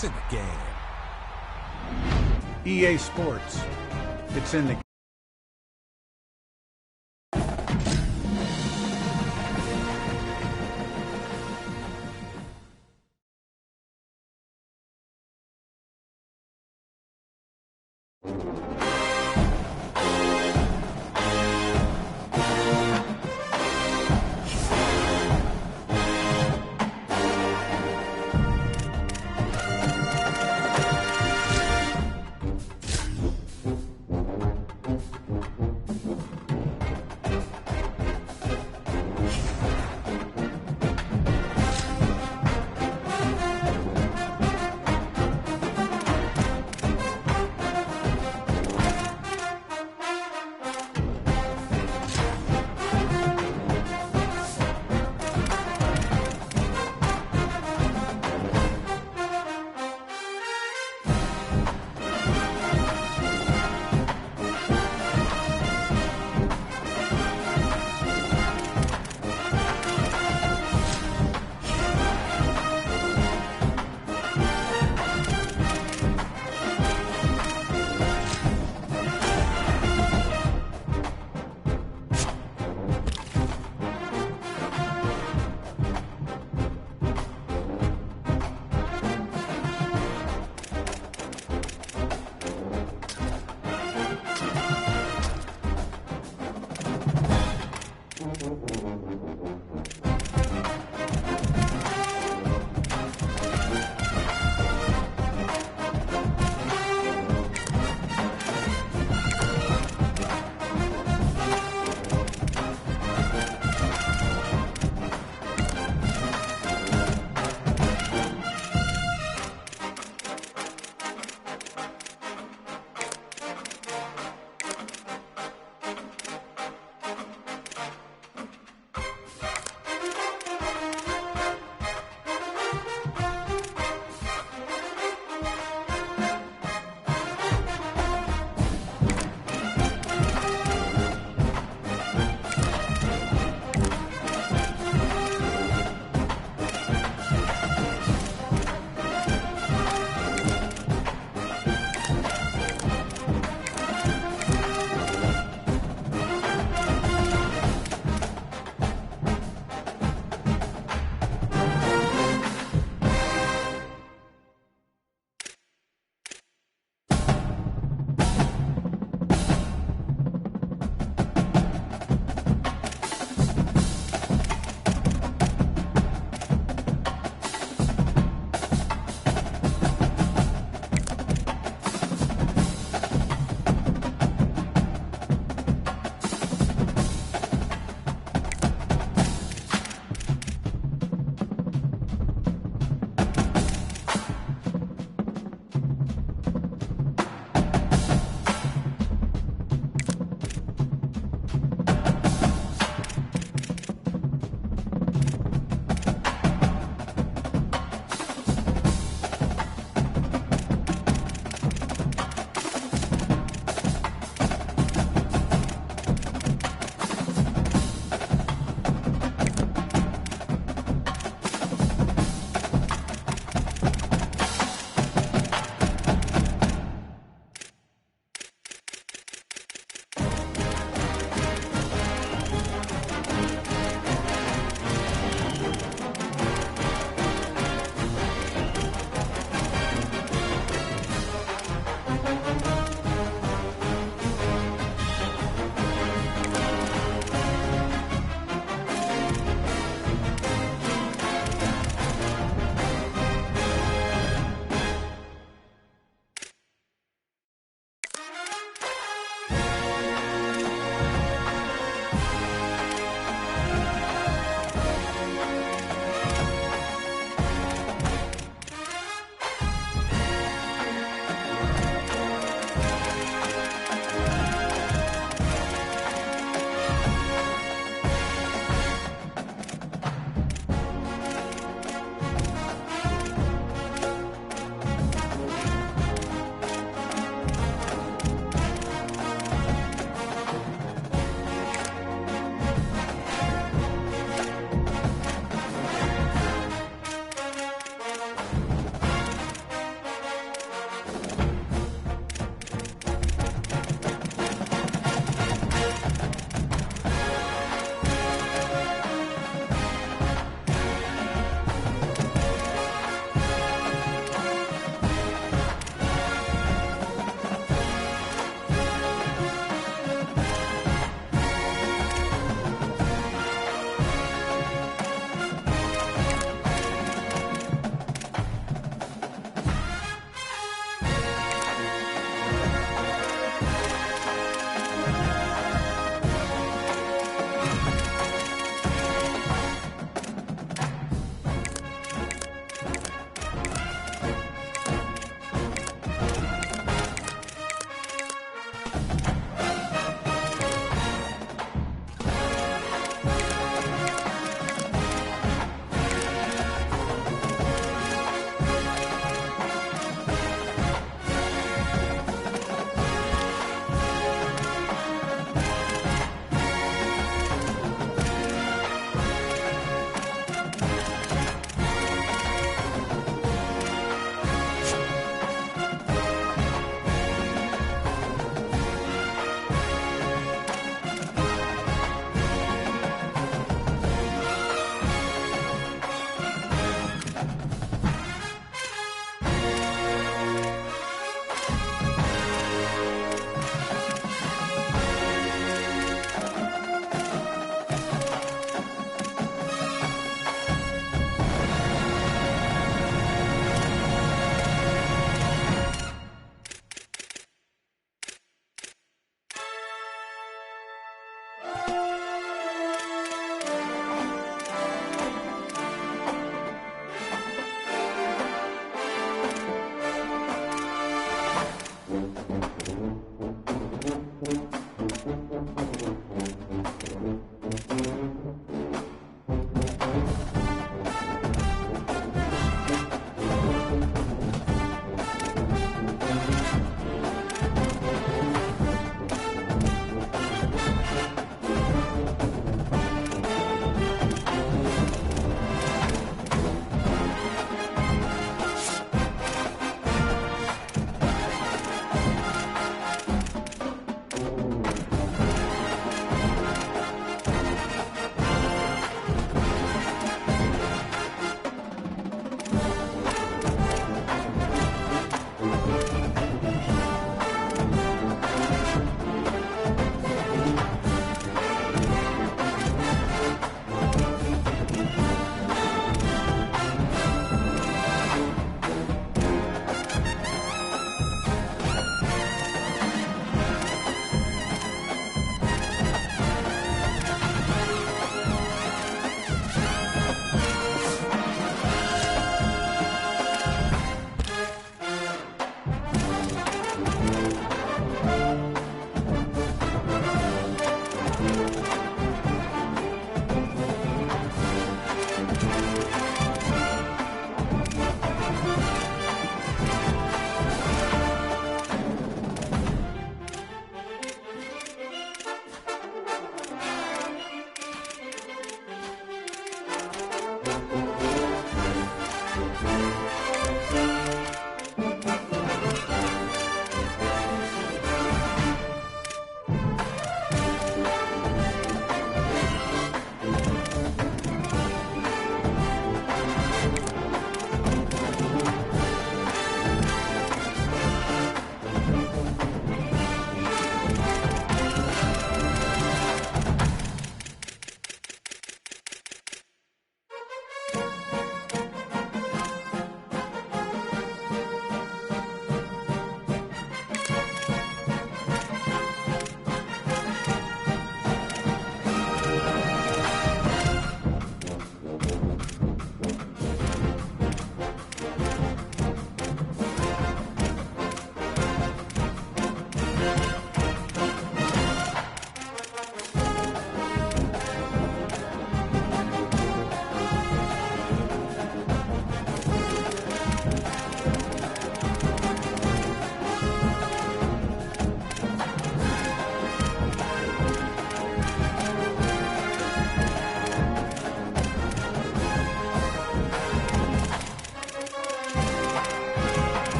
It's in the game. EA Sports. It's in the game.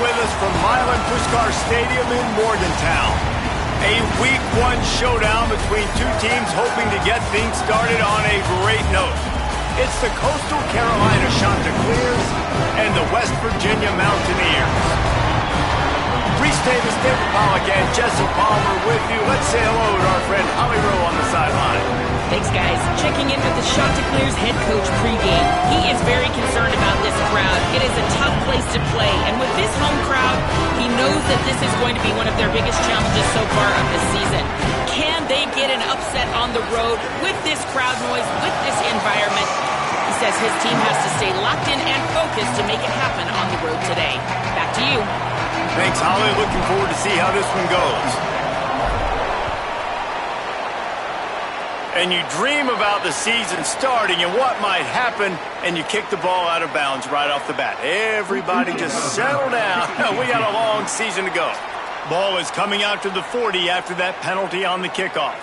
with us from Milan Puskar Stadium in Morgantown. A Week 1 showdown between two teams hoping to get things started on a great note. It's the Coastal Carolina Chanticleers and the West Virginia Mountaineers. Reese Davis, David Pollack, and Jesse Palmer with you. Let's say hello to our friend Holly Rowe on the sideline. Thanks, guys. Checking in with the Chanticleers head coach pregame. He is very concerned about this crowd. It is a tough place to play, and with this home crowd, he knows that this is going to be one of their biggest challenges so far of this season. Can they get an upset on the road with this crowd noise, with this environment? He says his team has to stay locked in and focused to make it happen on the road today. Back to you. Thanks, Holly. Looking forward to see how this one goes. And you dream about the season starting and what might happen, and you kick the ball out of bounds right off the bat. Everybody just settle down. We got a long season to go. Ball is coming out to the 40 after that penalty on the kickoff.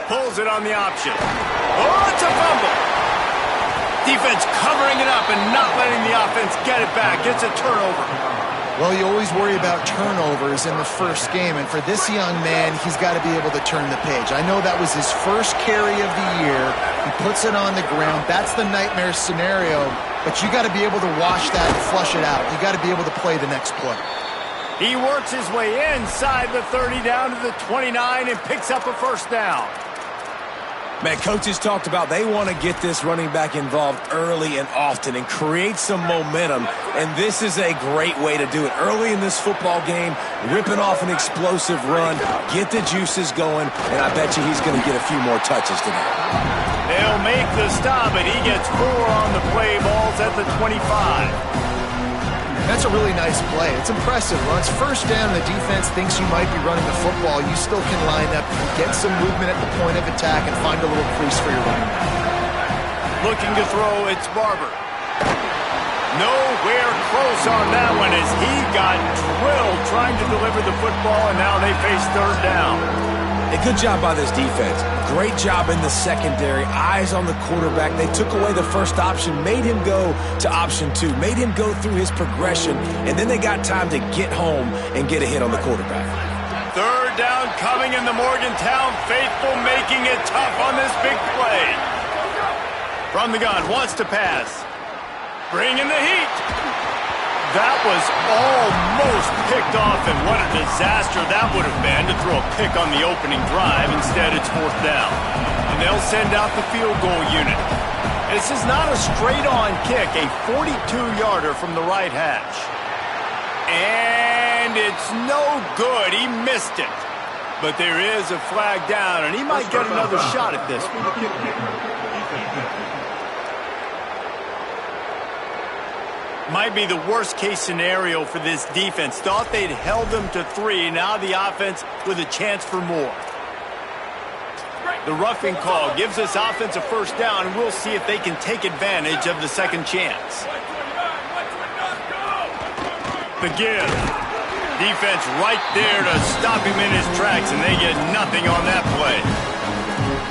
Pulls it on the option. Oh, it's a fumble. Defense covering it up and not letting the offense get it back. It's a turnover. Well, you always worry about turnovers in the first game, and for this young man, he's got to be able to turn the page. I know that was his first carry of the year. He puts it on the ground. That's the nightmare scenario, but you got to be able to wash that and flush it out. You got to be able to play the next play. He works his way inside the 30 down to the 29 and picks up a first down. Man, coaches talked about they want to get this running back involved early and often and create some momentum, and this is a great way to do it. Early in this football game, ripping off an explosive run, get the juices going, and I bet you he's going to get a few more touches today. They'll make the stop, and he gets 4 on the play. Ball's at the 25. That's a really nice play. It's impressive. When it's first down, the defense thinks you might be running the football. You still can line up, get some movement at the point of attack, and find a little crease for your running back. Looking to throw, it's Barber. Nowhere close on that one as he got drilled trying to deliver the football, and now they face third down. A good job by this defense. Great job in the secondary. Eyes on the quarterback. They took away the first option, made him go to option 2, made him go through his progression, and then they got time to get home and get a hit on the quarterback. Third down coming in the Morgantown faithful, making it tough on this big play. From the gun, wants to pass. Bringing the heat. That was almost picked off, and what a disaster that would have been to throw a pick on the opening drive. Instead, it's fourth down. And they'll send out the field goal unit. This is not a straight-on kick, a 42-yarder from the right hash. And it's no good. He missed it. But there is a flag down, and he might get another shot at this one. Might be the worst-case scenario for this defense. Thought they'd held them to 3. Now the offense with a chance for more. The roughing call gives this offense a first down, and we'll see if they can take advantage of the second chance. The give. Defense right there to stop him in his tracks, and they get nothing on that play.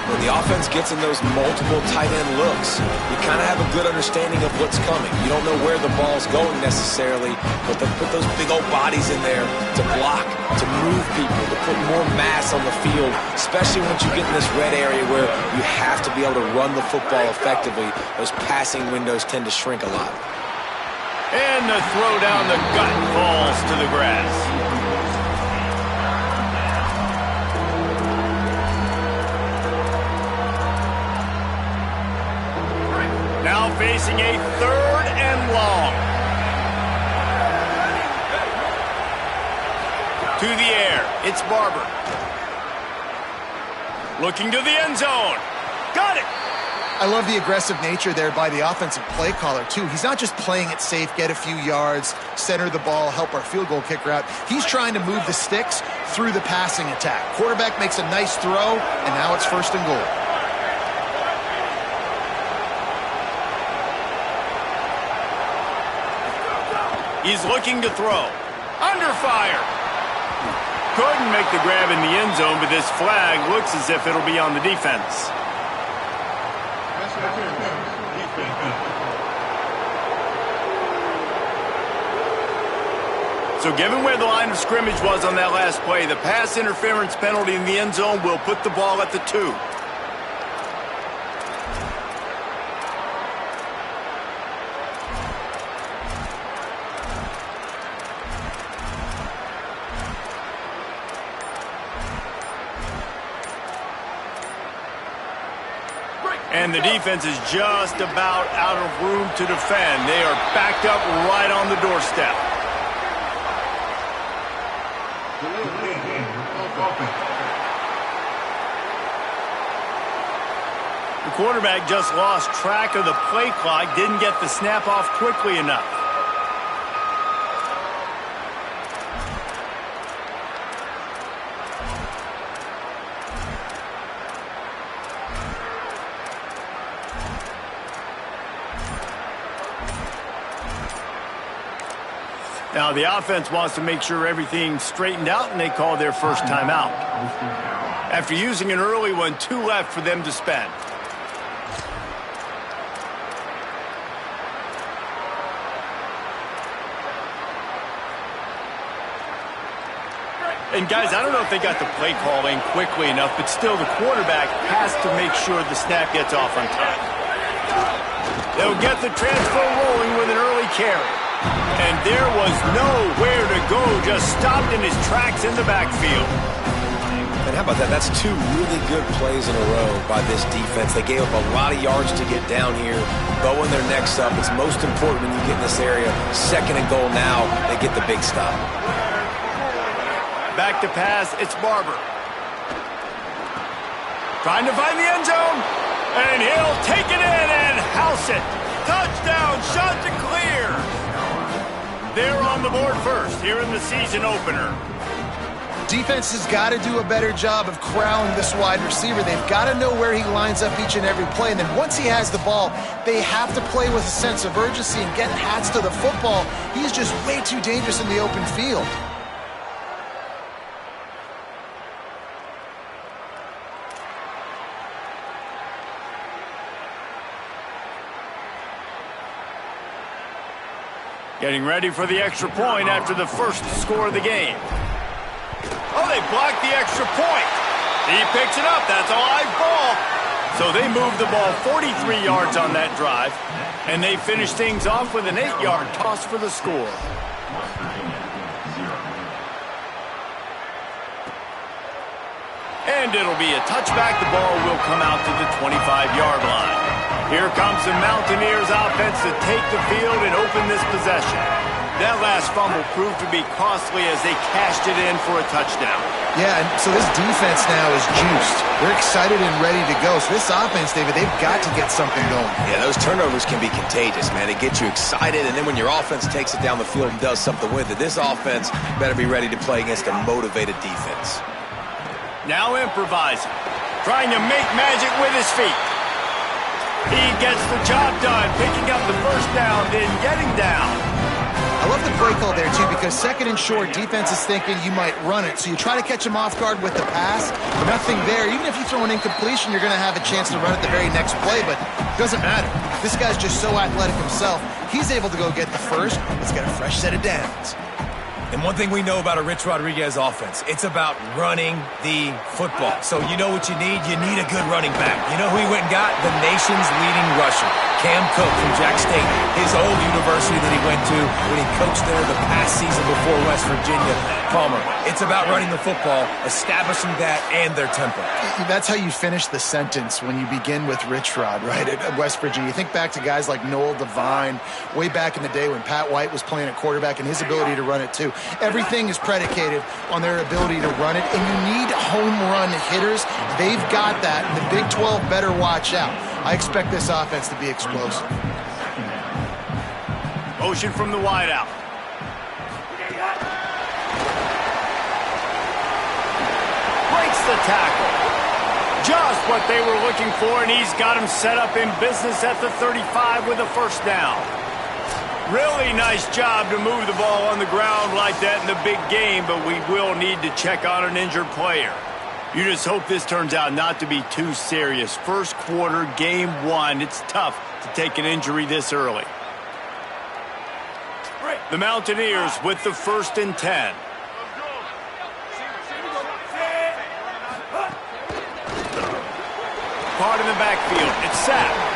When the offense gets in those multiple tight end looks, you kind of have a good understanding of what's coming. You don't know where the ball's going necessarily, but they'll put those big old bodies in there to block, to move people, to put more mass on the field, especially once you get in this red area where you have to be able to run the football effectively. Those passing windows tend to shrink a lot. And the throw down the gut falls to the grass. Now facing a third and long. To the air, it's Barber. Looking to the end zone. Got it! I love the aggressive nature there by the offensive play caller, too. He's not just playing it safe, get a few yards, center the ball, help our field goal kicker out. He's trying to move the sticks through the passing attack. Quarterback makes a nice throw, and now it's first and goal. He's looking to throw. Under fire. Couldn't make the grab in the end zone, but this flag looks as if it'll be on the defense. So given where the line of scrimmage was on that last play, the pass interference penalty in the end zone will put the ball at the 2. And the defense is just about out of room to defend. They are backed up right on the doorstep. The quarterback just lost track of the play clock, didn't get the snap off quickly enough. Now the offense wants to make sure everything's straightened out, and they call their first timeout. After using an early one, 2 left for them to spend. And guys, I don't know if they got the play call in quickly enough, but still the quarterback has to make sure the snap gets off on time. They'll get the transfer rolling with an early carry. And there was nowhere to go, just stopped in his tracks in the backfield. And how about that? That's 2 really good plays in a row by this defense. They gave up a lot of yards to get down here, bowing their necks up. It's most important when you get in this area. 2nd and goal now, they get the big stop. Back to pass, it's Barber. Trying to find the end zone, and he'll take it in and house it. Touchdown, shot to clear. They're on the board first here in the season opener. Defense has got to do a better job of corralling this wide receiver. They've got to know where he lines up each and every play. And then once he has the ball, they have to play with a sense of urgency and get hats to the football. He's just way too dangerous in the open field. Getting ready for the extra point after the first score of the game. Oh, they blocked the extra point. He picks it up. That's a live ball. So they moved the ball 43 yards on that drive, and they finish things off with an 8-yard toss for the score. And it'll be a touchback. The ball will come out to the 25-yard line. Here comes the Mountaineers offense to take the field and open this possession. That last fumble proved to be costly as they cashed it in for a touchdown. Yeah, and so this defense now is juiced. They're excited and ready to go. So this offense, David, they've got to get something going. Yeah, those turnovers can be contagious, man. They get you excited, and then when your offense takes it down the field and does something with it, this offense better be ready to play against a motivated defense. Now improvising, trying to make magic with his feet. He gets the job done, picking up the first down, then getting down. I love the play call there, too, because 2nd and short, defense is thinking you might run it. So you try to catch him off guard with the pass. Nothing there. Even if you throw an incompletion, you're going to have a chance to run it the very next play, but it doesn't matter. This guy's just so athletic himself. He's able to go get the first. Let's get a fresh set of downs. And one thing we know about a Rich Rodriguez offense, it's about running the football. So you know what you need? You need a good running back. You know who he went and got? The nation's leading rusher, Cam Cook from Jack State, his old university that he went to when he coached there the past season before West Virginia. Palmer, it's about running the football, establishing that and their tempo. That's how you finish the sentence when you begin with Rich Rod, right, at West Virginia. You think back to guys like Noel Devine, way back in the day when Pat White was playing at quarterback and his ability to run it too. Everything is predicated on their ability to run it, and you need home run hitters. They've got that, and the Big 12 better watch out. I expect this offense to be explosive. Motion from the wideout. Breaks the tackle. Just what they were looking for, and he's got him set up in business at the 35 with a first down. Really nice job to move the ball on the ground like that in the big game, but we will need to check on an injured player. You just hope this turns out not to be too serious. First quarter, game one, it's tough to take an injury this early. The Mountaineers with the 1st and 10. Caught in the backfield, it's sacked.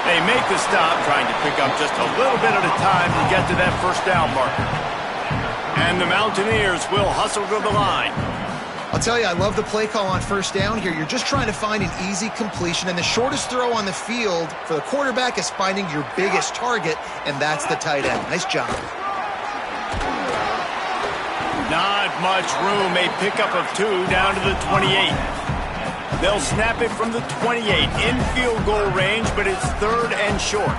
They make the stop, trying to pick up just a little bit at a time to get to that first down marker. And the Mountaineers will hustle to the line. I'll tell you, I love the play call on first down here. You're just trying to find an easy completion, and the shortest throw on the field for the quarterback is finding your biggest target, and that's the tight end. Nice job. Not much room, a pickup of 2 down to the 28. They'll snap it from the 28 in field goal range, but it's 3rd and short.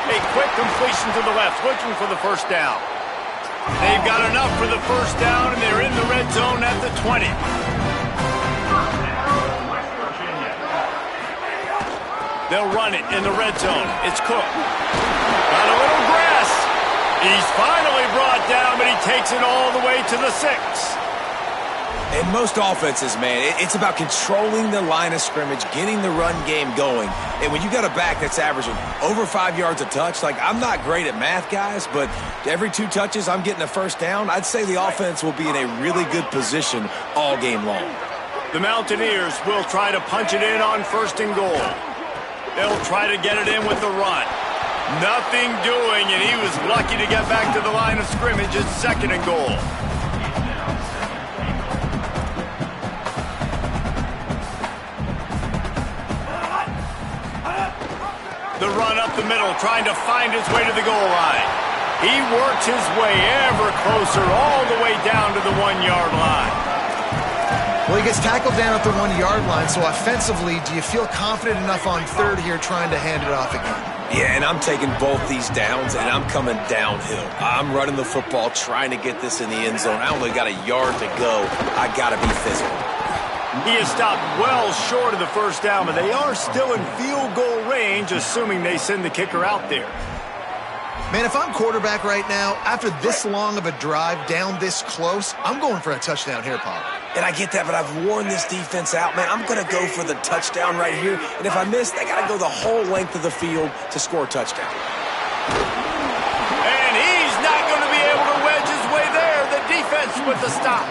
A quick completion to the left, looking for the first down. They've got enough for the first down, and they're in the red zone at the 20. They'll run it in the red zone. It's Cook. Got a little grass. He's finally brought down, but he takes it all the way to the 6. In most offenses, man, it's about controlling the line of scrimmage, getting the run game going. And when you got a back that's averaging over 5 yards a touch, like, I'm not great at math, guys, but every 2 touches, I'm getting a first down. I'd say the offense will be in a really good position all game long. The Mountaineers will try to punch it in on 1st and goal. They'll try to get it in with the run. Nothing doing, and he was lucky to get back to the line of scrimmage at 2nd and goal. The run up the middle, trying to find his way to the goal line. He works his way ever closer, all the way down to the 1-yard line. Well, he gets tackled down at the 1-yard line, so offensively, do you feel confident enough on 3rd here trying to hand it off again? Yeah, and I'm taking both these downs, and I'm coming downhill. I'm running the football, trying to get this in the end zone. I only got a yard to go. I got to be physical. He is stopped well short of the first down, but they are still in field goal range, assuming they send the kicker out there. Man, if I'm quarterback right now, after this long of a drive down this close, I'm going for a touchdown here, Paul. And I get that, but I've worn this defense out, man. I'm going to go for the touchdown right here. And if I miss, they got to go the whole length of the field to score a touchdown. And he's not going to be able to wedge his way there. The defense with the stop.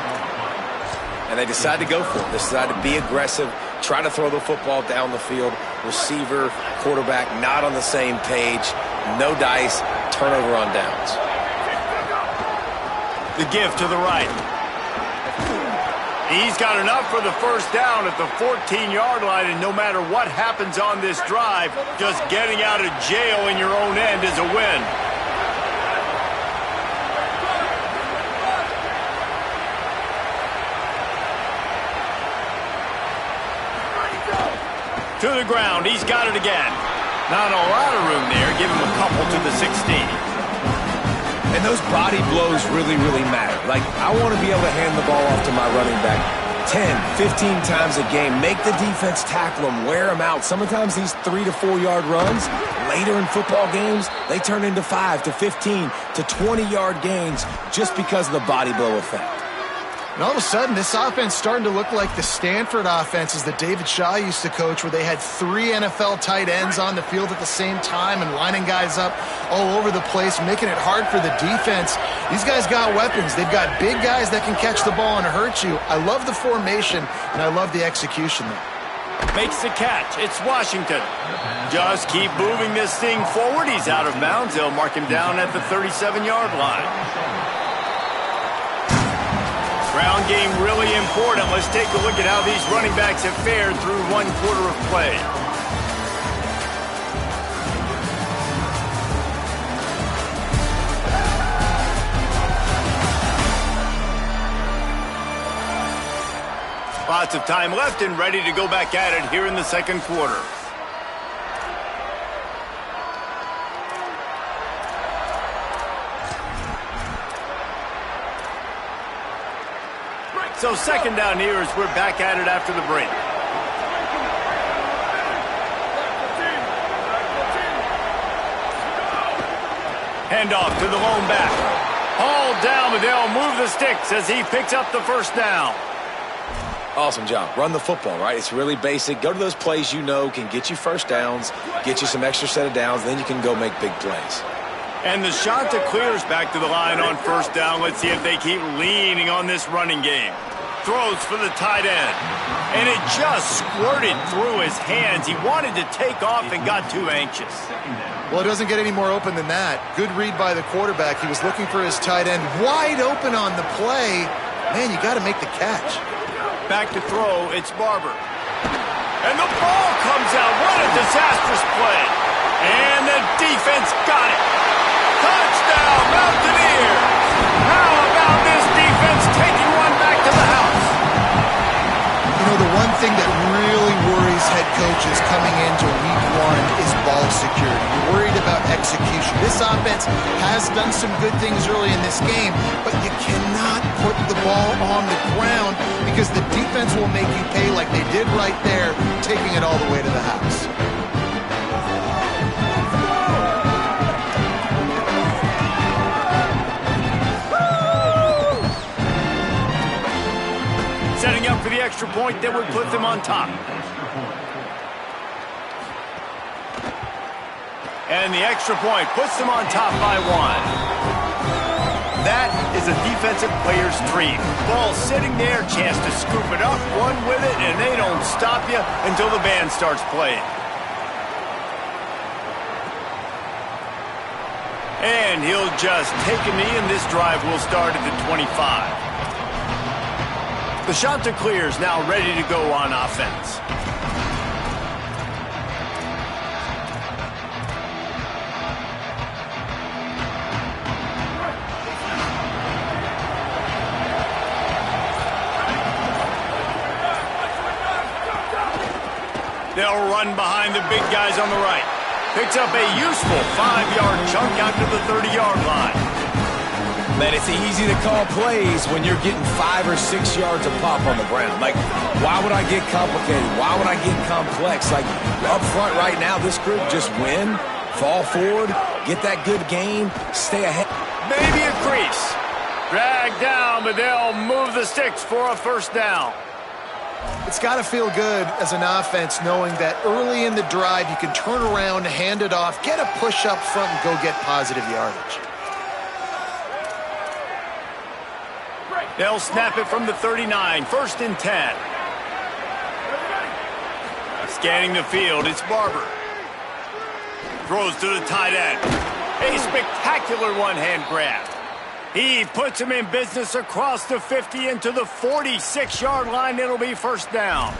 And they decide to go for it. They decide to be aggressive, try to throw the football down the field. Receiver, quarterback, not on the same page. No dice, turnover on downs. The give to the right. He's got enough for the first down at the 14-yard line, and no matter what happens on this drive, just getting out of jail in your own end is a win. To the ground, he's got it again. Not a lot of room there. Give him a couple to the 16. And those body blows really, really matter. Like, I want to be able to hand the ball off to my running back 10, 15 times a game. Make the defense tackle them, wear them out. Sometimes these 3 to 4 yard runs, later in football games, they turn into 5 to 15 to 20-yard gains just because of the body blow effect. And all of a sudden, this offense starting to look like the Stanford offenses that David Shaw used to coach, where they had 3 NFL tight ends on the field at the same time and lining guys up all over the place, making it hard for the defense. These guys got weapons. They've got big guys that can catch the ball and hurt you. I love the formation, and I love the execution there. Makes the catch. It's Washington. Just keep moving this thing forward. He's out of bounds. They'll mark him down at the 37-yard line. Ground game really important. Let's take a look at how these running backs have fared through 1 quarter of play. Lots of time left and ready to go back at it here in the 2nd quarter. So 2nd down here as we're back at it after the break. Handoff to the lone back. Hauled down, but they'll move the sticks as he picks up the first down. Awesome job. Run the football, right? It's really basic. Go to those plays you know can get you first downs, get you some extra set of downs, then you can go make big plays. And the Shanta clears back to the line on first down. Let's see if they keep leaning on this running game. Throws for the tight end. And it just squirted through his hands. He wanted to take off and got too anxious. Well, it doesn't get any more open than that. Good read by the quarterback. He was looking for his tight end wide open on the play. Man, you got to make the catch. Back to throw, it's Barber. And the ball comes out. What a disastrous play. And the defense got it. Touchdown, Mountaineers. How about this defense taking one back to the house? You know, the one thing that really worries head coaches coming into week one is ball security. You're worried about execution. This offense has done some good things early in this game, but you cannot put the ball on the ground because the defense will make you pay like they did right there, taking it all the way to the house. Setting up for the extra point that would put them on top. And the extra point puts them on top by one. That is a defensive player's dream. Ball sitting there, chance to scoop it up, run with it, and they don't stop you until the band starts playing. And he'll just take a knee, and this drive will start at the 25. The Chanticleers now ready to go on offense. They'll run behind the big guys on the right. Picks up a useful 5-yard chunk out to the 30-yard line. Man, it's easy to call plays when you're getting 5 or 6 yards of pop on the ground. Like, why would I get complicated? Why would I get complex? Like, up front right now, this group just win, fall forward, get that good gain, stay ahead. Maybe a crease. Dragged down, but they'll move the sticks for a first down. It's got to feel good as an offense knowing that early in the drive you can turn around, hand it off, get a push up front, and go get positive yardage. They'll snap it from the 39, 1st and 10. Scanning the field, it's Barber. Throws to the tight end. A spectacular one-hand grab. He puts him in business across the 50 into the 46-yard line. It'll be first down.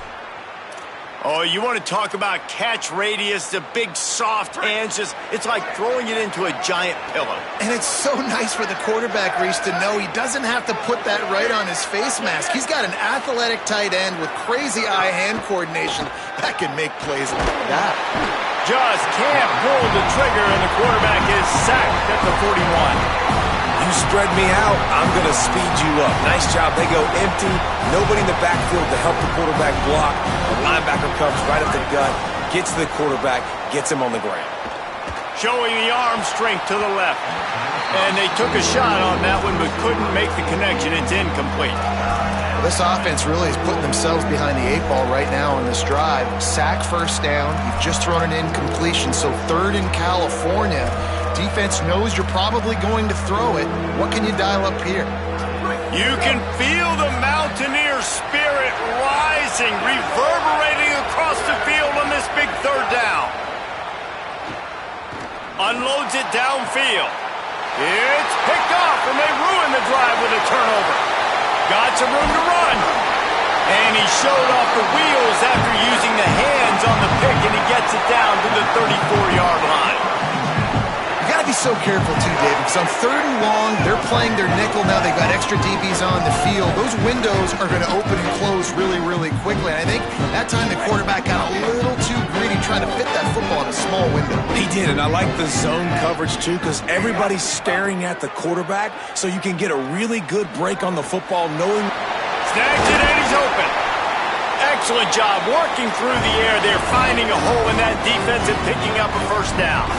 Oh, you want to talk about catch radius, the big soft hands, it's like throwing it into a giant pillow. And it's so nice for the quarterback, Reese, to know he doesn't have to put that right on his face mask. He's got an athletic tight end with crazy eye-hand coordination that can make plays like that. Just can't pull the trigger, and the quarterback is sacked at the 41. You spread me out, I'm going to speed you up. Nice job. They go empty. Nobody in the backfield to help the quarterback block. The linebacker comes right up the gut, gets to the quarterback, gets him on the ground. Showing the arm strength to the left. And they took a shot on that one but couldn't make the connection. It's incomplete. This offense really is putting themselves behind the 8 ball right now on this drive. Sack first down. You've just thrown an incompletion, so 3rd in California. Defense knows you're probably going to throw it. What can you dial up here? You can feel the Mountaineer spirit rising, reverberating across the field on this big 3rd down. Unloads it downfield. It's picked off, and they ruin the drive with a turnover. Got some room to run. And he showed off the wheels after using the hands on the pick, and he gets it down to the 34-yard line. Be so careful too, David, because on 3rd and long, they're playing their nickel now. They've got extra DBs on the field. Those windows are going to open and close really, really quickly. And I think that time the quarterback got a little too greedy trying to fit that football in a small window. He did, and I like the zone coverage too because everybody's staring at the quarterback, so you can get a really good break on the football knowing. Snags it, and he's open. Excellent job working through the air. They're finding a hole in that defense and picking up a first down.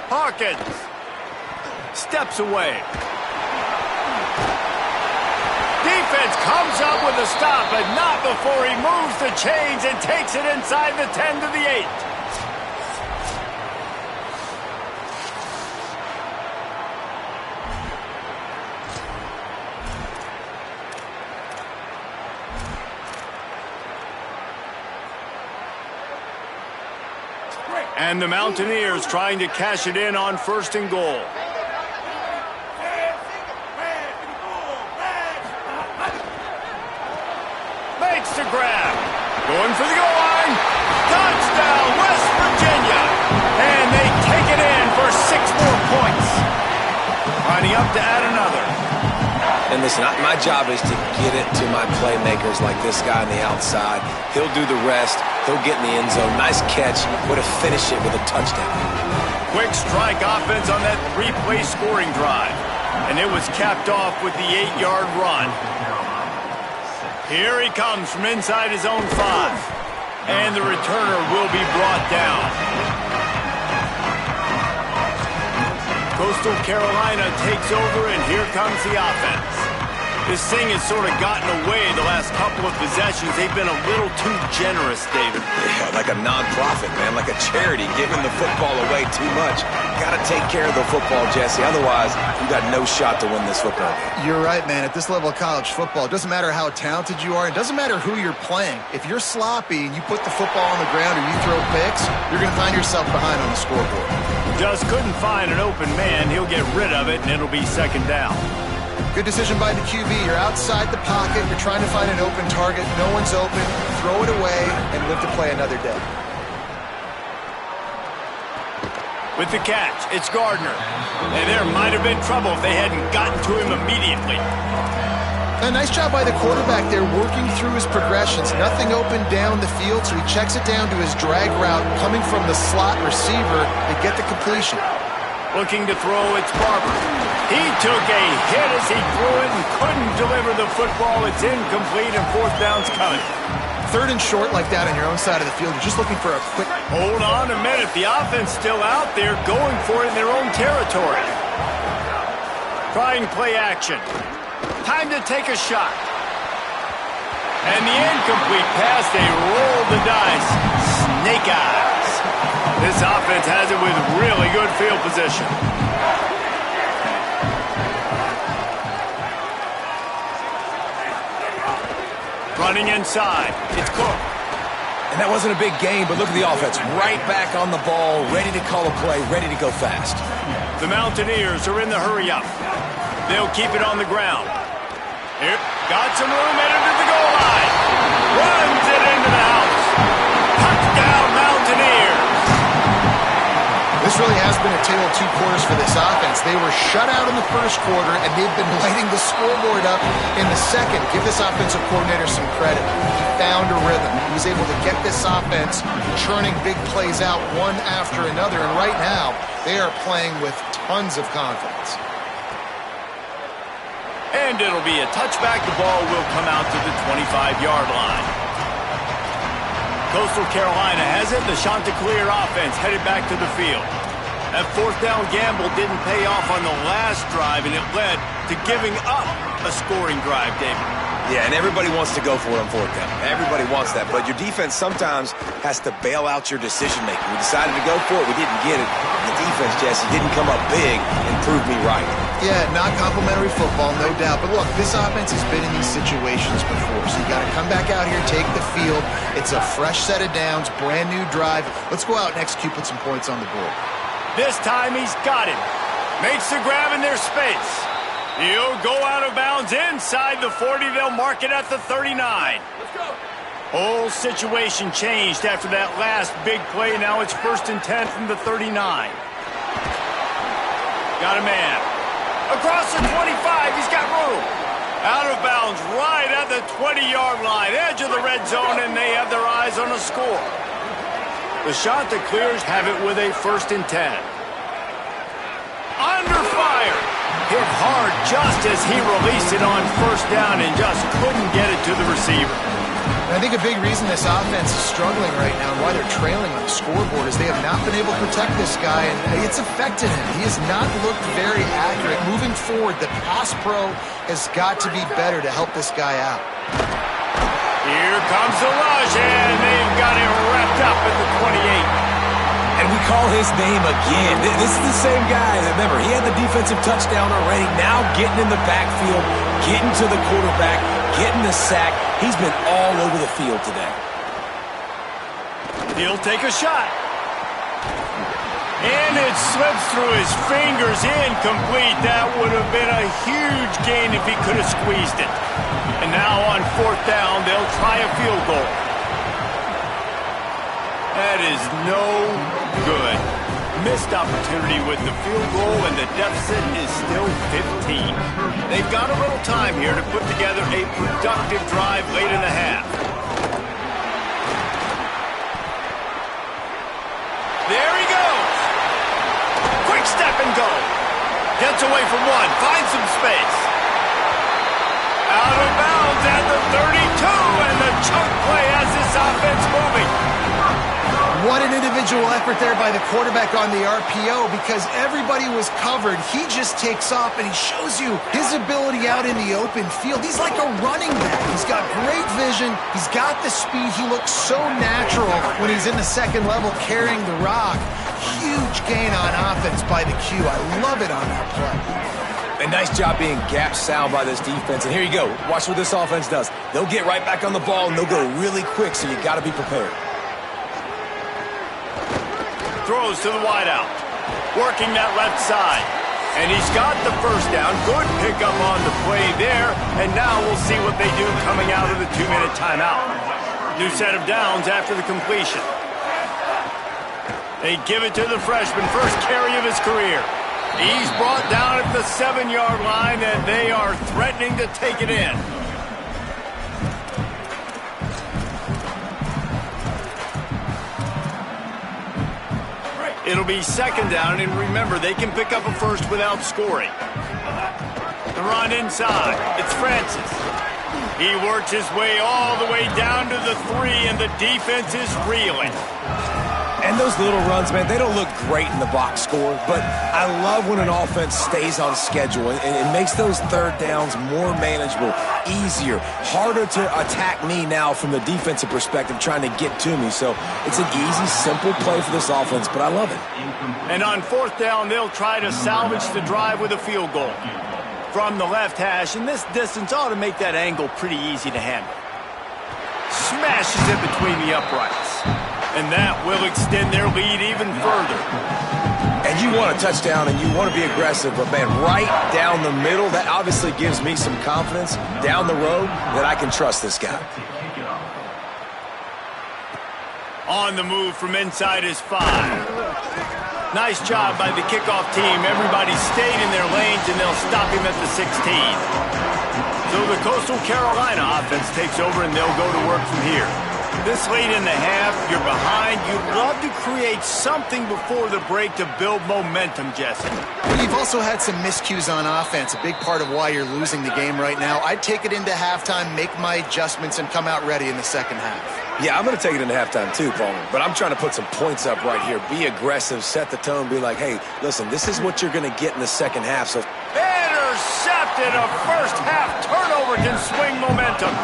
Hawkins steps away. Defense comes up with a stop, but not before he moves the chains and takes it inside the 10 to the 8. And the Mountaineers trying to cash it in on 1st and goal. Makes the grab. Going for the goal line. Touchdown, West Virginia. And they take it in for 6 more points. Lining up to add another. And listen, my job is to get it to my playmakers like this guy on the outside. He'll do the rest. He'll get in the end zone. Nice catch. Way to finish it with a touchdown. Quick strike offense on that 3-play scoring drive. And it was capped off with the 8-yard run. Here he comes from inside his own 5. And the returner will be brought down. Coastal Carolina takes over, and here comes the offense. This thing has sort of gotten away the last couple of possessions. They've been a little too generous, David. Yeah, like a non-profit, man, like a charity, giving the football away too much. Got to take care of the football, Jesse. Otherwise, you got no shot to win this football game. You're right, man. At this level of college football, it doesn't matter how talented you are. It doesn't matter who you're playing. If you're sloppy and you put the football on the ground or you throw picks, you're going to find yourself behind on the scoreboard. Just couldn't find an open man. He'll get rid of it, and it'll be 2nd down. Good decision by the QB. You're outside the pocket. You're trying to find an open target. No one's open. Throw it away and live to play another day. With the catch, it's Gardner. And there might have been trouble if they hadn't gotten to him immediately. A nice job by the quarterback there working through his progressions. Nothing open down the field, so he checks it down to his drag route coming from the slot receiver to get the completion. Looking to throw, it's Barber. He took a hit as he threw it and couldn't deliver the football. It's incomplete, and 4th down's coming. 3rd and short like that on your own side of the field. You're just looking for a quick... Hold on a minute. The offense still out there going for it in their own territory. Trying play action. Time to take a shot. And the incomplete pass, they roll the dice. Snake eyes. This offense has it with really good field position. Running inside. It's Cook. And that wasn't a big gain, but look at the offense. Right back on the ball, ready to call a play, ready to go fast. The Mountaineers are in the hurry-up. They'll keep it on the ground. Here, got some room, headed to the goal line. Runs it into the house. Touchdown, Mountaineers. This really has been a tale of 2 quarters for this offense. They were shut out in the 1st quarter, and they've been lighting the scoreboard up in the 2nd. Give this offensive coordinator some credit. He found a rhythm. He was able to get this offense churning big plays out one after another, and right now they are playing with tons of confidence. And it'll be a touchback. The ball will come out to the 25-yard line. Coastal Carolina has it. The Chanticleer offense headed back to the field. That 4th down gamble didn't pay off on the last drive, and it led to giving up a scoring drive, David. Yeah, and everybody wants to go for it on 4th down. Everybody wants that, but your defense sometimes has to bail out your decision-making. We decided to go for it. We didn't get it. The defense, Jesse, didn't come up big and prove me right. Yeah, not complimentary football, no doubt. But look, this offense has been in these situations before, so you got to come back out here, take the field. It's a fresh set of downs, brand new drive. Let's go out and execute, put some points on the board. This time he's got him. Makes the grab in their space. He'll go out of bounds inside the 40. They'll mark it at the 39. Let's go. Whole situation changed after that last big play. Now it's 1st and 10 from the 39. Got a man. Across the 25. He's got room. Out of bounds right at the 20-yard line. Edge of the red zone, and they have their eyes on a score. The Chanticleers have it with a 1st and 10. Under fire. Hit hard just as he released it on 1st down and just couldn't get it to the receiver. And I think a big reason this offense is struggling right now and why they're trailing on the scoreboard is they have not been able to protect this guy, and it's affected him. He has not looked very accurate. Moving forward, the pass pro has got to be better to help this guy out. Here comes the rush, and they've got him wrapped up at the 28. And we call his name again. This is the same guy. Remember, he had the defensive touchdown already. Now getting in the backfield, getting to the quarterback, getting the sack. He's been all over the field today. He'll take a shot. And it slips through his fingers, incomplete. That would have been a huge gain if he could have squeezed it. And now on 4th down, they'll try a field goal. That is no good. Missed opportunity with the field goal, and the deficit is still 15. They've got a little time here to put together a productive drive late in the half. There he goes. Quick step and go. Gets away from one, finds some space. Out of bounds at the 32, and the chunk play has this offense moving. What an individual effort there by the quarterback on the RPO, because everybody was covered. He just takes off, and he shows you his ability out in the open field. He's like a running back. He's got great vision. He's got the speed. He looks so natural when he's in the second level carrying the rock. Huge gain on offense by the Q. I love it on that play. A nice job being gap sound by this defense. And here you go. Watch what this offense does. They'll get right back on the ball, and they'll go really quick, so you got to be prepared. Throws to the wideout, working that left side. And he's got the first down. Good pickup on the play there. And now we'll see what they do coming out of the 2-minute timeout. New set of downs after the completion. They give it to the freshman, first carry of his career. He's brought down at the 7-yard line, and they are threatening to take it in. It'll be 2nd down, and remember, they can pick up a first without scoring. The run inside. It's Francis. He works his way all the way down to the 3, and the defense is reeling. And those little runs, man, they don't look great in the box score, but I love when an offense stays on schedule, and it makes those 3rd downs more manageable, easier, harder to attack me now from the defensive perspective trying to get to me. So it's an easy, simple play for this offense, but I love it. And on 4th down, they'll try to salvage the drive with a field goal. From the left hash, and this distance ought to make that angle pretty easy to handle. Smashes it between the uprights. And that will extend their lead even further. And you want a touchdown, and you want to be aggressive, but, man, right down the middle, that obviously gives me some confidence down the road that I can trust this guy. On the move from inside is 5. Nice job by the kickoff team. Everybody stayed in their lanes, and they'll stop him at the 16. So the Coastal Carolina offense takes over, and they'll go to work from here. This late in the half, you're behind. You'd love to create something before the break to build momentum, Jesse. Well, you've also had some miscues on offense, a big part of why you're losing the game right now. I'd take it into halftime, make my adjustments, and come out ready in the second half. Yeah, I'm going to take it into halftime too, Palmer. But I'm trying to put some points up right here. Be aggressive, set the tone, be like, hey, listen, this is what you're going to get in the second half. So intercepted. A first-half turnover can swing momentum.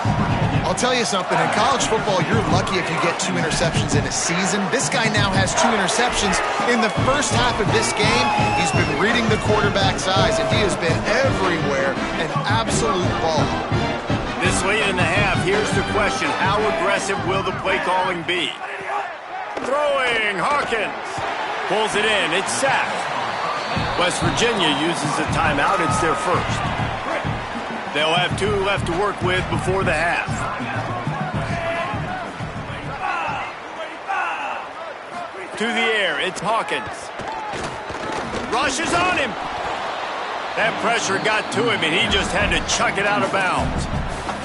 I'll tell you something, in college football, you're lucky if you get 2 interceptions in a season. This guy now has 2 interceptions. In the first half of this game, he's been reading the quarterback's eyes, and he has been everywhere, an absolute ball. This late in the half, here's the question. How aggressive will the play calling be? Throwing, Hawkins. Pulls it in, it's sacked. West Virginia uses a timeout, it's their first. They'll have 2 left to work with before the half. To the air, it's Hawkins. Rushes on him. That pressure got to him, and he just had to chuck it out of bounds.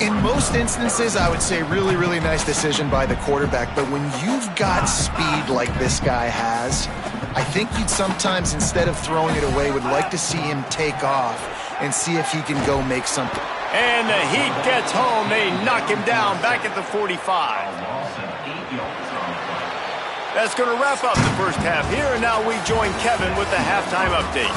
In most instances, I would say really, really nice decision by the quarterback. But when you've got speed like this guy has, I think you'd sometimes, instead of throwing it away, would like to see him take off and see if he can go make something. And the Heat gets home. They knock him down back at the 45. That's going to wrap up the first half here, and now we join Kevin with the halftime update.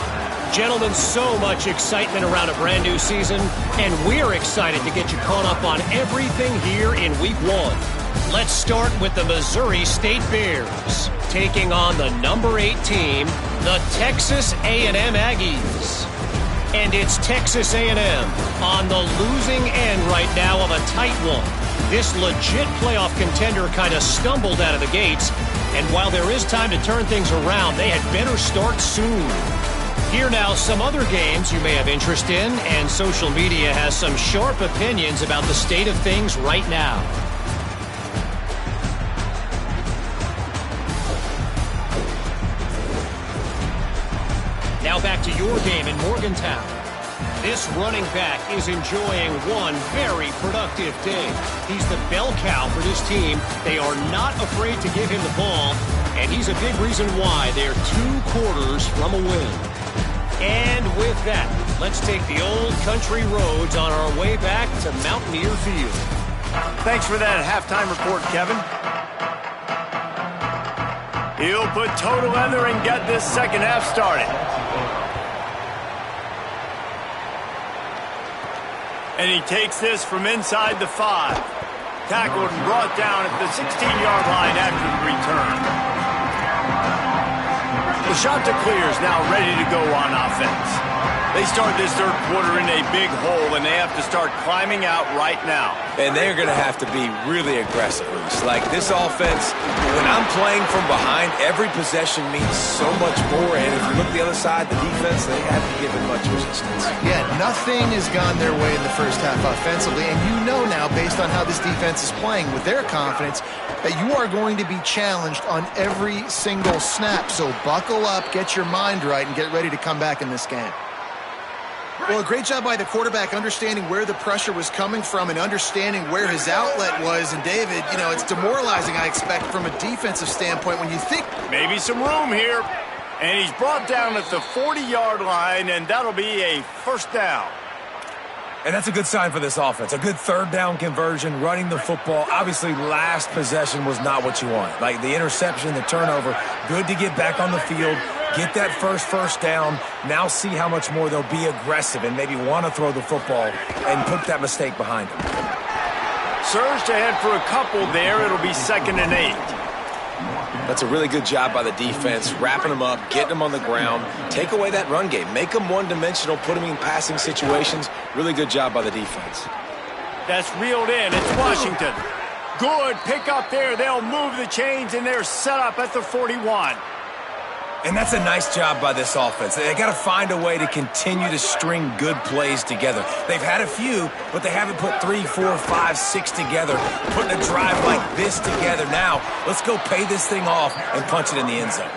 Gentlemen, so much excitement around a brand new season, and we're excited to get you caught up on everything here in Week 1. Let's start with the Missouri State Bears, taking on the number 8 team, the Texas A&M Aggies. And it's Texas A&M on the losing end right now of a tight one. This legit playoff contender kind of stumbled out of the gates, and while there is time to turn things around, they had better start soon. Here now, some other games you may have interest in, and social media has some sharp opinions about the state of things right now. Now back to your game in Morgantown. This running back is enjoying one very productive day. He's the bell cow for this team. They are not afraid to give him the ball, and he's a big reason why they're 2 quarters from a win. And with that, let's take the old country roads on our way back to Mountaineer Field. Thanks for that halftime report, Kevin. He'll put toe to leather and get this second half started. And he takes this from inside the 5. Tackled and brought down at the 16-yard line after the return. The shot to clear is now ready to go on offense. They start this third quarter in a big hole, and they have to start climbing out right now. And they're going to have to be really aggressive. Like this offense, when I'm playing from behind, every possession means so much more. And if you look at the other side, the defense, they haven't given much resistance. Yeah, nothing has gone their way in the first half offensively. And you know now, based on how this defense is playing with their confidence, that you are going to be challenged on every single snap. So buckle up, get your mind right, and get ready to come back in this game. Well, a great job by the quarterback understanding where the pressure was coming from and understanding where his outlet was. And, David, you know, it's demoralizing, I expect, from a defensive standpoint when you think maybe some room here. And he's brought down at the 40-yard line, and that'll be a first down. And that's a good sign for this offense. A good third down conversion, running the football. Obviously, last possession was not what you want. Like the interception, the turnover, good to get back on the field, get that first down. Now see how much more they'll be aggressive and maybe want to throw the football and put that mistake behind them. Surged ahead for a couple there. It'll be 2nd and 8. That's a really good job by the defense, wrapping them up, getting them on the ground. Take away that run game. Make them one-dimensional, put them in passing situations. Really good job by the defense. That's reeled in. It's Washington. Good pick up there. They'll move the chains, and they're set up at the 41. And that's a nice job by this offense. They got to find a way to continue to string good plays together. They've had a few, but they haven't put 3, 4, 5, 6 together, putting a drive like this together. Now, let's go pay this thing off and punch it in the end zone.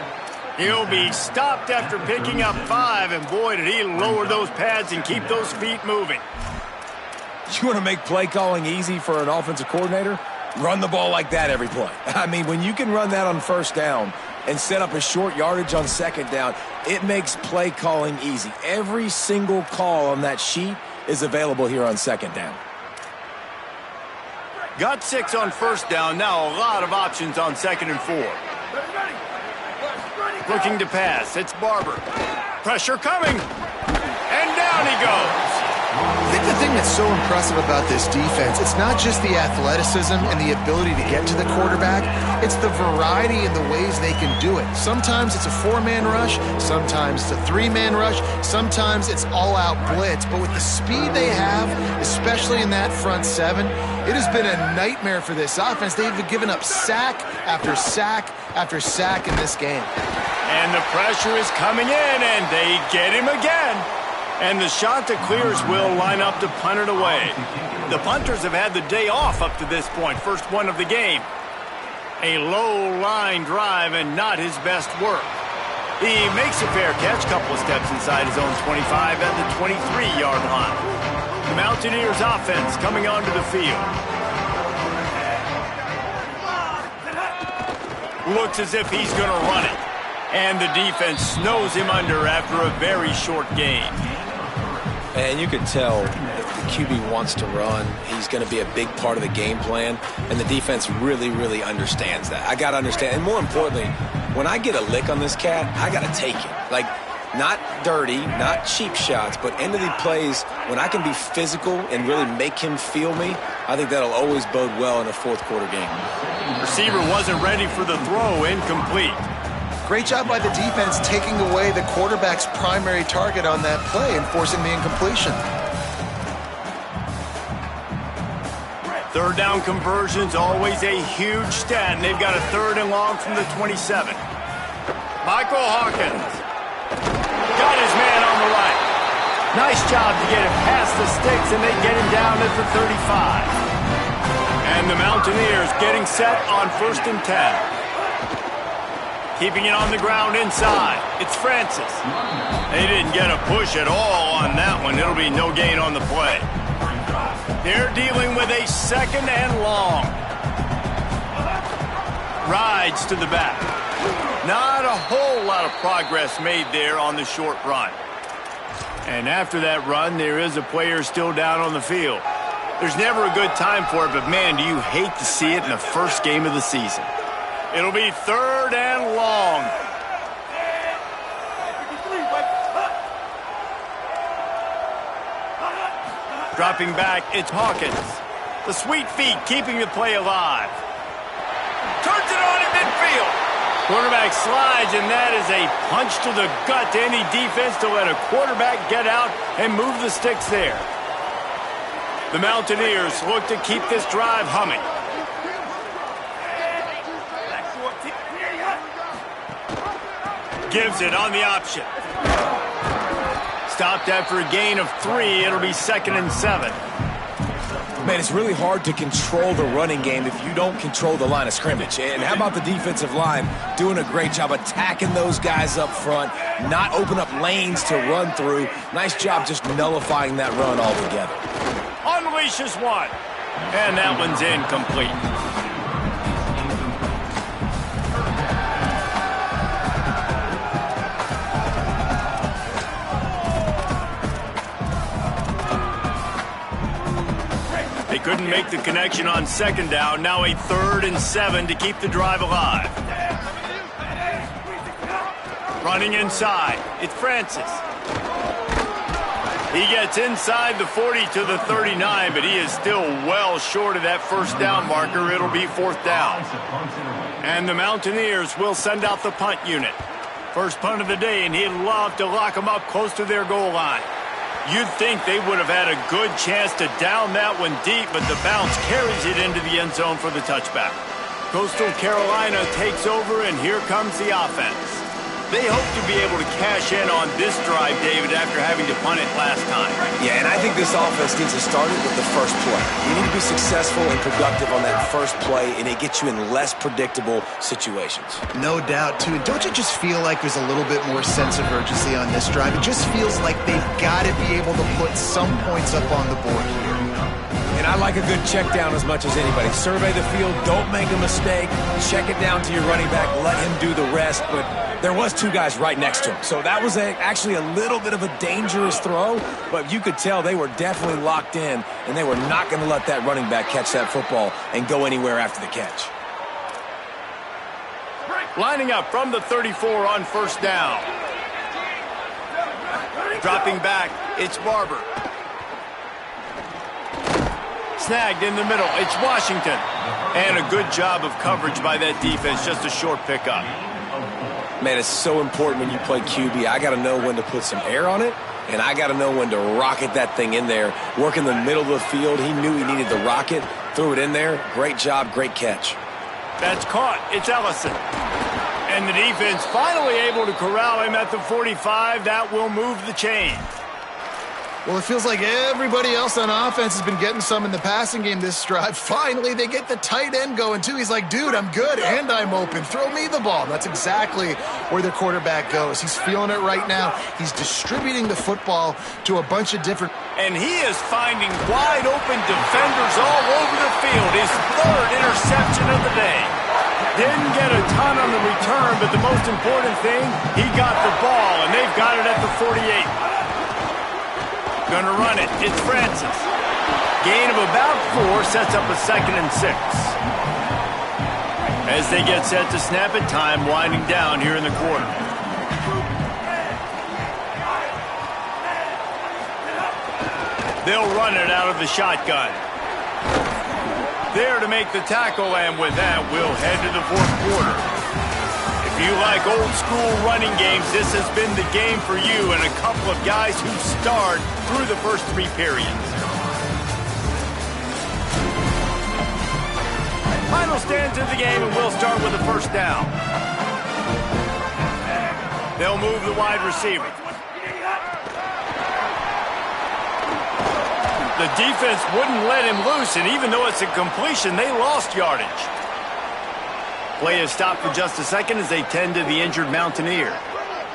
He'll be stopped after picking up 5, and boy, did he lower those pads and keep those feet moving. You want to make play calling easy for an offensive coordinator? Run the ball like that every play. I mean, when you can run that on first down and set up a short yardage on second down, it makes play calling easy. Every single call on that sheet is available here on second down. Got 6 on first down. Now a lot of options on 2nd and 4. Looking to pass. It's Barber. Pressure coming. And down he goes. I think the thing that's so impressive about this defense, it's not just the athleticism and the ability to get to the quarterback, it's the variety in the ways they can do it. Sometimes it's a 4-man rush, sometimes it's a 3-man rush, sometimes it's all-out blitz. But with the speed they have, especially in that front 7, it has been a nightmare for this offense. They've given up sack after sack after sack in this game. And the pressure is coming in, and they get him again. And the shot to clears will line up to punt it away. The punters have had the day off up to this point. First one of the game. A low line drive and not his best work. He makes a fair catch, couple of steps inside his own 25 at the 23-yard line. The Mountaineers offense coming onto the field. Looks as if he's going to run it. And the defense snows him under after a very short gain. And you can tell if the QB wants to run. He's going to be a big part of the game plan, and the defense really, really understands that. I got to understand, and more importantly, when I get a lick on this cat, I got to take it. Like, not dirty, not cheap shots, but end of the plays, when I can be physical and really make him feel me, I think that'll always bode well in a fourth quarter game. Receiver wasn't ready for the throw, incomplete. Great job by the defense taking away the quarterback's primary target on that play and forcing the incompletion. Third down conversion's always a huge stat, and they've got a 3rd and long from the 27. Michael Hawkins got his man on the right. Nice job to get him past the sticks, and they get him down at the 35. And the Mountaineers getting set on 1st and 10. Keeping it on the ground inside. It's Francis. They didn't get a push at all on that one. It'll be no gain on the play. They're dealing with a 2nd and long. Rides to the back. Not a whole lot of progress made there on the short run. And after that run, there is a player still down on the field. There's never a good time for it, but man, do you hate to see it in the first game of the season. It'll be 3rd and long. Dropping back, it's Hawkins. The sweet feet keeping the play alive. Turns it on in midfield. Quarterback slides, and that is a punch to the gut to any defense to let a quarterback get out and move the sticks there. The Mountaineers look to keep this drive humming. Gives it on the option. Stopped after a gain of 3. It'll be 2nd and 7. Man, it's really hard to control the running game if you don't control the line of scrimmage. And how about the defensive line doing a great job attacking those guys up front, not open up lanes to run through. Nice job just nullifying that run altogether. Unleashes one. And that one's incomplete. Couldn't make the connection on 2nd down. Now a 3rd and 7 to keep the drive alive. Running inside. It's Francis. He gets inside the 40 to the 39, but he is still well short of that 1st down marker. It'll be 4th down. And the Mountaineers will send out the punt unit. First punt of the day, and he'd love to lock them up close to their goal line. You'd think they would have had a good chance to down that one deep, but the bounce carries it into the end zone for the touchback. Coastal Carolina takes over, and here comes the offense. They hope to be able to cash in on this drive, David, after having to punt it last time. Yeah, and I think this offense needs to start it with the first play. You need to be successful and productive on that first play, and it gets you in less predictable situations. No doubt, too. And don't you just feel like there's a little bit more sense of urgency on this drive? It just feels like they've got to be able to put some points up on the board here. And I like a good check down as much as anybody. Survey the field, don't make a mistake, check it down to your running back, let him do the rest, but there was 2 guys right next to him. So that was actually a little bit of a dangerous throw, but you could tell they were definitely locked in, and they were not going to let that running back catch that football and go anywhere after the catch. Lining up from the 34 on 1st down. Dropping back, it's Barber. Snagged in the middle, it's Washington. And a good job of coverage by that defense, just a short pickup. Man, it's so important when you play QB. I got to know when to put some air on it, and I got to know when to rocket that thing in there. Work in the middle of the field. He knew he needed the rocket, threw it in there. Great job, great catch. That's caught. It's Ellison. And the defense finally able to corral him at the 45. That will move the chains. Well, it feels like everybody else on offense has been getting some in the passing game this drive. Finally, they get the tight end going, too. He's like, dude, I'm good, and I'm open. Throw me the ball. That's exactly where the quarterback goes. He's feeling it right now. He's distributing the football to a bunch of different... And he is finding wide-open defenders all over the field. His 3rd interception of the day. Didn't get a ton on the return, but the most important thing, he got the ball, and they've got it at the 48. Gonna run it. It's Francis. Gain of about 4 sets up a 2nd and 6. As they get set to snap it, time winding down here in the quarter. They'll run it out of the shotgun. There to make the tackle, and with that, we'll head to the 4th quarter. If you like old school running games, this has been the game for you and a couple of guys who starred through the first 3 periods. Final stands of the game, and we'll start with the 1st down. They'll move the wide receiver. The defense wouldn't let him loose, and even though it's a completion, they lost yardage. Play is stopped for just a second as they tend to the injured Mountaineer.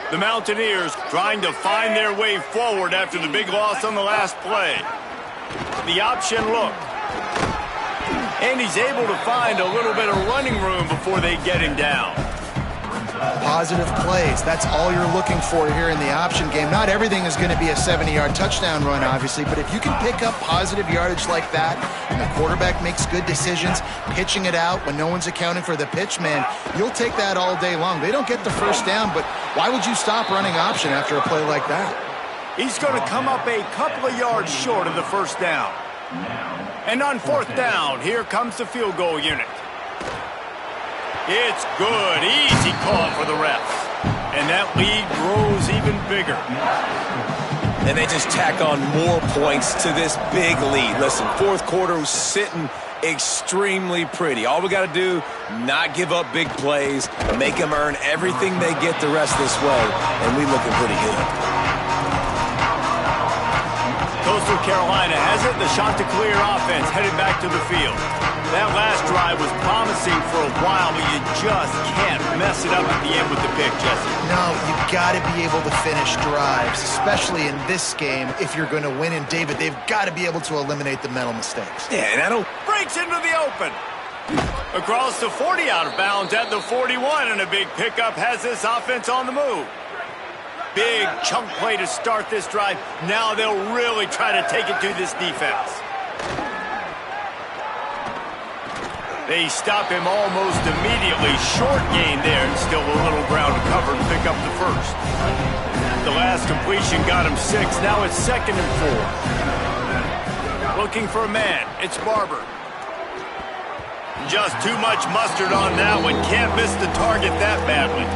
The Mountaineers trying to find their way forward after the big loss on the last play. The option look. And he's able to find a little bit of running room before they get him down. Positive plays. That's all you're looking for here in the option game. Not everything is going to be a 70-yard touchdown run, obviously, but if you can pick up positive yardage like that and the quarterback makes good decisions, pitching it out when no one's accounting for the pitch, man, you'll take that all day long. They don't get the 1st down, but why would you stop running option after a play like that? He's going to come up a couple of yards short of the 1st down. And on 4th down, here comes the field goal unit. It's good. Easy call for the refs. And that lead grows even bigger. And they just tack on more points to this big lead. Listen, 4th quarter was sitting extremely pretty. All we got to do, not give up big plays, make them earn everything they get the rest this way, and we looking pretty good. Coastal Carolina has it. The shot to clear offense headed back to the field. That last drive was promising for a while, but you just can't mess it up at the end with the pick, Jesse. No, you've got to be able to finish drives, especially in this game if you're going to win. And, David, they've got to be able to eliminate the mental mistakes. Yeah, and I don't... Breaks into the open. Across the 40, out of bounds at the 41, and a big pickup has this offense on the move. Big chunk play to start this drive. Now they'll really try to take it to this defense. They stop him almost immediately. Short gain there, and still a little ground to cover to pick up the 1st. The last completion got him 6. Now it's 2nd and 4. Looking for a man. It's Barber. Just too much mustard on that one. Can't miss the target that badly.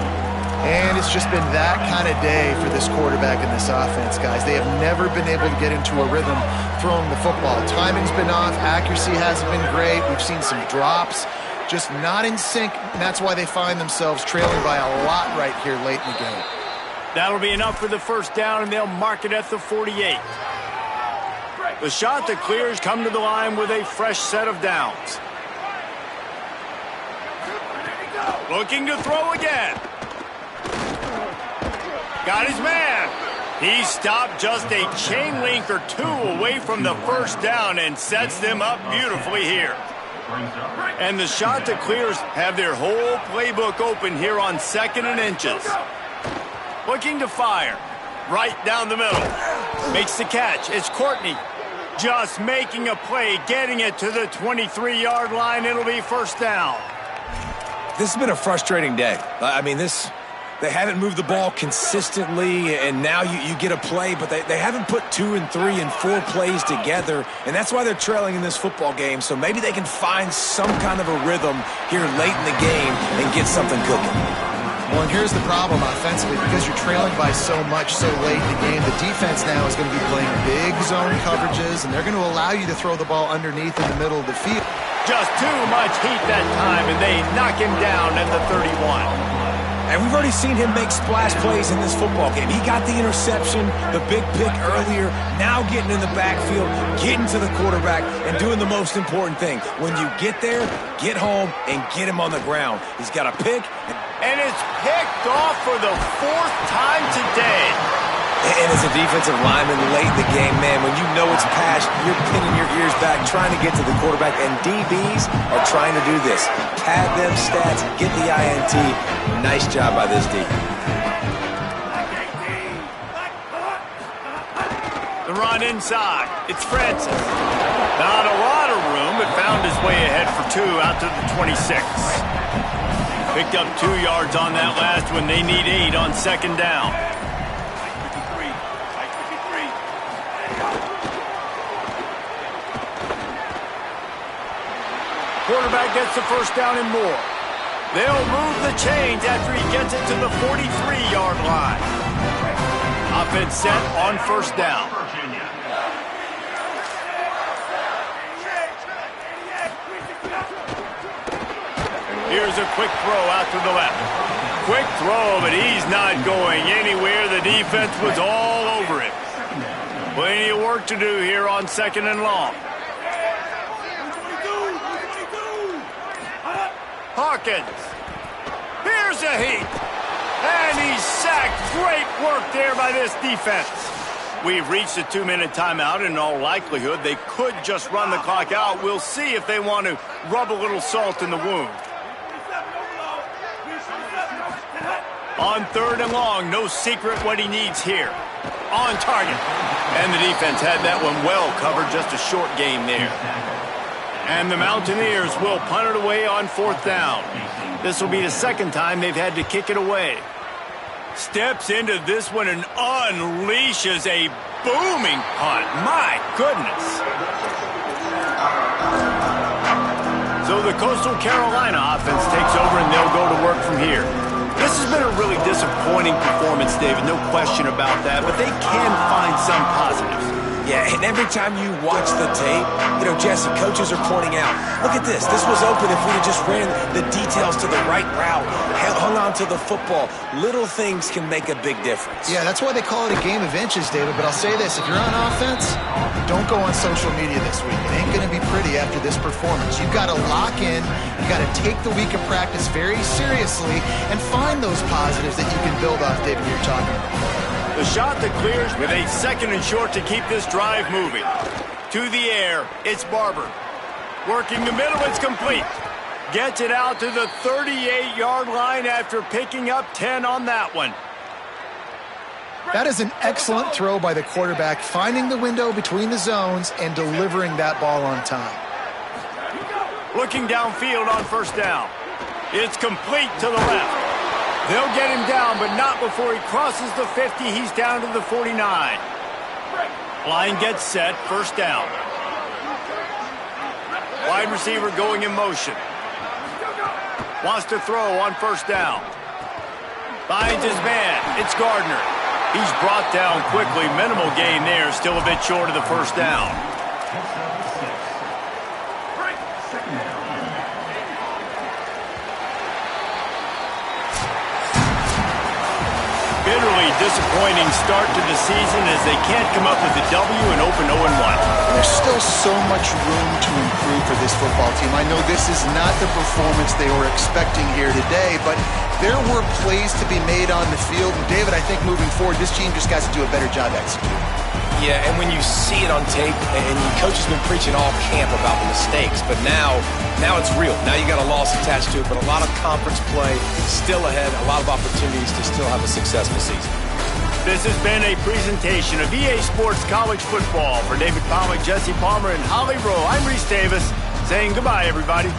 And it's just been that kind of day for this quarterback and this offense, guys. They have never been able to get into a rhythm throwing the football. Timing's been off. Accuracy hasn't been great. We've seen some drops. Just not in sync, and that's why they find themselves trailing by a lot right here late in the game. That'll be enough for the 1st down, and they'll mark it at the 48. The shot that clears come to the line with a fresh set of downs. Looking to throw again. Got his man. He stopped just a chain link or 2 away from the 1st down and sets them up beautifully here. And the shot that clears have their whole playbook open here on 2nd and inches. Looking to fire. Right down the middle. Makes the catch. It's Courtney. Just making a play, getting it to the 23-yard line. It'll be 1st down. This has been a frustrating day. I mean, they haven't moved the ball consistently, and now you get a play, but they haven't put 2 and 3 and 4 plays together, and that's why they're trailing in this football game. So maybe they can find some kind of a rhythm here late in the game and get something cooking. Well, and here's the problem offensively. Because you're trailing by so much so late in the game, the defense now is going to be playing big zone coverages, and they're going to allow you to throw the ball underneath in the middle of the field. Just too much heat that time, and they knock him down at the 31. And we've already seen him make splash plays in this football game. He got the interception, the big pick earlier, now getting in the backfield, getting to the quarterback, and doing the most important thing. When you get there, get home, and get him on the ground. He's got a pick. And it's picked off for the 4th time today. And as a defensive lineman late in the game, man, when you know it's pass, you're pinning your ears back, trying to get to the quarterback, and DBs are trying to do this. Pad them stats, get the INT. Nice job by this D. The run inside. It's Francis. Not a lot of room, but found his way ahead for 2 out to the 26. Picked up 2 yards on that last one. They need 8 on second down. Quarterback gets the first down and more. They'll move the chains after he gets it to the 43-yard line. Offense set on first down. Here's a quick throw out to the left. Quick throw, but he's not going anywhere. The defense was all over it. Plenty of work to do here on second and long. Hawkins. Here's a heat. And he's sacked. Great work there by this defense. We've reached a 2-minute timeout, and in all likelihood, they could just run the clock out. We'll see if they want to rub a little salt in the wound. On third and long, no secret what he needs here. On target. And the defense had that one well covered, just a short game there. And the Mountaineers will punt it away on fourth down. This will be the second time they've had to kick it away. Steps into this one and unleashes a booming punt. My goodness. So the Coastal Carolina offense takes over, and they'll go to work from here. This has been a really disappointing performance, David, no question about that, but they can find some positives. Yeah, and every time you watch the tape, Jesse, coaches are pointing out, look at this. This was open if we'd have just ran the details to the right route, hung on to the football. Little things can make a big difference. Yeah, that's why they call it a game of inches, David. But I'll say this, if you're on offense, don't go on social media this week. It ain't going to be pretty after this performance. You've got to lock in. You've got to take the week of practice very seriously and find those positives that you can build off, David, you're talking about. The shot that clears with a second and short to keep this drive moving. To the air, it's Barber. Working the middle, it's complete. Gets it out to the 38-yard line after picking up 10 on that one. That is an excellent throw by the quarterback, finding the window between the zones and delivering that ball on time. Looking downfield on first down. It's complete to the left. They'll get him down, but not before he crosses the 50. He's down to the 49. Line gets set, first down. Wide receiver going in motion. Wants to throw on first down. Finds his man. It's Gardner. He's brought down quickly. Minimal gain there. Still a bit short of the first down. Bitterly disappointing start to the season as they can't come up with a W and open 0-1. There's still so much room to improve for this football team. I know this is not the performance they were expecting here today, but there were plays to be made on the field. And David, I think moving forward, this team just got to do a better job executing. Yeah, and when you see it on tape, and Coach has been preaching all camp about the mistakes, but now it's real. Now you got a loss attached to it, but a lot of conference play still ahead, a lot of opportunities to still have a successful season. This has been a presentation of EA Sports College Football. For David Pollack, Jesse Palmer, and Holly Rowe, I'm Reese Davis, saying goodbye, everybody.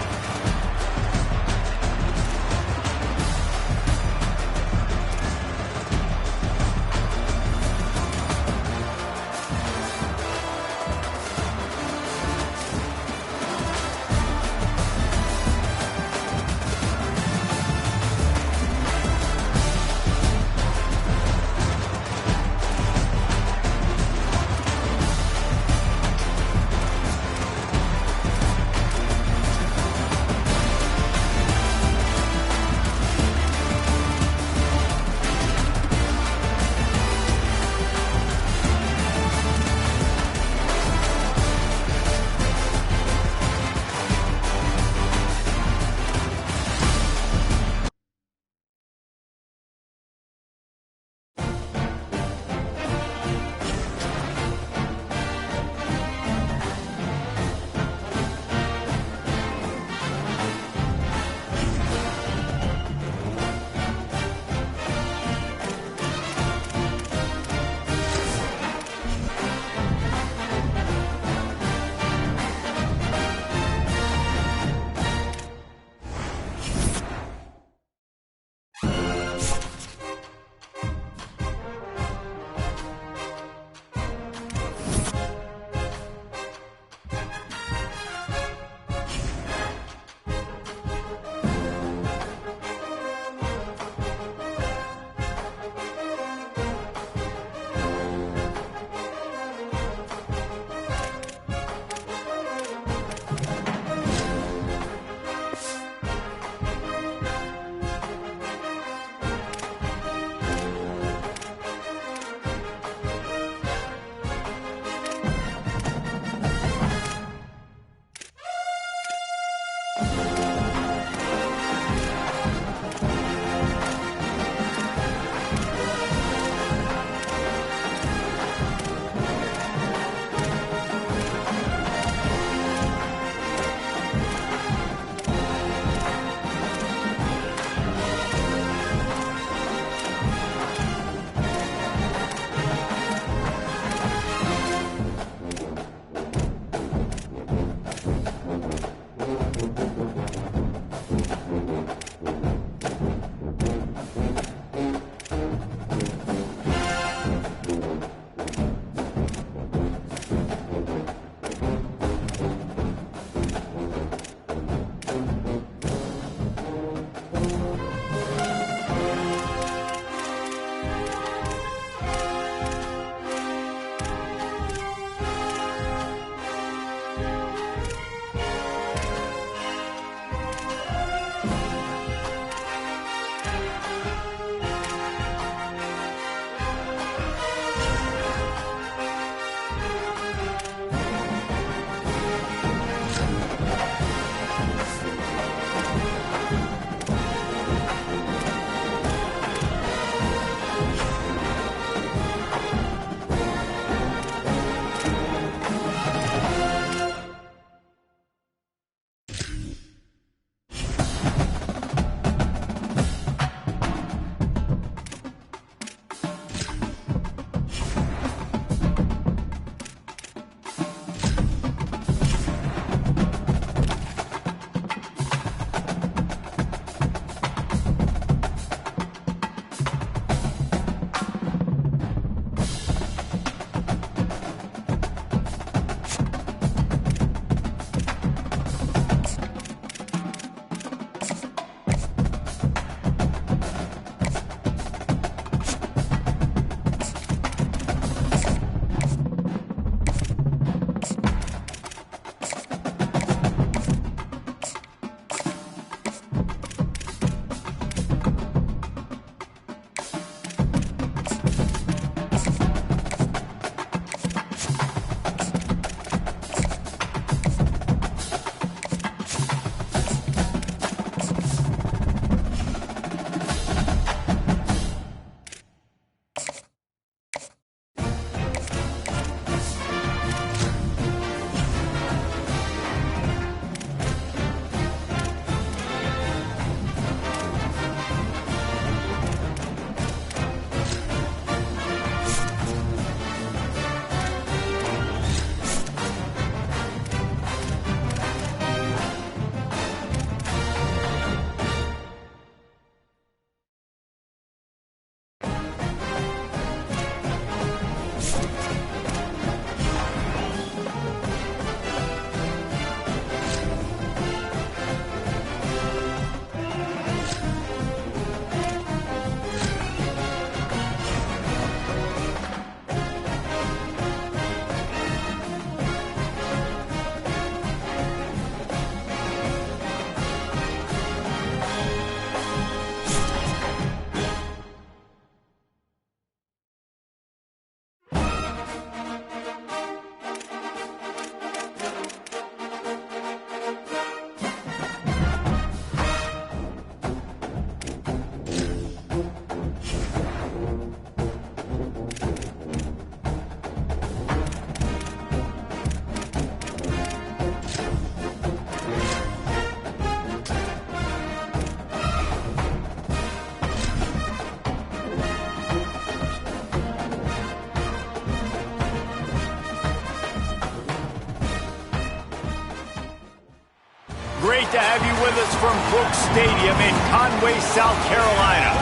great to have you with us from Brooks Stadium in Conway, South Carolina.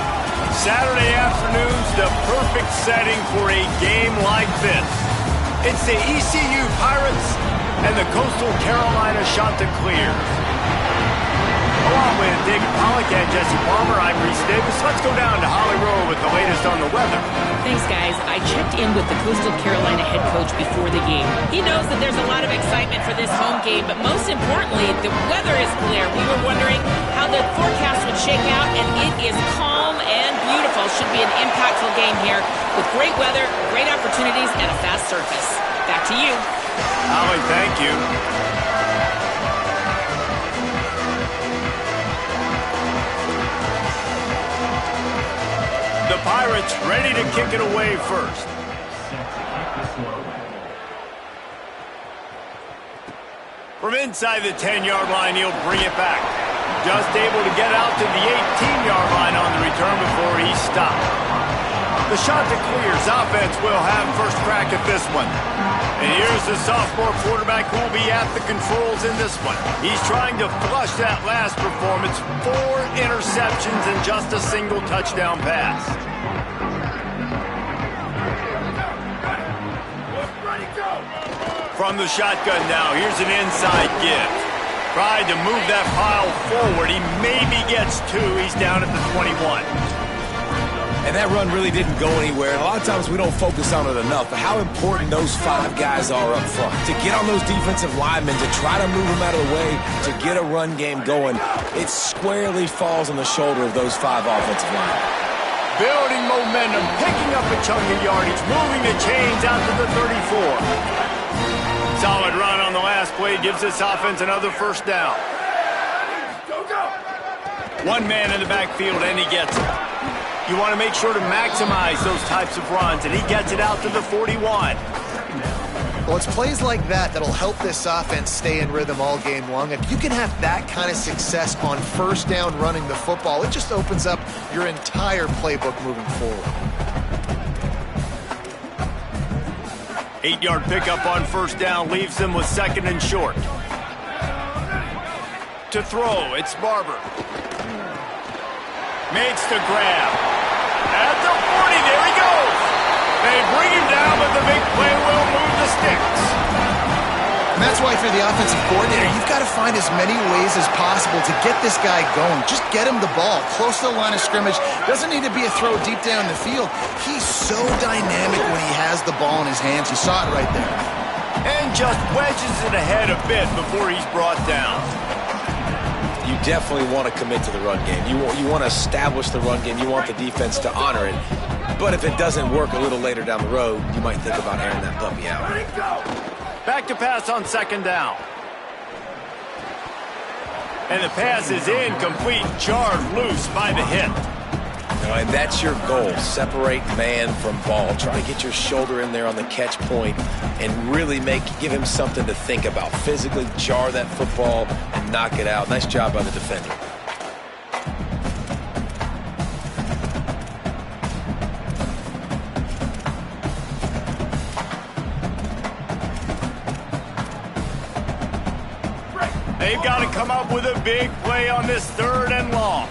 Saturday afternoon's the perfect setting for a game like this. It's the ECU Pirates and the Coastal Carolina Chanticleers. Along with David Pollack and Jesse Palmer, I'm Reese Davis. Let's go down to Holly Rowe with the latest on the weather. Thanks, guys. I checked in with the Coastal Carolina head coach before the game. He knows that there's a lot of excitement for this home game, but most importantly, the weather is clear. We were wondering how the forecast would shake out, and it is calm and beautiful. Should be an impactful game here with great weather, great opportunities, and a fast surface. Back to you. Holly, thank you. The Pirates ready to kick it away first. From inside the 10-yard line, he'll bring it back. Just able to get out to the 18-yard line on the return before he stopped. The Chanticleers offense will have first crack at this one. And here's the sophomore quarterback who will be at the controls in this one. He's trying to flush that last performance. 4 interceptions and just a single touchdown pass. From the shotgun now, here's an inside give. Tried to move that pile forward. He maybe gets 2. He's down at the 21. And that run really didn't go anywhere. And a lot of times we don't focus on it enough, but how important those 5 guys are up front. To get on those defensive linemen, to try to move them out of the way, to get a run game going, it squarely falls on the shoulder of those 5 offensive linemen. Building momentum, picking up a chunk of yardage, moving the chains out to the 34. Solid run on the last play, gives this offense another first down. One man in the backfield, and he gets it. You want to make sure to maximize those types of runs, and he gets it out to the 41. Well, it's plays like that that'll help this offense stay in rhythm all game long. If you can have that kind of success on first down running the football, it just opens up your entire playbook moving forward. 8-yard pickup on first down leaves them with second and short. To throw, it's Barber. Makes the grab. At the 40, there he goes. They bring him down, but the big play will move the sticks. And that's why for the offensive coordinator, you've got to find as many ways as possible to get this guy going. Just get him the ball close to the line of scrimmage. Doesn't need to be a throw deep down the field. He's so dynamic when he has the ball in his hands. You saw it right there. And just wedges it ahead a bit before he's brought down. You definitely want to commit to the run game. You want to establish the run game. You want the defense to honor it. But if it doesn't work a little later down the road, you might think about airing that puppy out. Back to pass on second down. And the pass is incomplete, jarred loose by the hit. And that's your goal. Separate man from ball. Try to get your shoulder in there on the catch point and really give him something to think about. Physically jar that football and knock it out. Nice job by the defender. They've got to come up with a big play on this 3rd and long.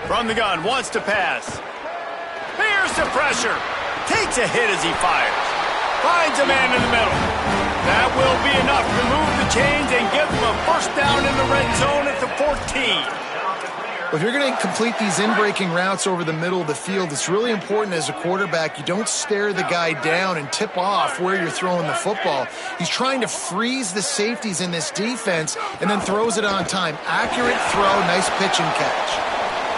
From the gun, wants to pass. Here's the pressure. Takes a hit as he fires. Finds a man in the middle. That will be enough to move the chains and give them a first down in the red zone at the 14. If you're going to complete these in-breaking routes over the middle of the field, it's really important as a quarterback you don't stare the guy down and tip off where you're throwing the football. He's trying to freeze the safeties in this defense and then throws it on time. Accurate throw, nice pitch and catch.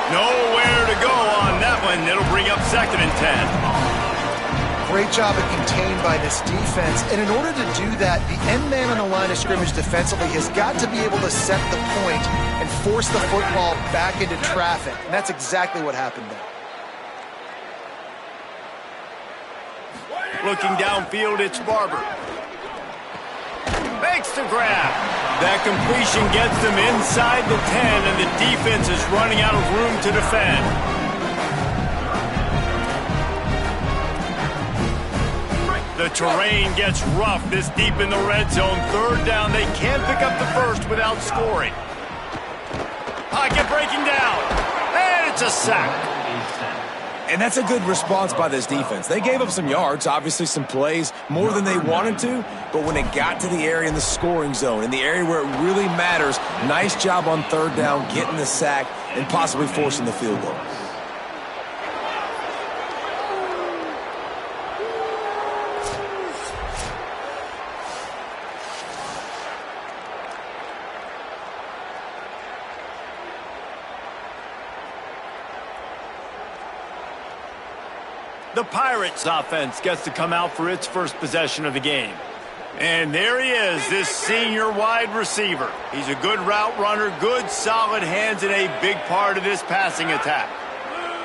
Nowhere to go on that one. It'll bring up second and 10. Great job of contained by this defense. And in order to do that, the end man on the line of scrimmage defensively has got to be able to set the point and force the football back into traffic. And that's exactly what happened there. Looking downfield, it's Barber. Makes the grab. That completion gets them inside the 10, and the defense is running out of room to defend. The The terrain gets rough this deep in the red zone. Third down, they can't pick up the first without scoring. Pocket breaking down, and it's a sack. And that's a good response by this defense. They gave up some yards, obviously some plays, more than they wanted to, but when it got to the area in the scoring zone, in the area where it really matters, nice job on third down, getting the sack, and possibly forcing the field goal. The Pirates offense gets to come out for its first possession of the game. And there he is, this senior wide receiver. He's a good route runner, good solid hands, and a big part of this passing attack.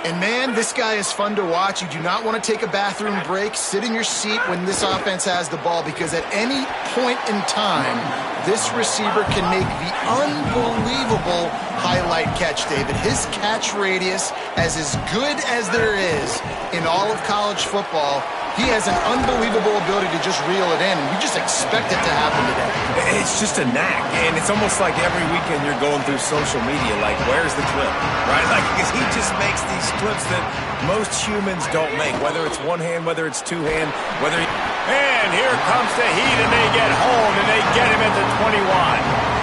And man, this guy is fun to watch. You do not want to take a bathroom break. Sit in your seat when this offense has the ball, because at any point in time, this receiver can make the unbelievable highlight catch, David. His catch radius is as good as there is in all of college football. He has an unbelievable ability to just reel it in, and you just expect it to happen today. It's just a knack, and it's almost like every weekend you're going through social media, like, where's the clip, right? Like, because he just makes these clips that most humans don't make, whether it's one hand, whether it's two hand, whether... And here comes the heat, and they get home, and they get him at the 21.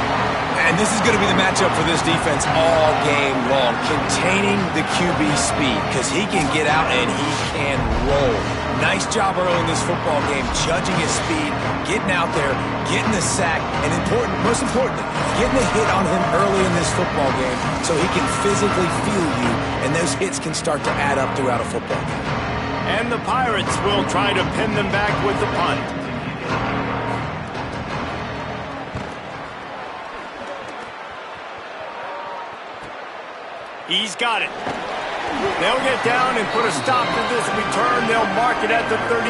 And this is going to be the matchup for this defense all game long, containing the QB speed, because he can get out and he can roll. Nice job early in this football game, judging his speed, getting out there, getting the sack, and most importantly, getting a hit on him early in this football game so he can physically feel you, and those hits can start to add up throughout a football game. And the Pirates will try to pin them back with the punt. He's got it. They'll get down and put a stop to this return. They'll mark it at the 32.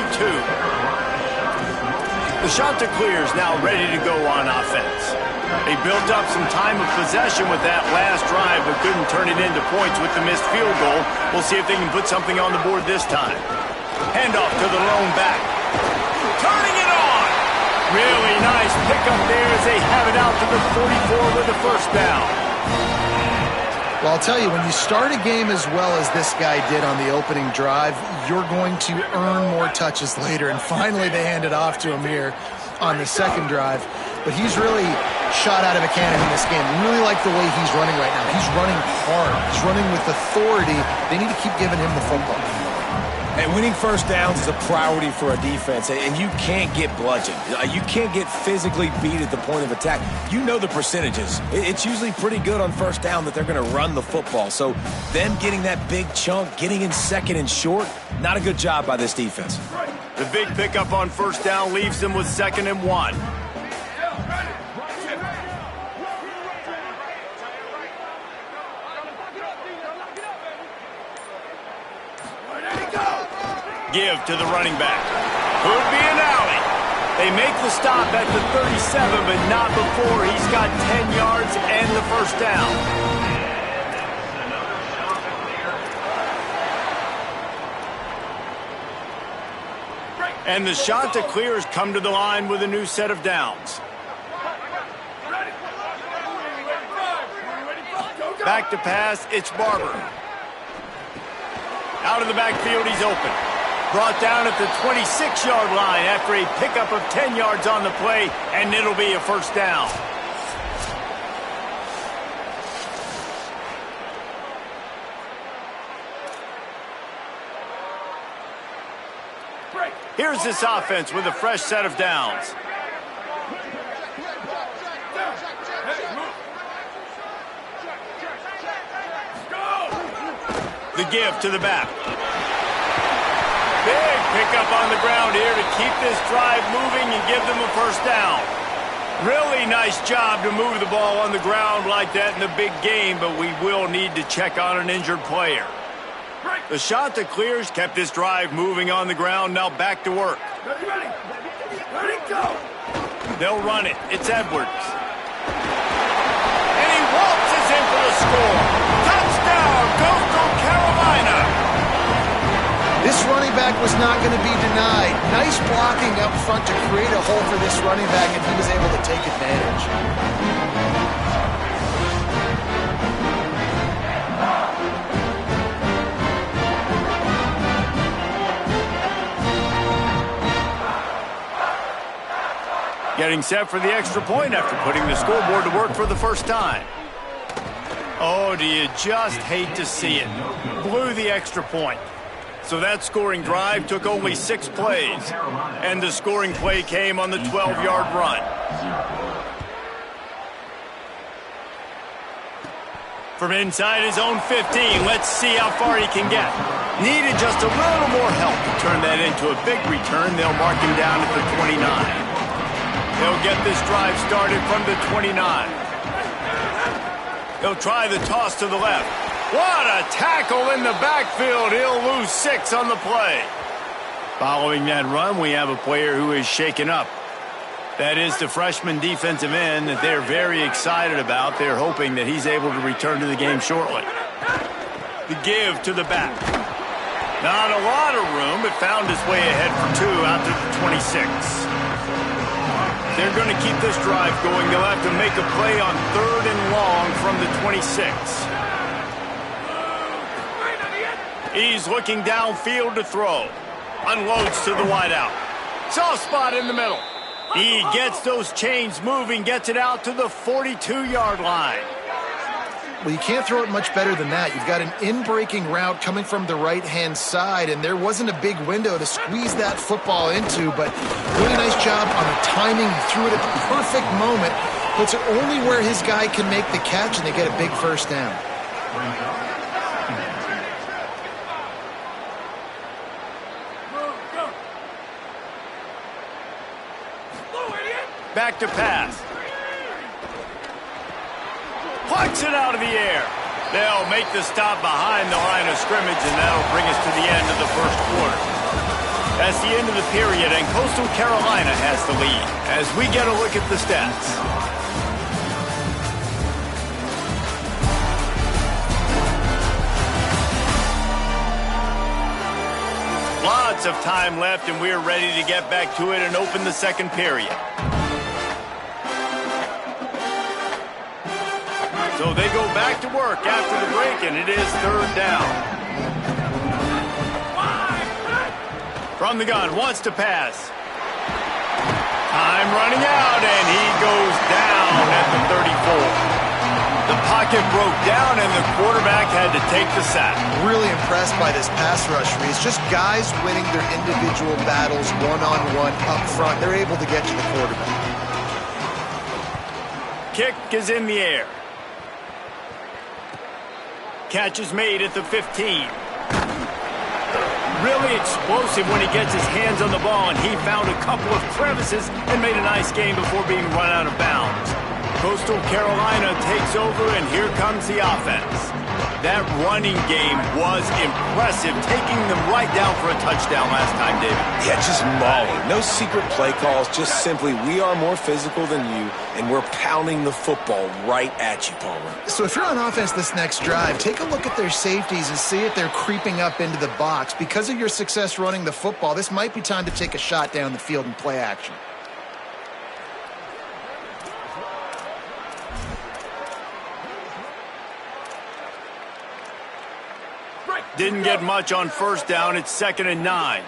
The Chanticleers now ready to go on offense. They built up some time of possession with that last drive, but couldn't turn it into points with the missed field goal. We'll see if they can put something on the board this time. Handoff to the lone back. Turning it on. Really nice pickup there as they have it out to the 44 with the first down. Well, I'll tell you, when you start a game as well as this guy did on the opening drive, you're going to earn more touches later. And finally, they hand it off to him here on the second drive. But he's really shot out of a cannon in this game. I really like the way he's running right now. He's running hard. He's running with authority. They need to keep giving him the football. And winning first downs is a priority for a defense, and you can't get bludgeoned. You can't get physically beat at the point of attack. You know the percentages. It's usually pretty good on first down that they're going to run the football. So them getting that big chunk, getting in second and short, not a good job by this defense. The big pickup on first down leaves them with 2nd and 1. Give to the running back. Could be an alley. They make the stop at the 37, but not before he's got 10 yards and the first down. And the Chanticleers come to the line with a new set of downs. Back to pass, it's Barber. Out of the backfield, he's open. Brought down at the 26-yard line after a pickup of 10 yards on the play, and it'll be a first down. Here's this offense with a fresh set of downs. The give to the back. Big pickup on the ground here to keep this drive moving and give them a first down. Really nice job to move the ball on the ground like that in the big game, but we will need to check on an injured player. The Chanticleers kept this drive moving on the ground, now back to work. Ready, go! They'll run it. It's Edwards. And he waltzes in for the score. Touchdown, Coastal Carolina! This running back quarterback was not going to be denied. Nice blocking up front to create a hole for this running back, and he was able to take advantage. Getting set for the extra point after putting the scoreboard to work for the first time. Oh, do you just hate to see it? Blew the extra point. So that scoring drive took only 6 plays. And the scoring play came on the 12-yard run. From inside his own 15, let's see how far he can get. Needed just a little more help to turn that into a big return. They'll mark him down at the 29. They'll get this drive started from the 29. They'll try the toss to the left. What a tackle in the backfield. He'll lose 6 on the play. Following that run, we have a player who is shaken up. That is the freshman defensive end that they're very excited about. They're hoping that he's able to return to the game shortly. The give to the back. Not a lot of room, but found his way ahead for 2 out to the 26. They're going to keep this drive going. They'll have to make a play on 3rd and long from the 26. He's looking downfield to throw. Unloads to the wideout. Soft spot in the middle. He gets those chains moving, gets it out to the 42-yard line. Well, you can't throw it much better than that. You've got an in-breaking route coming from the right-hand side, and there wasn't a big window to squeeze that football into, but really nice job on the timing. He threw it at the perfect moment, puts it only where his guy can make the catch, and they get a big first down. Back to pass. Plucks it out of the air. They'll make the stop behind the line of scrimmage, and that'll bring us to the end of the first quarter. That's the end of the period, and Coastal Carolina has the lead as we get a look at the stats. Lots of time left, and we're ready to get back to it and open the second period. So they go back to work after the break, and it is 3rd down. From the gun, wants to pass. Time running out, and he goes down at the 34. The pocket broke down, and the quarterback had to take the sack. Really impressed by this pass rush, Reese. Just guys winning their individual battles one-on-one up front. They're able to get to the quarterback. Kick is in the air. Catch is made at the 15. Really explosive when he gets his hands on the ball, and he found a couple of crevices and made a nice game before being run out of bounds. Coastal Carolina takes over, and here comes the offense. That running game was impressive, taking them right down for a touchdown last time, David. Yeah, just mauling. No secret play calls, just simply we are more physical than you, and we're pounding the football right at you, Palmer. So if you're on offense this next drive, take a look at their safeties and see if they're creeping up into the box. Because of your success running the football, this might be time to take a shot down the field and play action. Didn't get much on first down. It's 2nd and 9.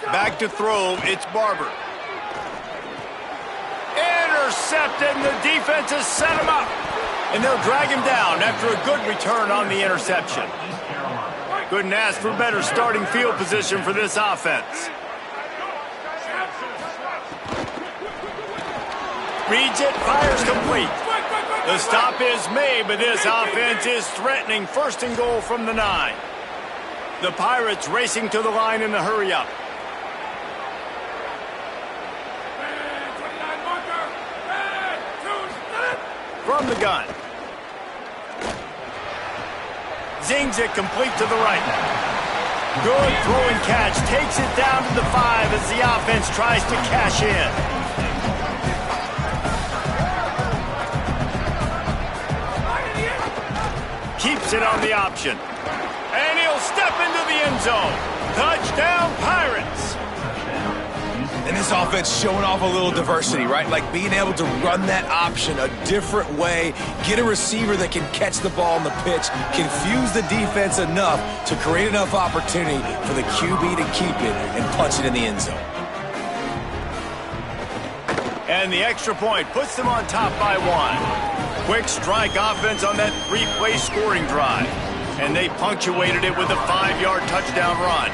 Back to throw. It's Barber. Intercepted, and the defense has set him up. And they'll drag him down after a good return on the interception. Couldn't ask for better starting field position for this offense. Reads it, fires complete. The stop is made, but this offense is threatening 1st and goal from the 9. The Pirates racing to the line in the hurry-up. From the gun. Zings it complete to the right. Good throwing catch. Takes it down to the 5 as the offense tries to cash in. Keeps it on the option. And he'll step into the end zone. Touchdown, Pirates. And this offense showing off a little diversity, right? Like being able to run that option a different way, get a receiver that can catch the ball on the pitch, confuse the defense enough to create enough opportunity for the QB to keep it and punch it in the end zone. And the extra point puts them on top by 1. Quick strike offense on that 3-play scoring drive. And they punctuated it with a 5-yard touchdown run.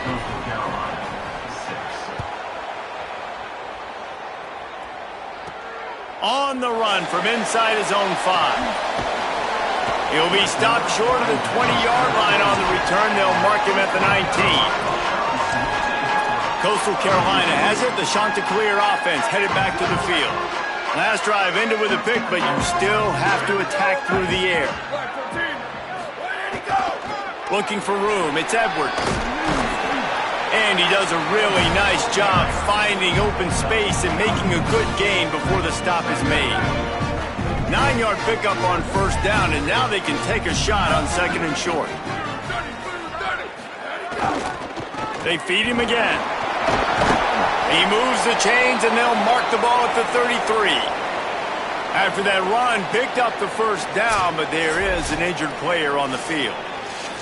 On the run from inside his own 5. He'll be stopped short of the 20-yard line on the return. They'll mark him at the 19. Coastal Carolina has it. The Chanticleer offense headed back to the field. Last drive ended with a pick, but you still have to attack through the air. Looking for room. It's Edwards. And he does a really nice job finding open space and making a good gain before the stop is made. 9-yard pickup on first down, and now they can take a shot on second and short. They feed him again. He moves the chains, and they'll mark the ball at the 33. After that run, picked up the first down, but there is an injured player on the field.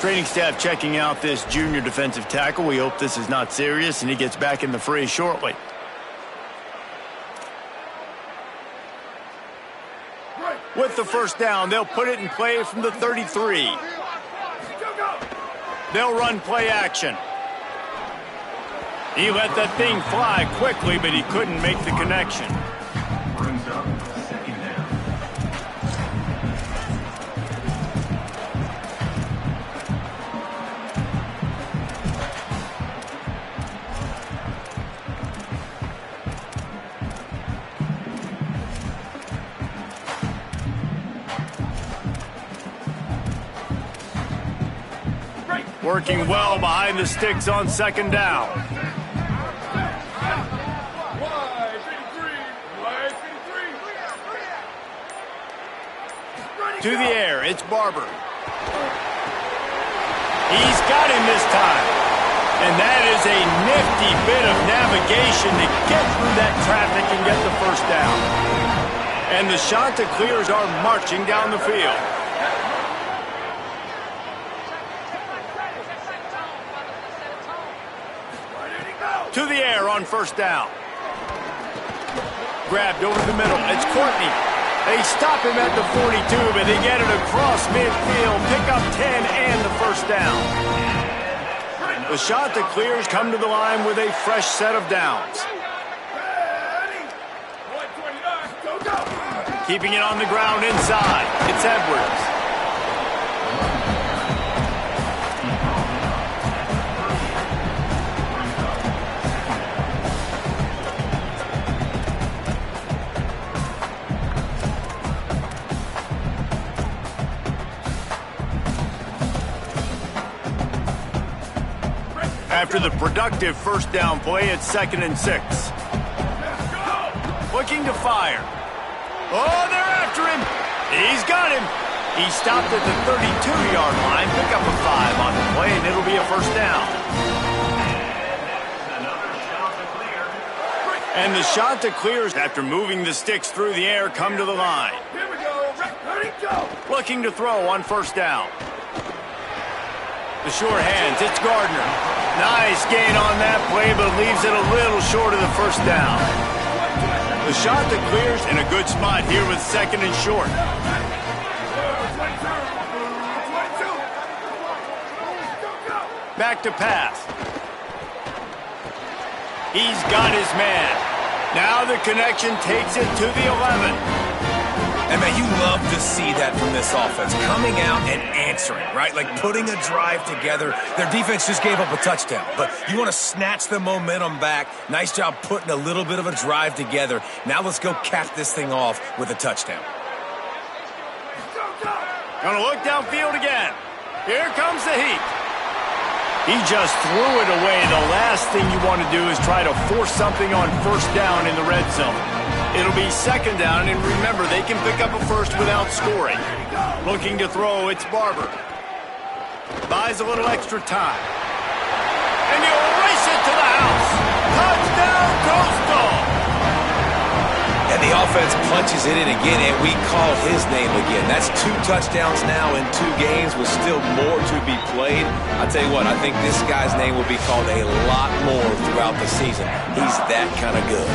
Training staff checking out this junior defensive tackle. We hope this is not serious, and he gets back in the fray shortly. With the first down, they'll put it in play from the 33. They'll run play action. He let that thing fly quickly, but he couldn't make the connection. Working well behind the sticks on second down. To the air, it's Barber. He's got him this time. And that is a nifty bit of navigation to get through that traffic and get the first down. And the Chanticleers are marching down the field. To the air on first down. Grabbed over the middle. It's Courtney. They stop him at the 42, but they get it across midfield. Pick up 10 and the first down. The Chanticleers come to the line with a fresh set of downs. Keeping it on the ground inside. It's Edwards. After the productive first down play, it's 2nd and 6. Looking to fire. Oh, they're after him. He's got him. He stopped at the 32-yard line. Pick up a 5 on the play, and it'll be a first down. And the Chanticleers, after moving the sticks through the air, come to the line. Here we go. Ready, go. Looking to throw on first down. The sure hands, it's Gardner. Nice gain on that play, but leaves it a little short of the first down. The Chanticleers in a good spot here with 2nd and short. Back to pass. He's got his man. Now the connection takes it to the 11. And, man, you love to see that from this offense. Coming out and answering, right? Like putting a drive together. Their defense just gave up a touchdown. But you want to snatch the momentum back. Nice job putting a little bit of a drive together. Now let's go cap this thing off with a touchdown. Gonna look downfield again. Here comes the heat. He just threw it away. The last thing you want to do is try to force something on first down in the red zone. It'll be 2nd down, and remember, they can pick up a first without scoring. Looking to throw, it's Barber. Buys a little extra time. And he'll race it to the house. Touchdown, Coastal! And the offense punches it in again, and we call his name again. That's 2 touchdowns now in 2 games with still more to be played. I tell you what, I think this guy's name will be called a lot more throughout the season. He's that kind of good.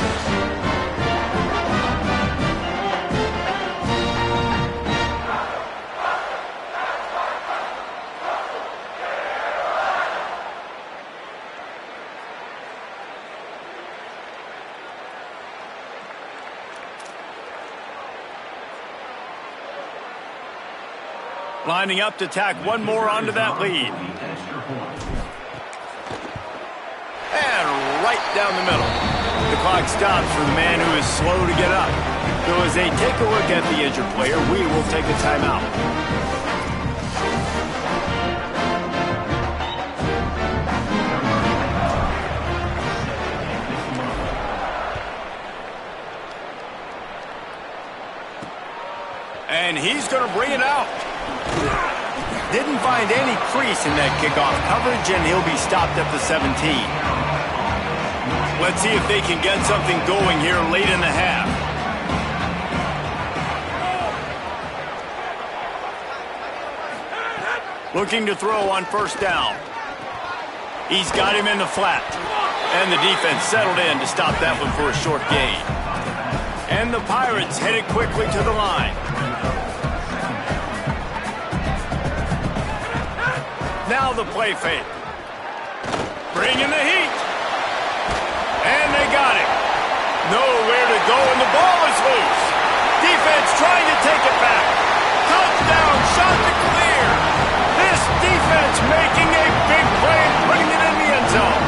Lining up to tack one more onto that lead. And right down the middle. The clock stops for the man who is slow to get up. So as they take a look at the injured player, we will take a timeout. And he's going to bring it out. Didn't find any crease in that kickoff coverage, and he'll be stopped at the 17. Let's see if they can get something going here late in the half. Looking to throw on first down. He's got him in the flat. And the defense settled in to stop that one for a short gain. And the Pirates headed quickly to the line. Now the play fake. Bring in the heat. And they got it. Nowhere to go, and the ball is loose. Defense trying to take it back. Touchdown, shot to clear. This defense making a big play and putting it in the end zone.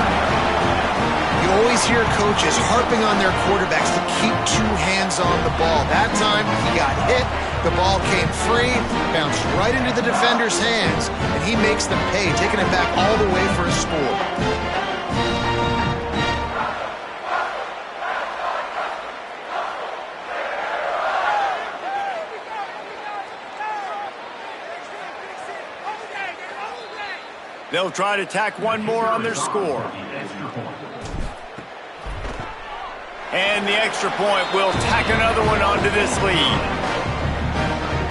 You always hear coaches harping on their quarterbacks to keep 2 hands on the ball. That time, he got hit. The ball came free, bounced right into the defender's hands, and he makes them pay, taking it back all the way for a score. They'll try to tack one more on their score. And the extra point will tack another one onto this lead.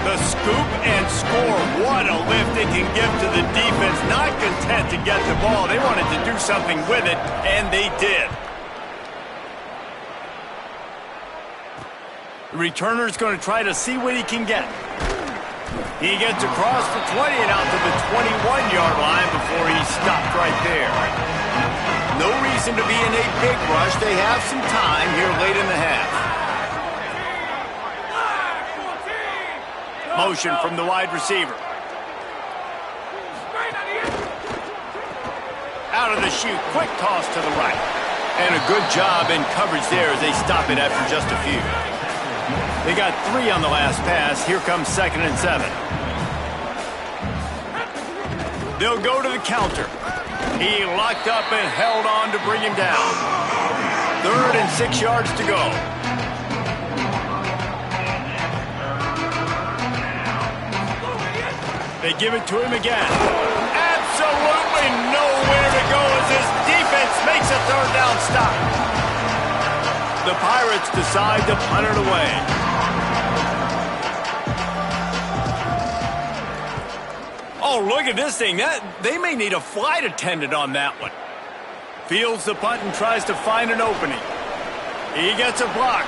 The scoop and score. What a lift it can give to the defense. Not content to get the ball. They wanted to do something with it, and they did. The returner's going to try to see what he can get. He gets across the 20 and out to the 21-yard line before he's stopped right there. No reason to be in a big rush. They have some time here late in the half. Motion from the wide receiver. Out of the chute, quick toss to the right. And a good job in coverage there as they stop it after just a few. They got 3 on the last pass. Here comes 2nd and 7. They'll go to the counter. He locked up and held on to bring him down. 3rd and 6 yards to go. They give it to him again. Absolutely nowhere to go as his defense makes a 3rd down stop. The Pirates decide to punt it away. Oh, look at this thing. They may need a flight attendant on that one. Fields the punt and tries to find an opening. He gets a block.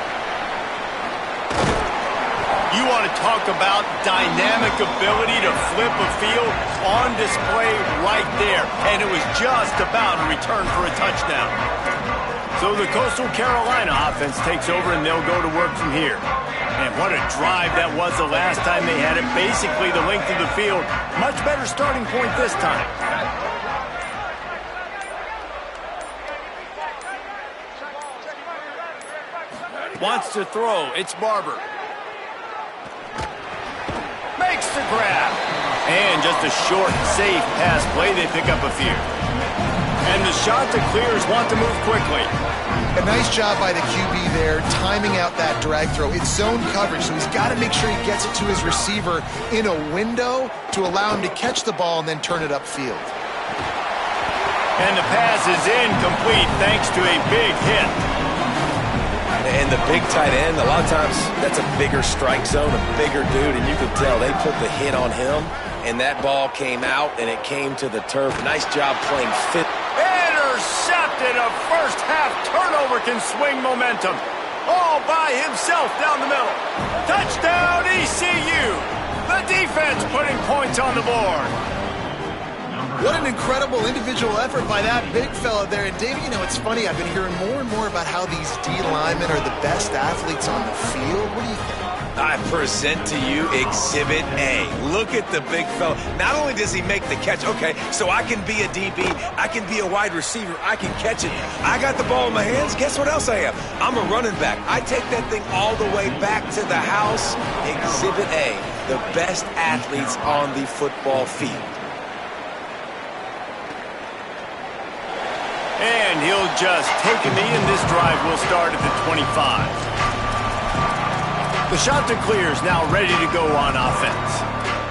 You want to talk about dynamic ability to flip a field on display right there. And it was just about a return for a touchdown. So the Coastal Carolina offense takes over and they'll go to work from here. And what a drive that was the last time they had it. Basically the length of the field. Much better starting point this time. Wants to throw. It's Barber. Makes the grab. And just a short, safe pass play. They pick up a few. And the shot to clears want to move quickly. A nice job by the QB there, timing out that drag throw. It's zone coverage, so he's got to make sure he gets it to his receiver in a window to allow him to catch the ball and then turn it upfield. And the pass is incomplete thanks to a big hit. And the big tight end, a lot of times that's a bigger strike zone, a bigger dude, and you could tell they put the hit on him, and that ball came out, and it came to the turf. Nice job playing fit. Intercepted. A first-half turnover can swing momentum. All by himself down the middle. Touchdown, ECU. The defense putting points on the board. What an incredible individual effort by that big fella there. And, Dave, you know, it's funny. I've been hearing more and more about how these D linemen are the best athletes on the field. What do you think? I present to you Exhibit A. Look at the big fella. Not only does he make the catch, okay, so I can be a DB, I can be a wide receiver, I can catch it. I got the ball in my hands. Guess what else I am? I'm a running back. I take that thing all the way back to the house. Exhibit A, the best athletes on the football field. And he'll just take a knee, and this drive will start at the 25. The shot to clears now ready to go on offense.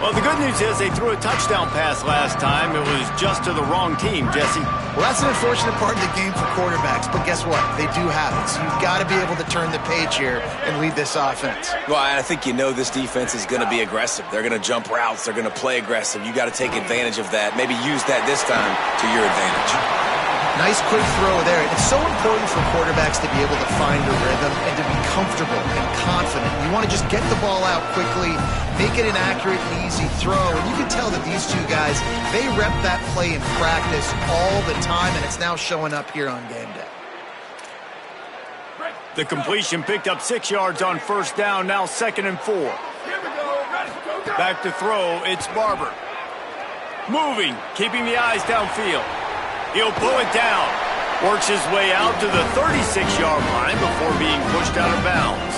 Well, the good news is they threw a touchdown pass last time. It was just to the wrong team, Jesse. Well, that's an unfortunate part of the game for quarterbacks, but guess what? They do have it, so you've got to be able to turn the page here and lead this offense. Well, I think you know this defense is going to be aggressive. They're going to jump routes. They're going to play aggressive. You got to take advantage of that. Maybe use that this time to your advantage. Nice quick throw there. It's so important for quarterbacks to be able to find a rhythm and to be comfortable and confident. You want to just get the ball out quickly, make it an accurate and easy throw. And you can tell that these two guys, they rep that play in practice all the time, and it's now showing up here on game day. The completion picked up 6 yards on first down, now 2nd and 4. Back to throw, it's Barber. Moving, keeping the eyes downfield. He'll pull it down. Works his way out to the 36-yard line before being pushed out of bounds.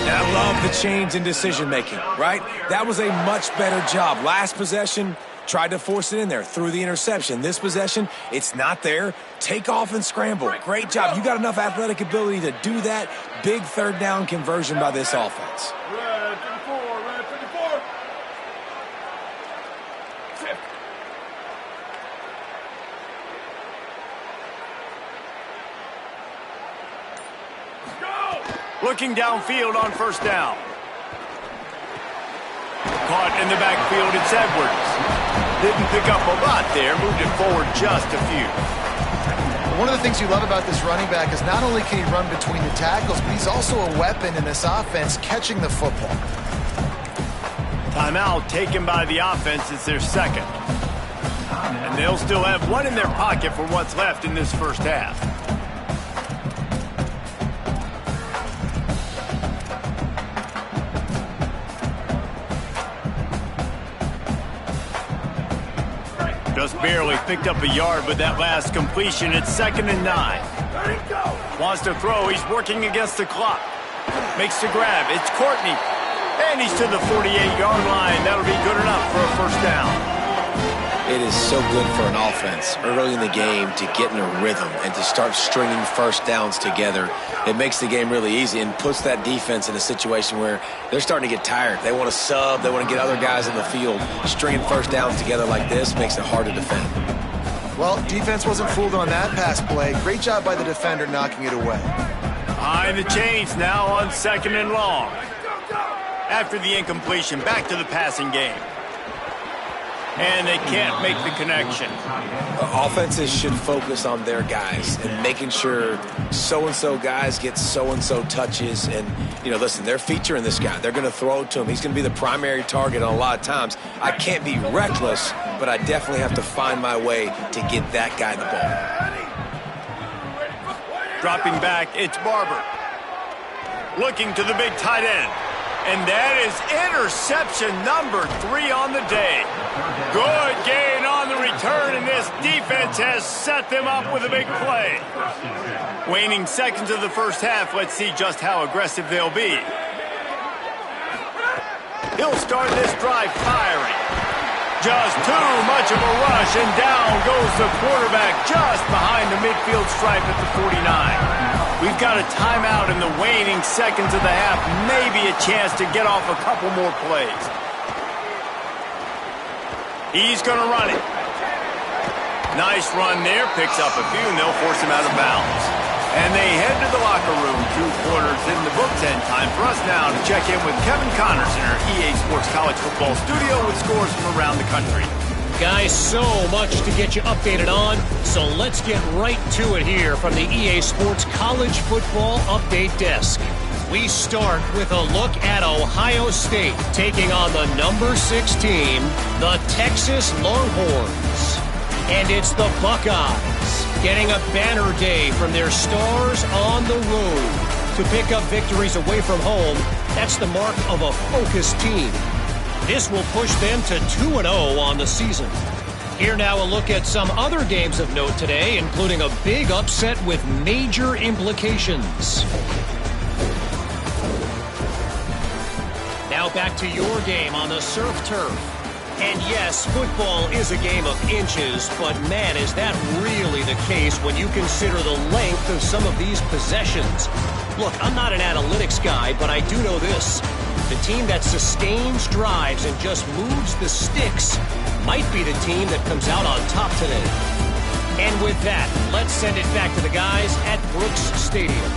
And I love the change in decision-making, right? That was a much better job. Last possession, tried to force it in there, threw the interception. This possession, it's not there. Take off and scramble. Great job. You got enough athletic ability to do that. Big third down conversion by this offense. Looking downfield on first down. Caught in the backfield, it's Edwards. Didn't pick up a lot there, moved it forward just a few. One of the things you love about this running back is not only can he run between the tackles, but he's also a weapon in this offense catching the football. Timeout taken by the offense. It's their second. And they'll still have one in their pocket for what's left in this first half. Just barely picked up a yard with that last completion. It's 2nd and 9. Wants to throw. He's working against the clock. Makes the grab. It's Courtney. And he's to the 48-yard line. That'll be good enough for a first down. It is so good for an offense early in the game to get in a rhythm and to start stringing first downs together. It makes the game really easy and puts that defense in a situation where they're starting to get tired. They want to sub. They want to get other guys in the field. Stringing first downs together like this makes it hard to defend. Well, defense wasn't fooled on that pass play. Great job by the defender knocking it away. Behind the chains now on 2nd and long. After the incompletion, back to the passing game. And they can't make the connection. Offenses should focus on their guys and making sure so-and-so guys get so-and-so touches. And, you know, listen, they're featuring this guy. They're going to throw it to him. He's going to be the primary target on a lot of times. I can't be reckless, but I definitely have to find my way to get that guy the ball. Dropping back, it's Barber. Looking to the big tight end. And that is interception number 3 on the day. Good gain on the return, and this defense has set them up with a big play. Waning seconds of the first half, let's see just how aggressive they'll be. He'll start this drive firing. Just too much of a rush, and down goes the quarterback just behind the midfield stripe at the 49. We've got a timeout in the waning seconds of the half, maybe a chance to get off a couple more plays. He's going to run it. Nice run there, picks up a few, and they'll force him out of bounds. And they head to the locker room, 2 quarters in the books, and time for us now to check in with Kevin Connors in our EA Sports College Football studio with scores from around the country. Guys, so much to get you updated on, so let's get right to it here from the EA Sports College Football Update Desk. We start with a look at Ohio State taking on the number 6 team, the Texas Longhorns. And it's the Buckeyes getting a banner day from their stars on the road. To pick up victories away from home, that's the mark of a focused team. This will push them to 2-0 on the season. Here now a look at some other games of note today, including a big upset with major implications. Now back to your game on the surf turf. And yes, football is a game of inches, but man, is that really the case when you consider the length of some of these possessions. Look, I'm not an analytics guy, but I do know this. The team that sustains drives and just moves the sticks might be the team that comes out on top today. And with that, let's send it back to the guys at Brooks Stadium.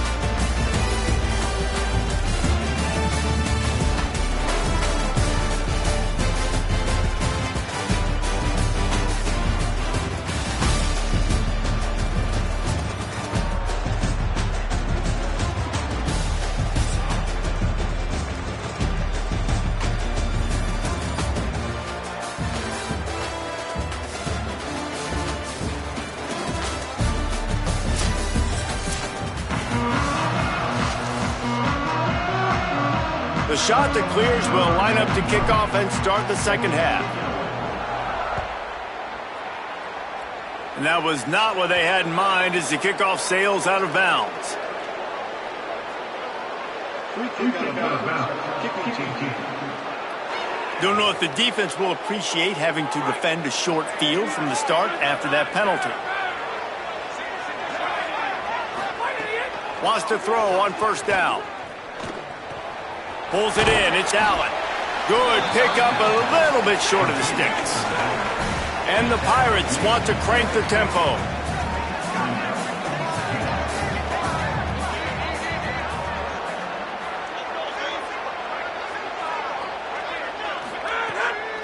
The shot that clears will line up to kick off and start the second half. And that was not what they had in mind as the kickoff sails out of bounds. Don't know if the defense will appreciate having to defend a short field from the start after that penalty. Wants to throw on first down. Pulls it in, it's Allen. Good pickup, a little bit short of the sticks. And the Pirates want to crank the tempo.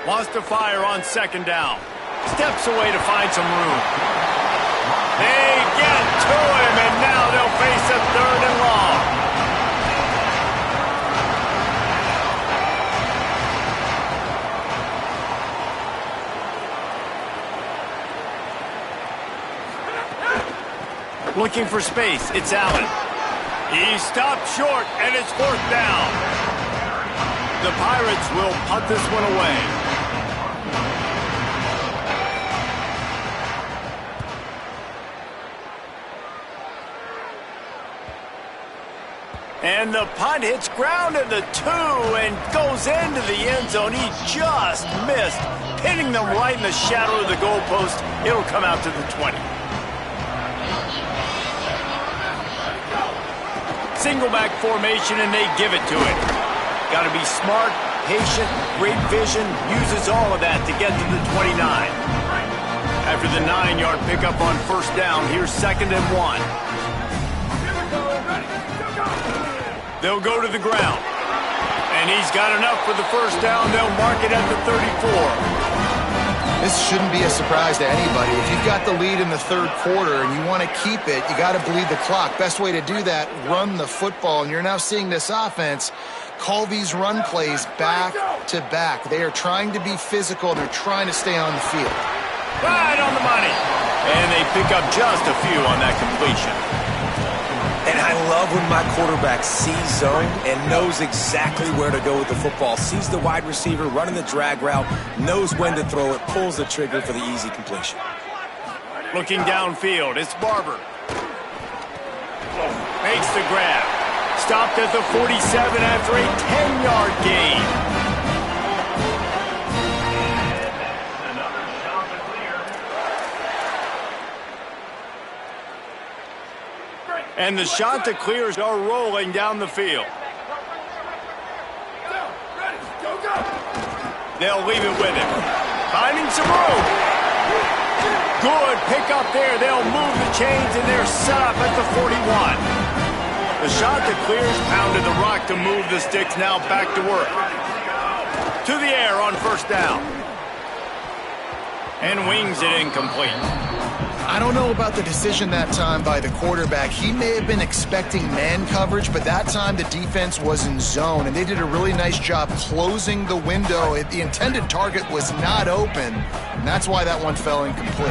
Wants to fire on second down. Steps away to find some room. They get to him, and now they'll face a 3rd and long. Looking for space, it's Allen. He stopped short, and it's 4th down. The Pirates will punt this one away. And the punt hits ground at the 2 and goes into the end zone. He just missed, hitting them right in the shadow of the goalpost. It'll come out to the 20. Single back formation, and they give it to it. Got to be smart, patient, great vision, uses all of that to get to the 29. After the 9-yard pickup on first down, here's 2nd and 1. They'll go to the ground. And he's got enough for the first down. They'll mark it at the 34. This shouldn't be a surprise to anybody. If you've got the lead in the 3rd quarter and you want to keep it, you got to bleed the clock. Best way to do that, run the football. And you're now seeing this offense call these run plays back to back. They are trying to be physical. They're trying to stay on the field. Right on the money. And they pick up just a few on that completion. And I love when my quarterback sees zone and knows exactly where to go with the football. Sees the wide receiver running the drag route, knows when to throw it, pulls the trigger for the easy completion. Looking downfield, it's Barber. Makes the grab. Stopped at the 47 after a 10-yard gain. And the Chanticleers are rolling down the field. They'll leave it with him. Finding some room. Good pick up there. They'll move the chains, and they're set up at the 41. The Chanticleers pounded the rock to move the sticks. Now back to work. To the air on first down. And wings it incomplete. I don't know about the decision that time by the quarterback. He may have been expecting man coverage, but that time the defense was in zone, and they did a really nice job closing the window. The intended target was not open, and that's why that one fell incomplete.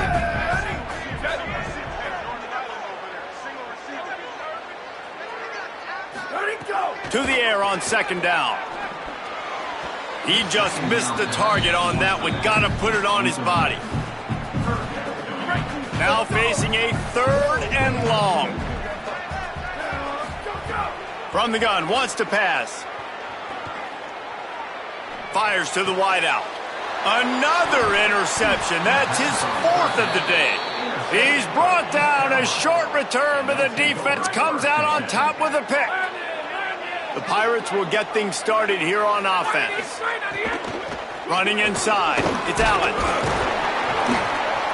To the air on second down. He just missed the target on that one. Got to put it on his body. Now facing a third and long. From the gun, wants to pass. Fires to the wideout. Another interception. That's his fourth of the day. He's brought down. A short return, but the defense comes out on top with a pick. The Pirates will get things started here on offense. Running inside. It's Allen.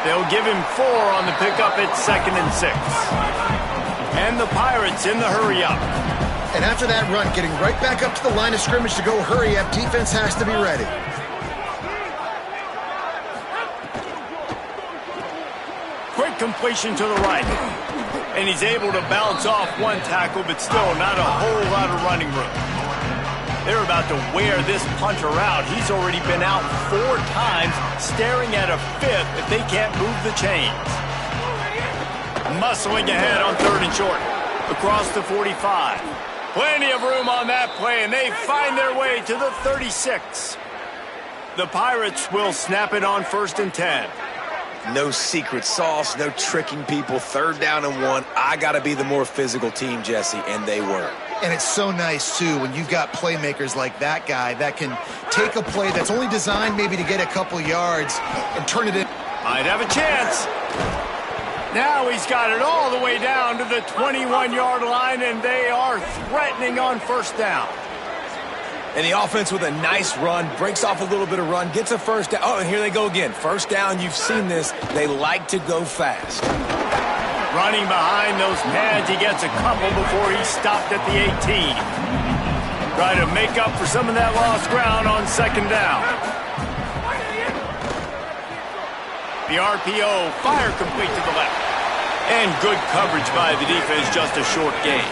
They'll give him 4 on the pickup at 2nd and 6. And the Pirates in the hurry-up. And after that run, getting right back up to the line of scrimmage to go hurry-up, defense has to be ready. Quick completion to the right. And he's able to bounce off one tackle, but still not a whole lot of running room. They're about to wear this punter out. He's already been out 4 times, staring at a 5th if they can't move the chains. Muscling ahead on 3rd and short. Across the 45. Plenty of room on that play, and they find their way to the 36. The Pirates will snap it on 1st and 10. No secret sauce, no tricking people. 3rd down and 1. I got to be the more physical team, Jesse, and they were. And it's so nice, too, when you've got playmakers like that guy that can take a play that's only designed maybe to get a couple yards and turn it in. Might have a chance. Now he's got it all the way down to the 21-yard line, and they are threatening on 1st down. And the offense with a nice run, breaks off a little bit of run, gets a 1st down. Oh, and here they go again. 1st down, you've seen this. They like to go fast. Running behind those pads, he gets a couple before he stopped at the 18. Try to make up for some of that lost ground on 2nd down. The RPO, fire complete to the left. And good coverage by the defense, just a short gain.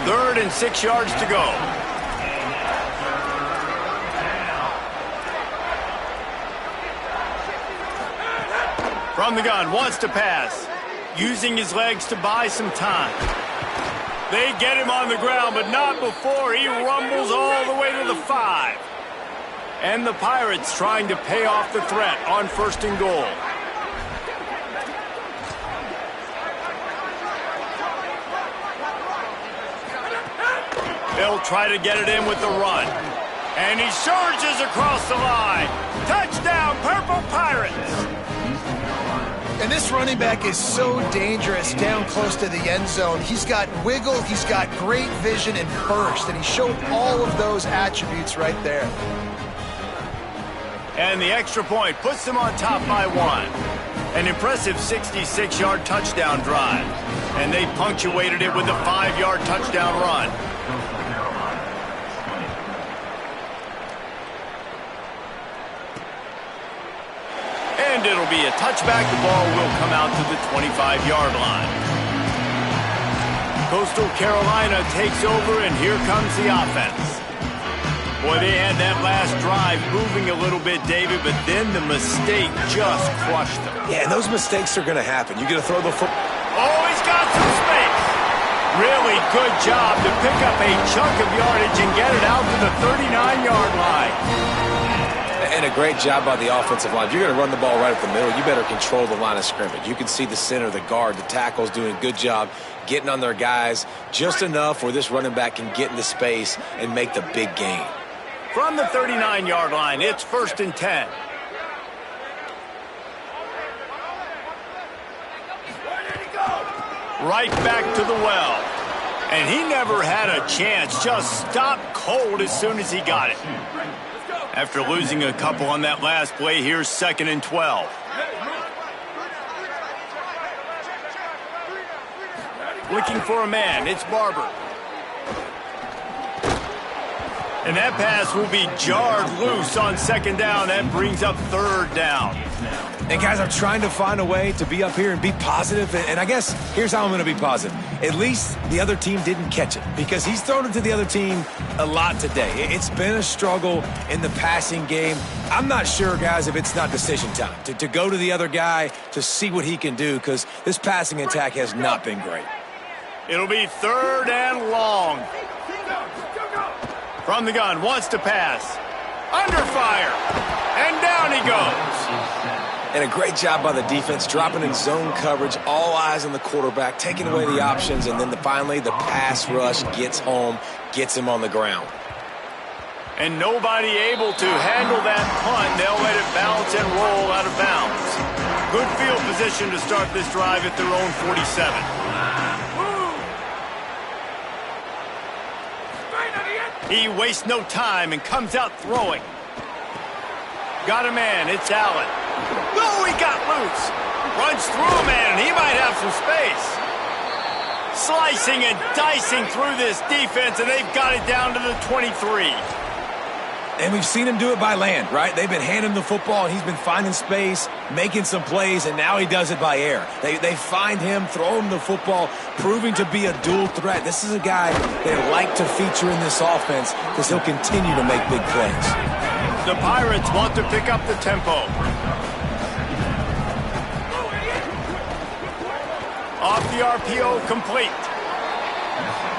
3rd and 6 yards to go. From the gun, wants to pass. Using his legs to buy some time. They get him on the ground, but not before he rumbles all the way to the 5. And the Pirates trying to pay off the threat on 1st and goal. They'll try to get it in with the run. And he surges across the line. Touchdown, Purple Pirates! And this running back is so dangerous down close to the end zone. He's got wiggle, he's got great vision and burst, and he showed all of those attributes right there. And the extra point puts them on top by 1. An impressive 66-yard touchdown drive. And they punctuated it with a 5-yard touchdown run. And it'll be a touchback. The ball will come out to the 25-yard line. Coastal Carolina takes over, and here comes the offense. Boy, they had that last drive moving a little bit, David, but then the mistake just crushed them. Yeah, and those mistakes are going to happen. You're going to throw the football. Oh, he's got some space. Really good job to pick up a chunk of yardage and get it out to the 39-yard line. And a great job by the offensive line. If you're going to run the ball right up the middle, you better control the line of scrimmage. You can see the center, the guard, the tackles doing a good job getting on their guys just enough where this running back can get into space and make the big gain. From the 39-yard line, it's 1st and 10. right back to the well. And he never had a chance, just stopped cold as soon as he got it. After losing a couple on that last play, here's 2nd and 12. Looking for a man, it's Barber. And that pass will be jarred loose on 2nd down. That brings up 3rd down. And guys, I'm trying to find a way to be up here and be positive. And I guess here's how I'm going to be positive. At least the other team didn't catch it, because he's thrown it to the other team a lot today. It's been a struggle in the passing game. I'm not sure, guys, if it's not decision time to go to the other guy to see what he can do, because this passing attack has not been great. It'll be 3rd and long. From the gun, wants to pass. Under fire. And down he goes. And a great job by the defense, dropping in zone coverage, all eyes on the quarterback, taking away the options, and then finally the pass rush gets home, gets him on the ground. And nobody able to handle that punt. They'll let it bounce and roll out of bounds. Good field position to start this drive at their own 47. He wastes no time and comes out throwing. Got a man, it's Allen. No, he got loose. Runs through a man, and he might have some space. Slicing and dicing through this defense, and they've got it down to the 23. And we've seen him do it by land, right? They've been handing him the football, and he's been finding space, making some plays, and now he does it by air. They find him, throw him the football, proving to be a dual threat. This is a guy they like to feature in this offense because he'll continue to make big plays. The Pirates want to pick up the tempo. Off the RPO, complete.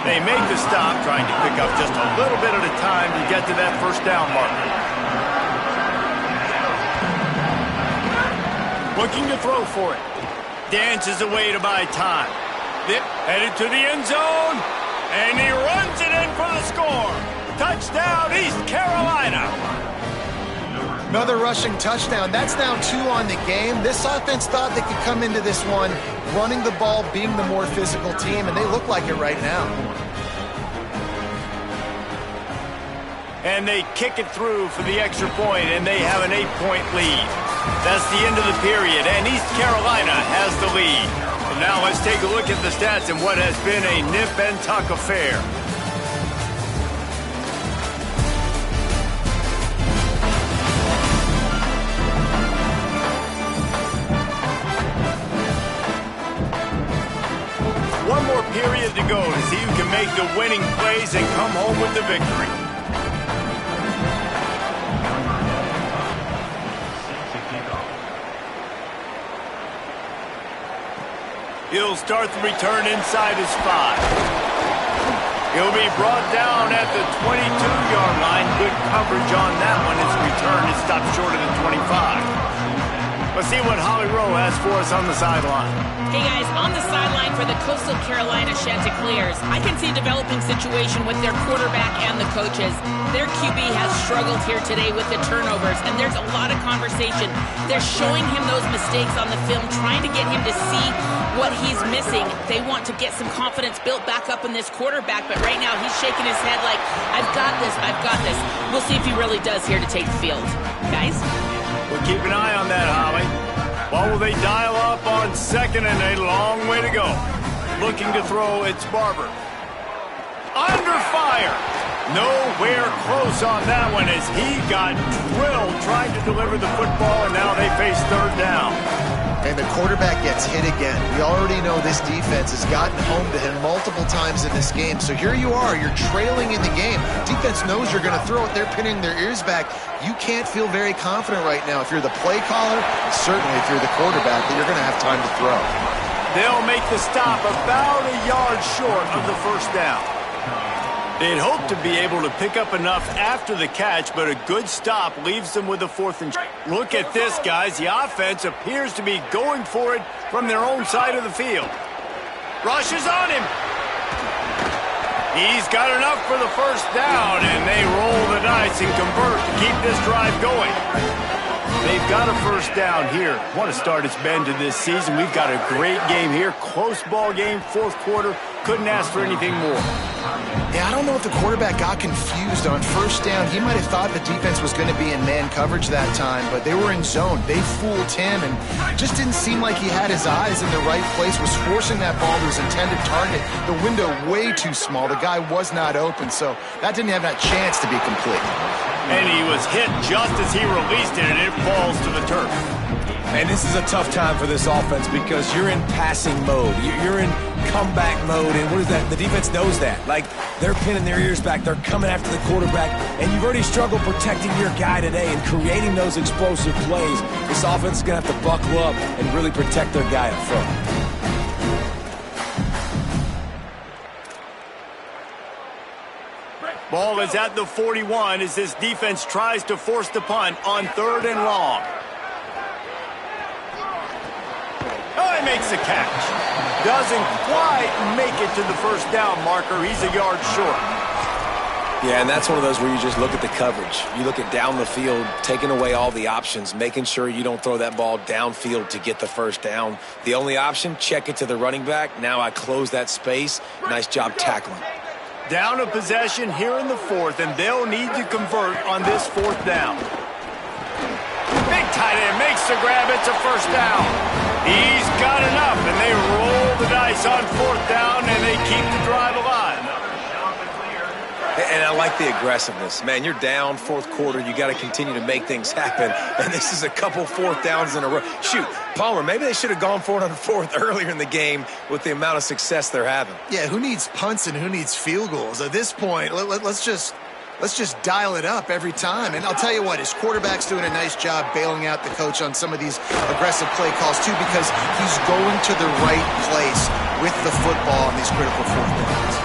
They make the stop, trying to pick up just a little bit at a time to get to that 1st down marker. Looking to throw for it. Dances away to buy time. Headed to the end zone, and he runs it in for the score. Touchdown, East Carolina. Another rushing touchdown. That's now 2 on the game. This offense thought they could come into this one running the ball, being the more physical team, and they look like it right now. And they kick it through for the extra point, and they have an 8-point lead. That's the end of the period, and East Carolina has the lead. And now let's take a look at the stats in what has been a nip-and-tuck affair. One more period to go to see who can make the winning plays and come home with the victory. He'll start the return inside his 5. He'll be brought down at the 22-yard line. Good coverage on that one. His return is stopped short of the 25. Let's see what Holly Rowe has for us on the sideline. Hey guys, on the sideline for the Coastal Carolina Chanticleers, I can see a developing situation with their quarterback and the coaches. Their QB has struggled here today with the turnovers, and there's a lot of conversation. They're showing him those mistakes on the film, trying to get him to see what he's missing. They want to get some confidence built back up in this quarterback, but right now he's shaking his head like, I've got this, I've got this. We'll see if he really does here to take the field. Guys? We'll keep an eye on that, Holly. What will they dial up on 2nd and a long way to go? Looking to throw, it's Barber. Under fire. Nowhere close on that one as he got drilled trying to deliver the football, and now they face 3rd down. And the quarterback gets hit again. We already know this defense has gotten home to him multiple times in this game. So here you are, you're trailing in the game. Defense knows you're going to throw it. They're pinning their ears back. You can't feel very confident right now if you're the play caller, certainly if you're the quarterback, that you're going to have time to throw. They'll make the stop about a yard short of the 1st down. They'd hope to be able to pick up enough after the catch, but a good stop leaves them with a 4th and... Look at this, guys. The offense appears to be going for it from their own side of the field. Rush is on him. He's got enough for the 1st down, and they roll the dice and convert to keep this drive going. They've got a first down here. What a start it's been to this season. We've got a great game here. Close ball game, fourth quarter. Couldn't ask for anything more. Yeah, I don't know if the quarterback got confused on first down. He might have thought the defense was going to be in man coverage that time, but they were in zone. They fooled him, and just didn't seem like he had his eyes in the right place, was forcing that ball to his intended target. The window way too small. The guy was not open, so that didn't have that chance to be complete. And he was hit just as he released it, and it falls to the turf. And this is a tough time for this offense because you're in passing mode. You're in comeback mode, and what is that? The defense knows that. Like, they're pinning their ears back. They're coming after the quarterback, and you've already struggled protecting your guy today and creating those explosive plays. This offense is going to have to buckle up and really protect their guy up front. Ball is at the 41 as this defense tries to force the punt on 3rd and long. Oh, he makes the catch. Doesn't quite make it to the first down marker. He's a yard short. Yeah, and that's one of those where you just look at the coverage. You look at down the field, taking away all the options, making sure you don't throw that ball downfield to get the first down. The only option, check it to the running back. Now I close that space. Nice job tackling. Down a possession here in the 4th, and they'll need to convert on this 4th down. Big tight end makes the grab. It's a first down. He's got enough, and they roll the dice on 4th down, and they keep the drive alive. And I like the aggressiveness. Man, you're down 4th quarter. You got to continue to make things happen. And this is a couple 4th downs in a row. Shoot, Palmer, maybe they should have gone for it on 4th earlier in the game with the amount of success they're having. Yeah, who needs punts and who needs field goals? At this point, let's just dial it up every time. And I'll tell you what, his quarterback's doing a nice job bailing out the coach on some of these aggressive play calls, too, because he's going to the right place with the football on these critical 4th downs.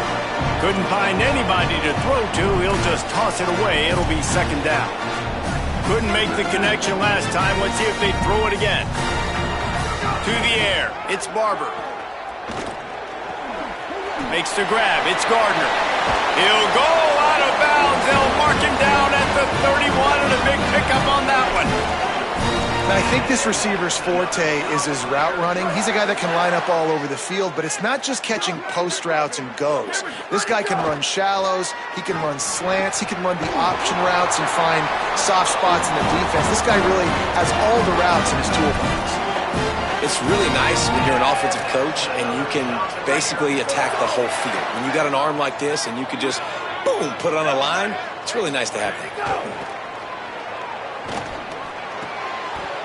Couldn't find anybody to throw to. He'll just toss it away. It'll be 2nd down. Couldn't make the connection last time. Let's see if they throw it again. To the air. It's Barber. Makes the grab. It's Gardner. He'll go out of bounds. They'll mark him down at the 31, and a big pickup on that one. I think this receiver's forte is his route running. He's a guy that can line up all over the field, but it's not just catching post routes and goes. This guy can run shallows, he can run slants, he can run the option routes and find soft spots in the defense. This guy really has all the routes in his toolbox. It's really nice when you're an offensive coach and you can basically attack the whole field. When you got an arm like this and you could just, boom, put it on a line, it's really nice to have that.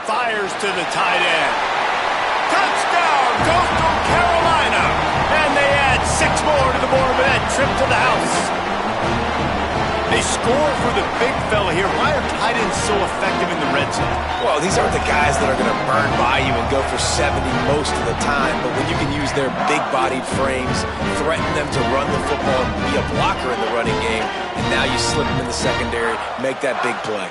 Fires to the tight end. Touchdown, Coastal Carolina. And they add 6 more to the board with that trip to the house. They score for the big fella here. Why are tight ends so effective in the red zone? Well, these aren't the guys that are going to burn by you and go for 70 most of the time, but when you can use their big-bodied frames, threaten them to run the football and be a blocker in the running game, and now you slip them in the secondary, make that big play.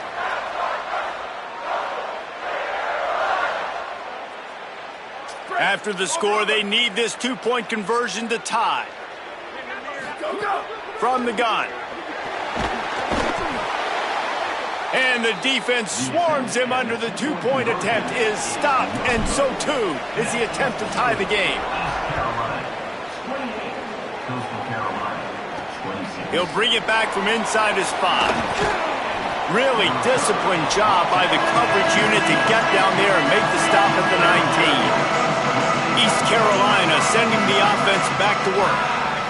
After the score, they need this 2-point conversion to tie. From the gun. And the defense swarms him under the 2-point attempt is stopped, and so too is the attempt to tie the game. He'll bring it back from inside his 5. Really disciplined job by the coverage unit to get down there and make the stop at the 19. East Carolina sending the offense back to work.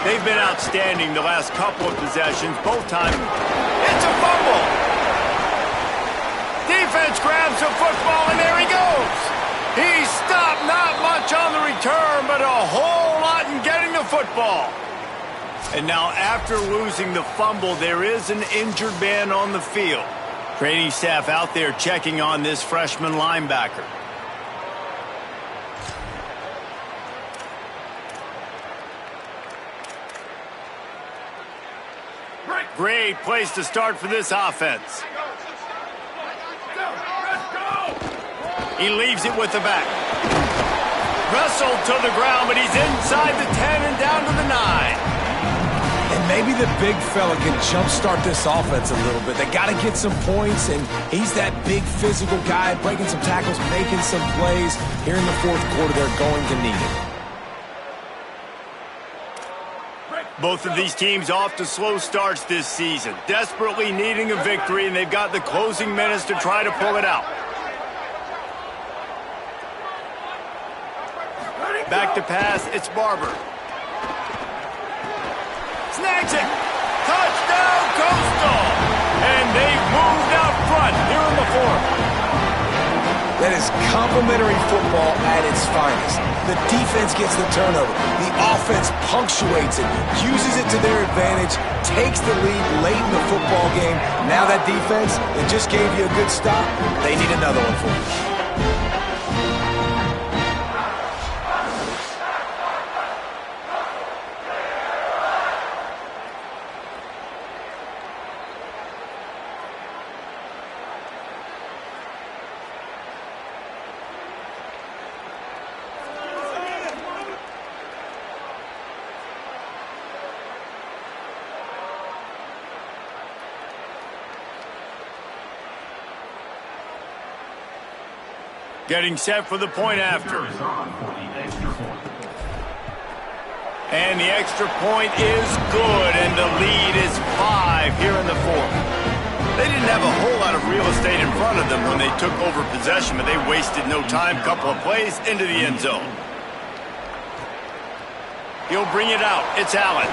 They've been outstanding the last couple of possessions, both times. It's a fumble. Defense grabs the football, and there he goes. He stopped, not much on the return, but a whole lot in getting the football. And now after losing the fumble, there is an injured man on the field. Training staff out there checking on this freshman linebacker. Great place to start for this offense. He leaves it with the back. Wrestled to the ground, but he's inside the 10 and down to the 9. And maybe the big fella can jumpstart this offense a little bit. They got to get some points, and he's that big physical guy, breaking some tackles, making some plays. Here in the fourth quarter, they're going to need it. Both of these teams off to slow starts this season, desperately needing a victory, and they've got the closing minutes to try to pull it out. Back to pass, it's Barber. Snags it! Touchdown, Coastal! And they've moved out front here in the fourth. That is complimentary football at its finest. The defense gets the turnover. The offense punctuates it, uses it to their advantage, takes the lead late in the football game. Now that defense that just gave you a good stop, they need another one for you. Getting set for the point after. And the extra point is good, and the lead is 5 here in the fourth. They didn't have a whole lot of real estate in front of them when they took over possession, but they wasted no time. Couple of plays into the end zone. He'll bring it out. It's Allen.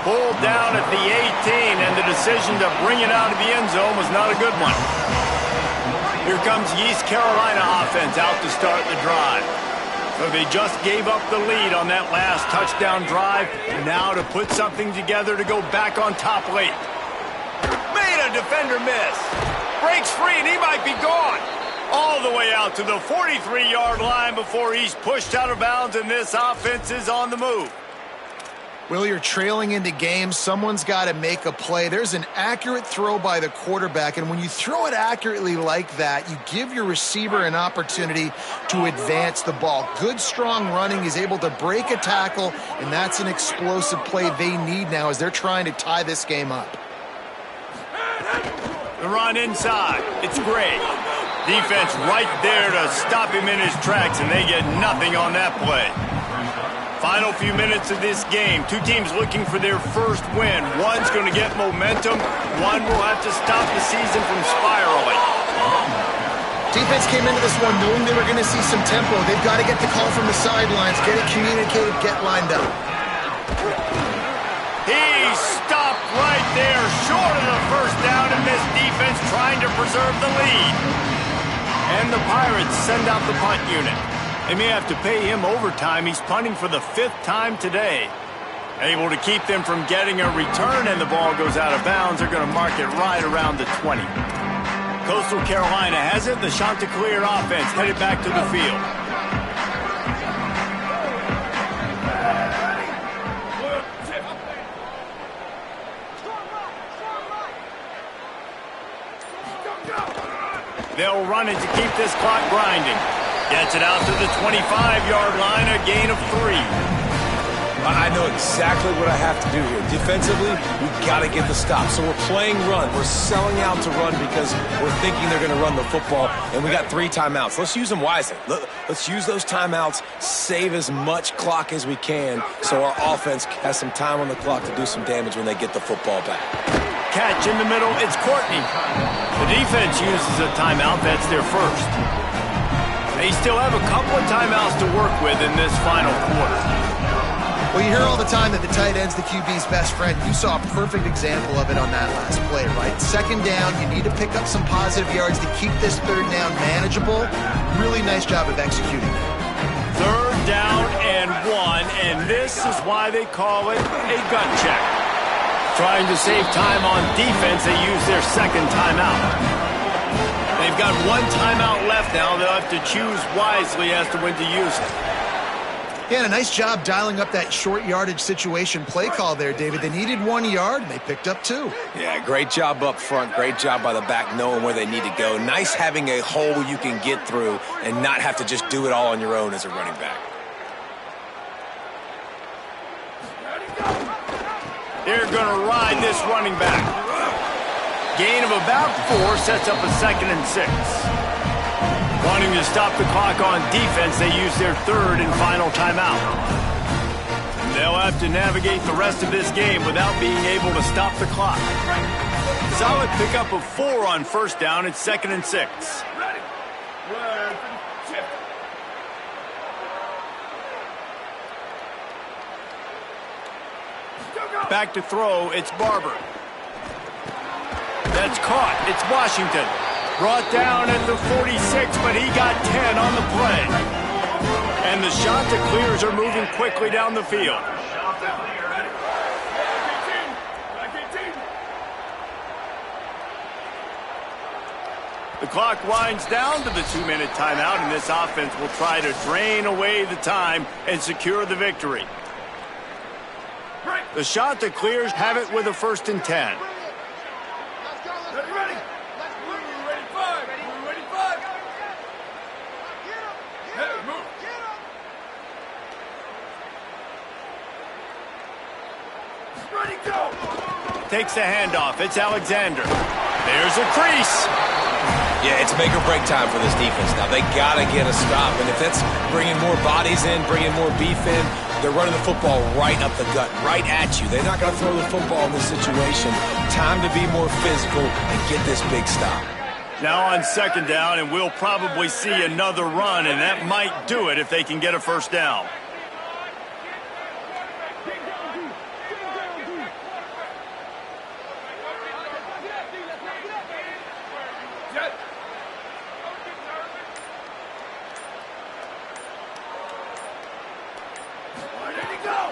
Pulled down at the 18, and the decision to bring it out of the end zone was not a good one. Here comes the East Carolina offense out to start the drive. So they just gave up the lead on that last touchdown drive. Now to put something together to go back on top late. Made a defender miss. Breaks free and he might be gone. All the way out to the 43-yard line before he's pushed out of bounds, and this offense is on the move. Will, you're trailing into games. Someone's got to make a play. There's an accurate throw by the quarterback, and when you throw it accurately like that, you give your receiver an opportunity to advance the ball. Good, strong running. He's able to break a tackle, and that's an explosive play they need now as they're trying to tie this game up. The run inside. It's Gray. Defense right there to stop him in his tracks, and they get nothing on that play. Final few minutes of this game. Two teams looking for their first win. One's going to get momentum. One will have to stop the season from spiraling. Defense came into this one knowing they were going to see some tempo. They've got to get the call from the sidelines, get it communicated, get lined up. He stopped right there, short of the first down, and this defense trying to preserve the lead. And the Pirates send out the punt unit. They may have to pay him overtime. He's punting for the 5th time today. Able to keep them from getting a return, and the ball goes out of bounds. They're going to mark it right around the 20. Coastal Carolina has it. The Chanticleer offense headed back to the field. They'll run it to keep this clock grinding. Gets it out to the 25-yard line, a gain of 3. I know exactly what I have to do here. Defensively, we've got to get the stop. So we're playing run. We're selling out to run because we're thinking they're going to run the football, and we got 3 timeouts. Let's use them wisely. Let's use those timeouts, save as much clock as we can so our offense has some time on the clock to do some damage when they get the football back. Catch in the middle, it's Courtney. The defense uses a timeout. That's their first. They still have a couple of timeouts to work with in this final quarter. Well, you hear all the time that the tight end's the QB's best friend. You saw a perfect example of it on that last play, right? Second down, you need to pick up some positive yards to keep this third down manageable. Really nice job of executing. Third down and 1, and this is why they call it a gut check. Trying to save time on defense, they use their second timeout. They've got 1 timeout left now. They'll have to choose wisely as to when to use it. Yeah, and a nice job dialing up that short yardage situation play call there, David. They needed 1 yard, and they picked up 2. Yeah, great job up front. Great job by the back knowing where they need to go. Nice having a hole you can get through and not have to just do it all on your own as a running back. They're going to ride this running back. Gain of about 4 sets up a 2nd and 6. Wanting to stop the clock on defense, they use their 3rd and final timeout. They'll have to navigate the rest of this game without being able to stop the clock. Solid pickup of 4 on 1st down. It's 2nd and 6. Back to throw, it's Barber. That's caught, it's Washington. Brought down at the 46, but he got 10 on the play. And the Chanticleers are moving quickly down the field. The clock winds down to the 2-minute timeout, and this offense will try to drain away the time and secure the victory. The Chanticleers have it with a 1st and 10. Takes the handoff. It's Alexander. There's a crease. Yeah, it's make or break time for this defense. Now, they got to get a stop. And if that's bringing more bodies in, bringing more beef in, they're running the football right up the gut, right at you. They're not going to throw the football in this situation. Time to be more physical and get this big stop. Now on 2nd down, and we'll probably see another run, and that might do it if they can get a 1st down.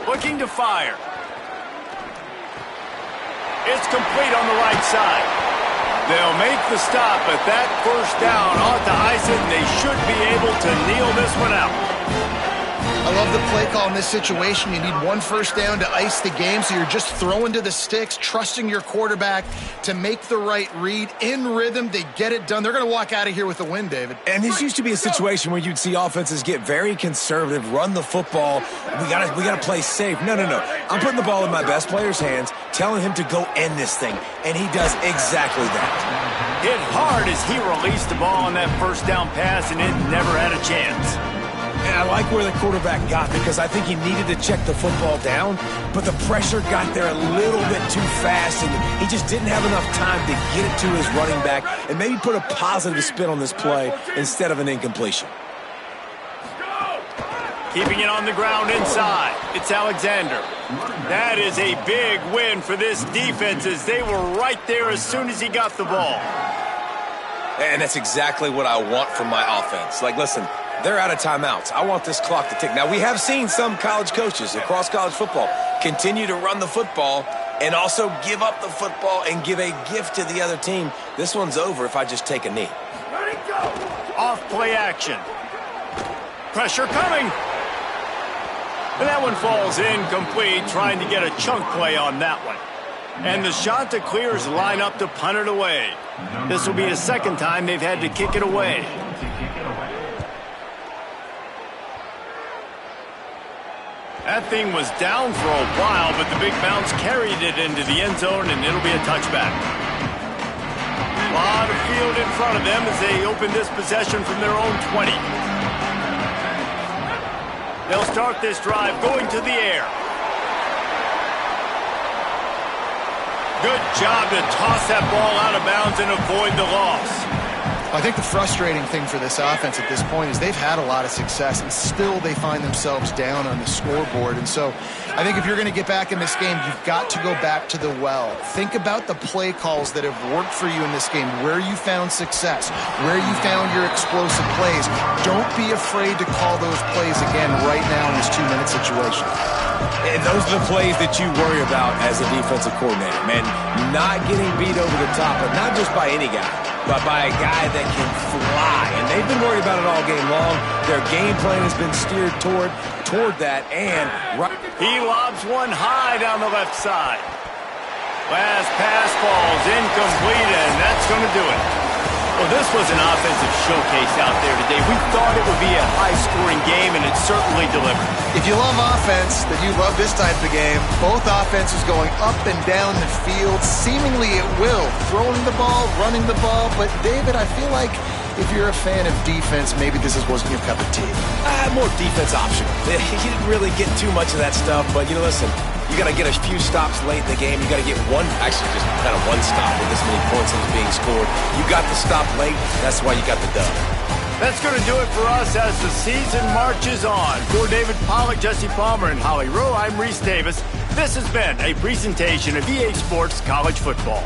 Looking to fire. It's complete on the right side. They'll make the stop, but that 1st down ought to ice it, and they should be able to kneel this one out. I love the play call in this situation. You need 1 1st down to ice the game, so you're just throwing to the sticks, trusting your quarterback to make the right read. In rhythm, they get it done. They're going to walk out of here with a win, David. And this used to be a situation where you'd see offenses get very conservative, run the football. We gotta play safe. No. I'm putting the ball in my best player's hands, telling him to go end this thing, and he does exactly that. Hit hard as he released the ball on that 1st down pass, and it never had a chance. And I like where the quarterback got, because I think he needed to check the football down, but the pressure got there a little bit too fast, and he just didn't have enough time to get it to his running back and maybe put a positive spin on this play instead of an incompletion. Keeping it on the ground inside. It's Alexander. That is a big win for this defense, as they were right there as soon as he got the ball. And that's exactly what I want from my offense. Like, listen, they're out of timeouts. I want this clock to tick. Now, we have seen some college coaches across college football continue to run the football and also give up the football and give a gift to the other team. This one's over if I just take a knee. Off play action. Pressure coming. And that one falls incomplete, trying to get a chunk play on that one. And the Chanticleers line up to punt it away. This will be the 2nd time they've had to kick it away. That thing was down for a while, but the big bounce carried it into the end zone, and it'll be a touchback. A lot of field in front of them as they open this possession from their own 20. They'll start this drive going to the air. Good job to toss that ball out of bounds and avoid the loss. I think the frustrating thing for this offense at this point is they've had a lot of success, and still they find themselves down on the scoreboard. And so I think if you're going to get back in this game, you've got to go back to the well. Think about the play calls that have worked for you in this game, where you found success, where you found your explosive plays. Don't be afraid to call those plays again right now in this 2-minute situation. And those are the plays that you worry about as a defensive coordinator, man. Not getting beat over the top, but not just by any guy, but by a guy that can fly. And they've been worried about it all game long. Their game plan has been steered toward that. And he lobs one high down the left side. Last pass falls incomplete, and that's going to do it. Well, this was an offensive showcase out there today. We thought it would be a high-scoring game, and it certainly delivered. If you love offense, then you love this type of game. Both offenses going up and down the field, seemingly at will, throwing the ball, running the ball. But, David, I feel like if you're a fan of defense, maybe this wasn't your cup of tea. More defense optional. He didn't really get too much of that stuff, but, listen, you got to get a few stops late in the game. You got to get just kind of one stop with this many points that was being scored. You got the stop late. That's why you got the dub. That's going to do it for us as the season marches on. For David Pollack, Jesse Palmer, and Holly Rowe, I'm Reese Davis. This has been a presentation of EA Sports College Football.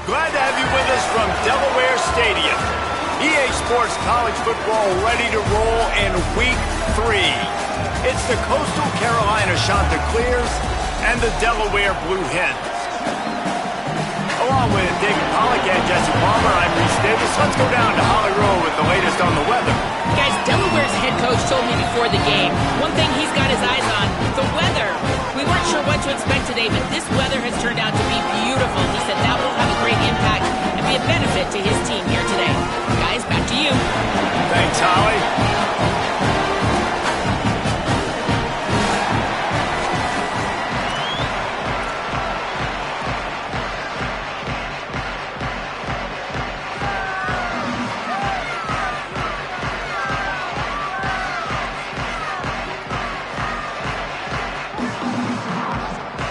Glad to have you with us from Delaware Stadium. EA Sports College Football ready to roll in Week 3. It's the Coastal Carolina Chanticleers and the Delaware Blue Hens. Along with David Pollack and Jesse Palmer, I'm Reese Davis. Let's go down to Holly Rowe with the latest on the weather. Guys, Delaware's head coach told me before the game, one thing he's got his eyes on, the weather. We weren't sure what to expect today, but this weather has turned out to be beautiful. He said that will have a great impact and be a benefit to his team here today. Guys, back to you. Thanks, Holly.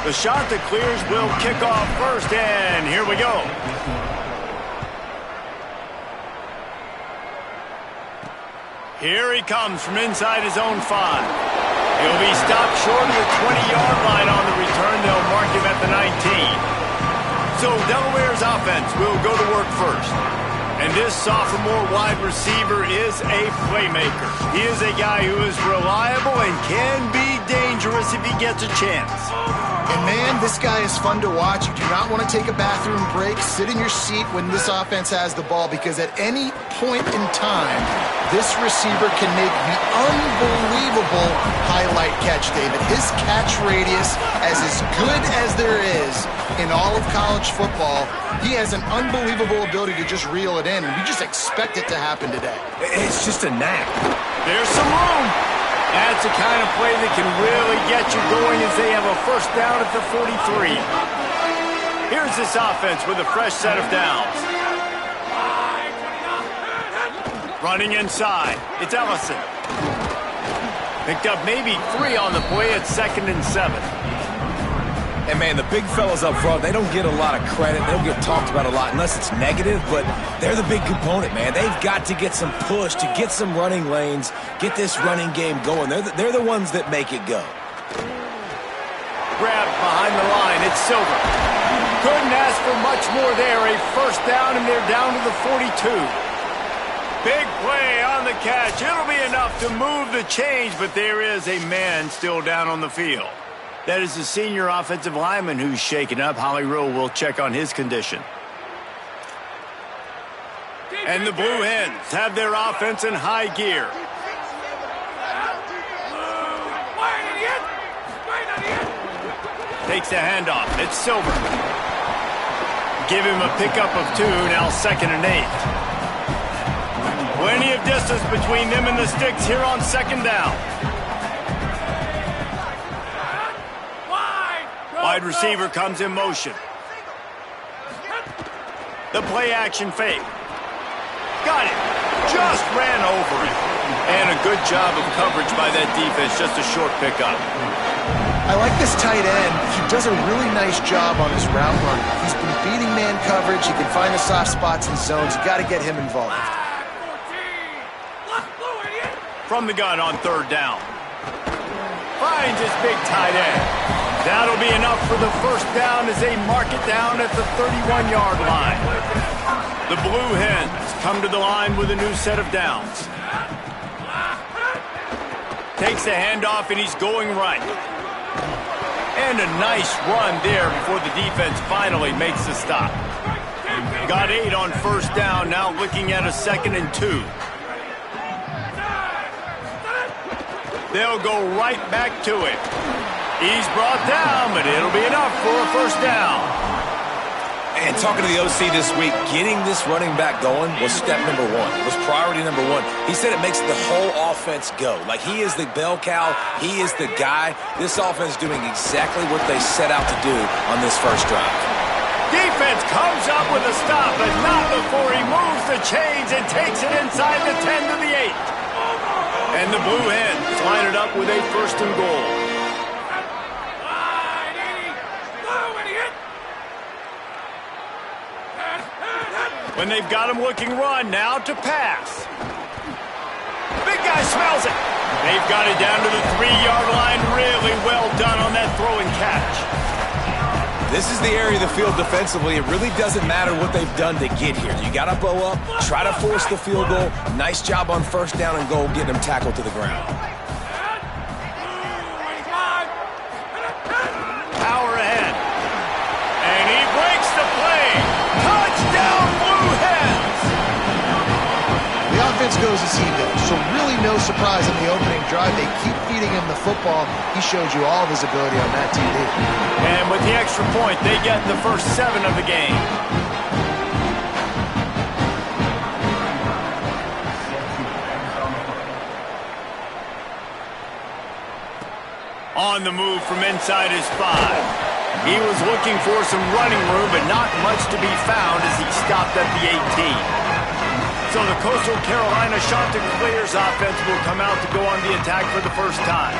The Chanticleers will kick off first, and here we go. Here he comes from inside his own 5. He'll be stopped short of the 20-yard line on the return. They'll mark him at the 19. So Delaware's offense will go to work first. And this sophomore wide receiver is a playmaker. He is a guy who is reliable and can be dangerous if he gets a chance. And man, this guy is fun to watch. You do not want to take a bathroom break. Sit in your seat when this offense has the ball, because at any point in time, This receiver can make the unbelievable highlight catch, David. His catch radius is as good as there is in all of college football. He has an unbelievable ability to just reel it in, and we just expect it to happen today. It's just a knack. There's some room. That's the kind of play that can really get you going as they have a first down at the 43. Here's this offense with a fresh set of downs. Running inside. It's Ellison. Picked up maybe 3 on the play at 2nd and 7. And, man, the big fellas up front, they don't get a lot of credit. They don't get talked about a lot unless it's negative, but they're the big component, man. They've got to get some push, to get some running lanes, get this running game going. They're the ones that make it go. Grab behind the line. It's Silver. Couldn't ask for much more there. A first down, and they're down to the 42. Big play on the catch. It'll be enough to move the change, but there is a man still down on the field. That is the senior offensive lineman who's shaken up. Holly Rowe will check on his condition. And the Blue Hens have their offense in high gear. Takes the handoff. It's Silver. Give him a pickup of 2, now 2nd and 8. Plenty of distance between them and the sticks here on 2nd down. Wide receiver comes in motion. The play action fake. Got it. Just ran over it. And a good job of coverage by that defense. Just a short pickup. I like this tight end. He does a really nice job on his route run. He's been beating man coverage. He can find the soft spots and zones. You got to get him involved. From the gun on 3rd down. Finds his big tight end. That'll be enough for the first down as they mark it down at the 31-yard line. The Blue Hens come to the line with a new set of downs. Takes the handoff, and he's going right. And a nice run there before the defense finally makes the stop. Got 8 on first down, now looking at a 2nd and 2. They'll go right back to it. He's brought down, but it'll be enough for a first down. And talking to the OC this week, getting this running back going was step number 1. It was priority number 1. He said it makes the whole offense go. Like, he is the bell cow. He is the guy. This offense doing exactly what they set out to do on this first drive. Defense comes up with a stop, but not before he moves the chains and takes it inside the 10 to the 8. And the Blue Hens line it up with a 1st and goal. When they've got him looking run, now to pass. Big guy smells it. They've got it down to the 3-yard line. Really well done on that throw and catch. This is the area of the field defensively. It really doesn't matter what they've done to get here. You got to bow up, try to force the field goal. Nice job on first down and goal, getting them tackled to the ground. Power ahead. And he breaks the play. Touchdown, Blue Hens! The offense goes as he goes, so really no surprise in the opening drive. They keep feeding him the football. He showed you all of his ability on that TV. And with the extra point, they get the first 7 of the game. On the move from inside his 5. He was looking for some running room, but not much to be found as he stopped at the 18. So the Coastal Carolina Chanticleers offense will come out to go on the attack for the first time.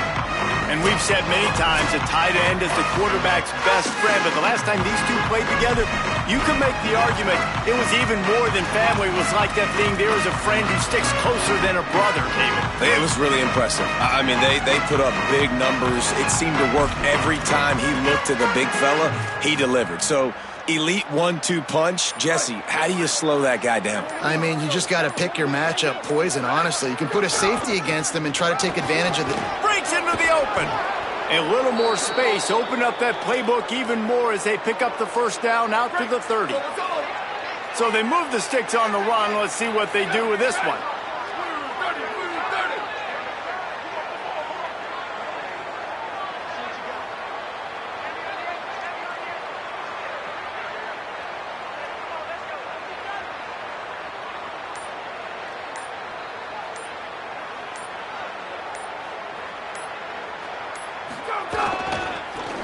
And we've said many times a tight end is the quarterback's best friend, but the last time these two played together, you can make the argument it was even more than family. It was like that thing, there is a friend who sticks closer than a brother, David. It was really impressive. I mean, they put up big numbers. It seemed to work every time he looked at the big fella. He delivered. So, elite 1-2 punch. Jesse, how do you slow that guy down? I mean, you just got to pick your matchup poison, honestly. You can put a safety against him and try to take advantage of it. Breaks into the open. A little more space. Open up that playbook even more as they pick up the first down out to the 30. So they move the sticks on the run. Let's see what they do with this one.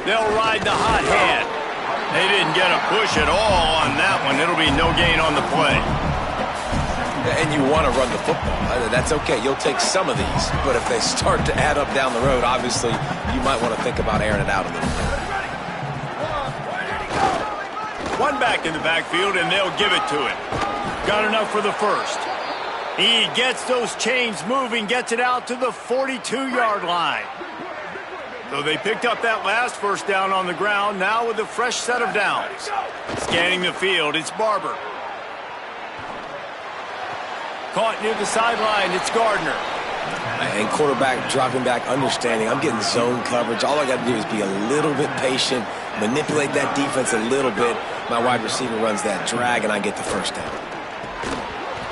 They'll ride the hot hand. They didn't get a push at all on that one. It'll be no gain on the play. And you want to run the football. That's okay. You'll take some of these. But if they start to add up down the road, obviously, you might want to think about airing it out a little bit. One back in the backfield, and they'll give it to him. Got enough for the first. He gets those chains moving, gets it out to the 42-yard line. So they picked up that last first down on the ground, now with a fresh set of downs. Scanning the field, it's Barber. Caught near the sideline, it's Gardner. And quarterback dropping back, understanding I'm getting zone coverage. All I got to do is be a little bit patient, manipulate that defense a little bit. My wide receiver runs that drag, and I get the first down.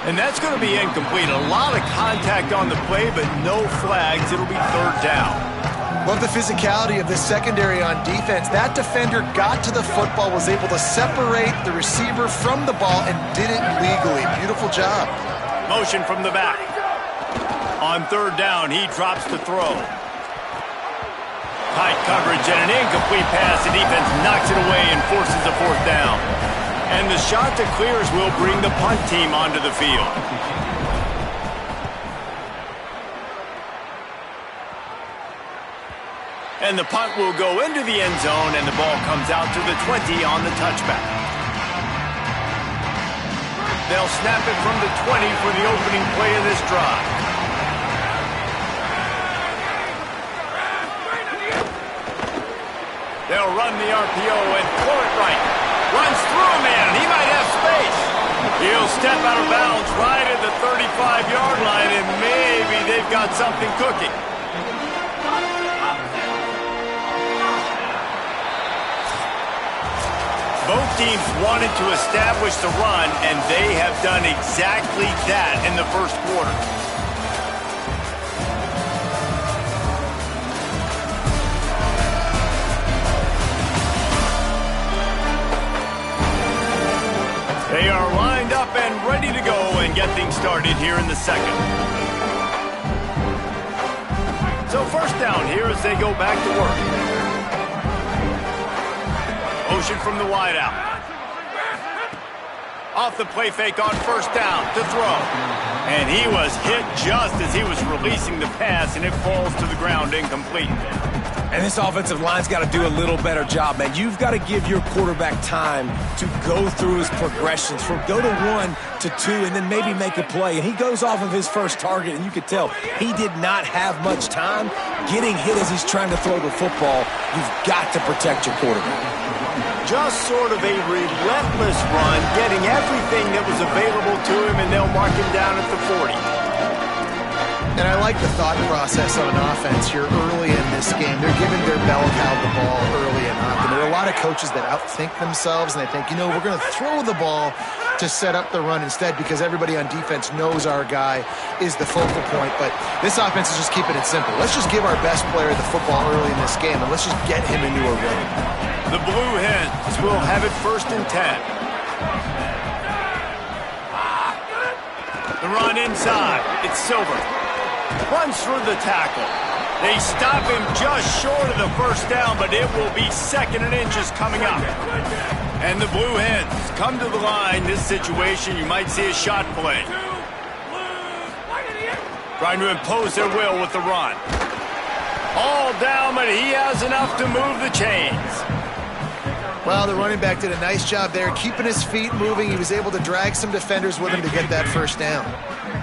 And that's going to be incomplete. A lot of contact on the play, but no flags. It'll be third down. Love the physicality of this secondary on defense. That defender got to the football, was able to separate the receiver from the ball, and did it legally. Beautiful job. Motion from the back. On third down, he drops the throw. Tight coverage and an incomplete pass. The defense knocks it away and forces a fourth down. And the shot that clears will bring the punt team onto the field. And the punt will go into the end zone, and the ball comes out to the 20 on the touchback. They'll snap it from the 20 for the opening play of this drive. They'll run the RPO and throw it right. Runs through a man. He might have space. He'll step out of bounds right at the 35-yard line, and maybe they've got something cooking. Both teams wanted to establish the run, and they have done exactly that in the first quarter. They are lined up and ready to go and get things started here in the second. So first down here as they go back to work. Motion from the wideout. Off the play fake on first down to throw. And he was hit just as he was releasing the pass, and it falls to the ground incomplete. And this offensive line's got to do a little better job, man. You've got to give your quarterback time to go through his progressions from go to 1 to 2 and then maybe make a play. And he goes off of his first target, and you could tell he did not have much time getting hit as he's trying to throw the football. You've got to protect your quarterback. Just sort of a relentless run, getting everything that was available to him, and they'll mark him down at the 40. And I like the thought process on offense here early in this game. They're giving their bell cow the ball early enough. And there are a lot of coaches that outthink themselves, and they think, you know, we're going to throw the ball to set up the run instead because everybody on defense knows our guy is the focal point. But this offense is just keeping it simple. Let's just give our best player the football early in this game, and let's just get him into a rhythm. The Blue Hens will have it 1st and 10. The run inside. It's Silver. Runs through the tackle. They stop him just short of the first down, but it will be 2nd and inches coming up. And the Blue Hens come to the line. This situation, you might see a shot play. Trying to impose their will with the run. All down, but he has enough to move the chains. Well, the running back did a nice job there, keeping his feet moving. He was able to drag some defenders with him to get that first down.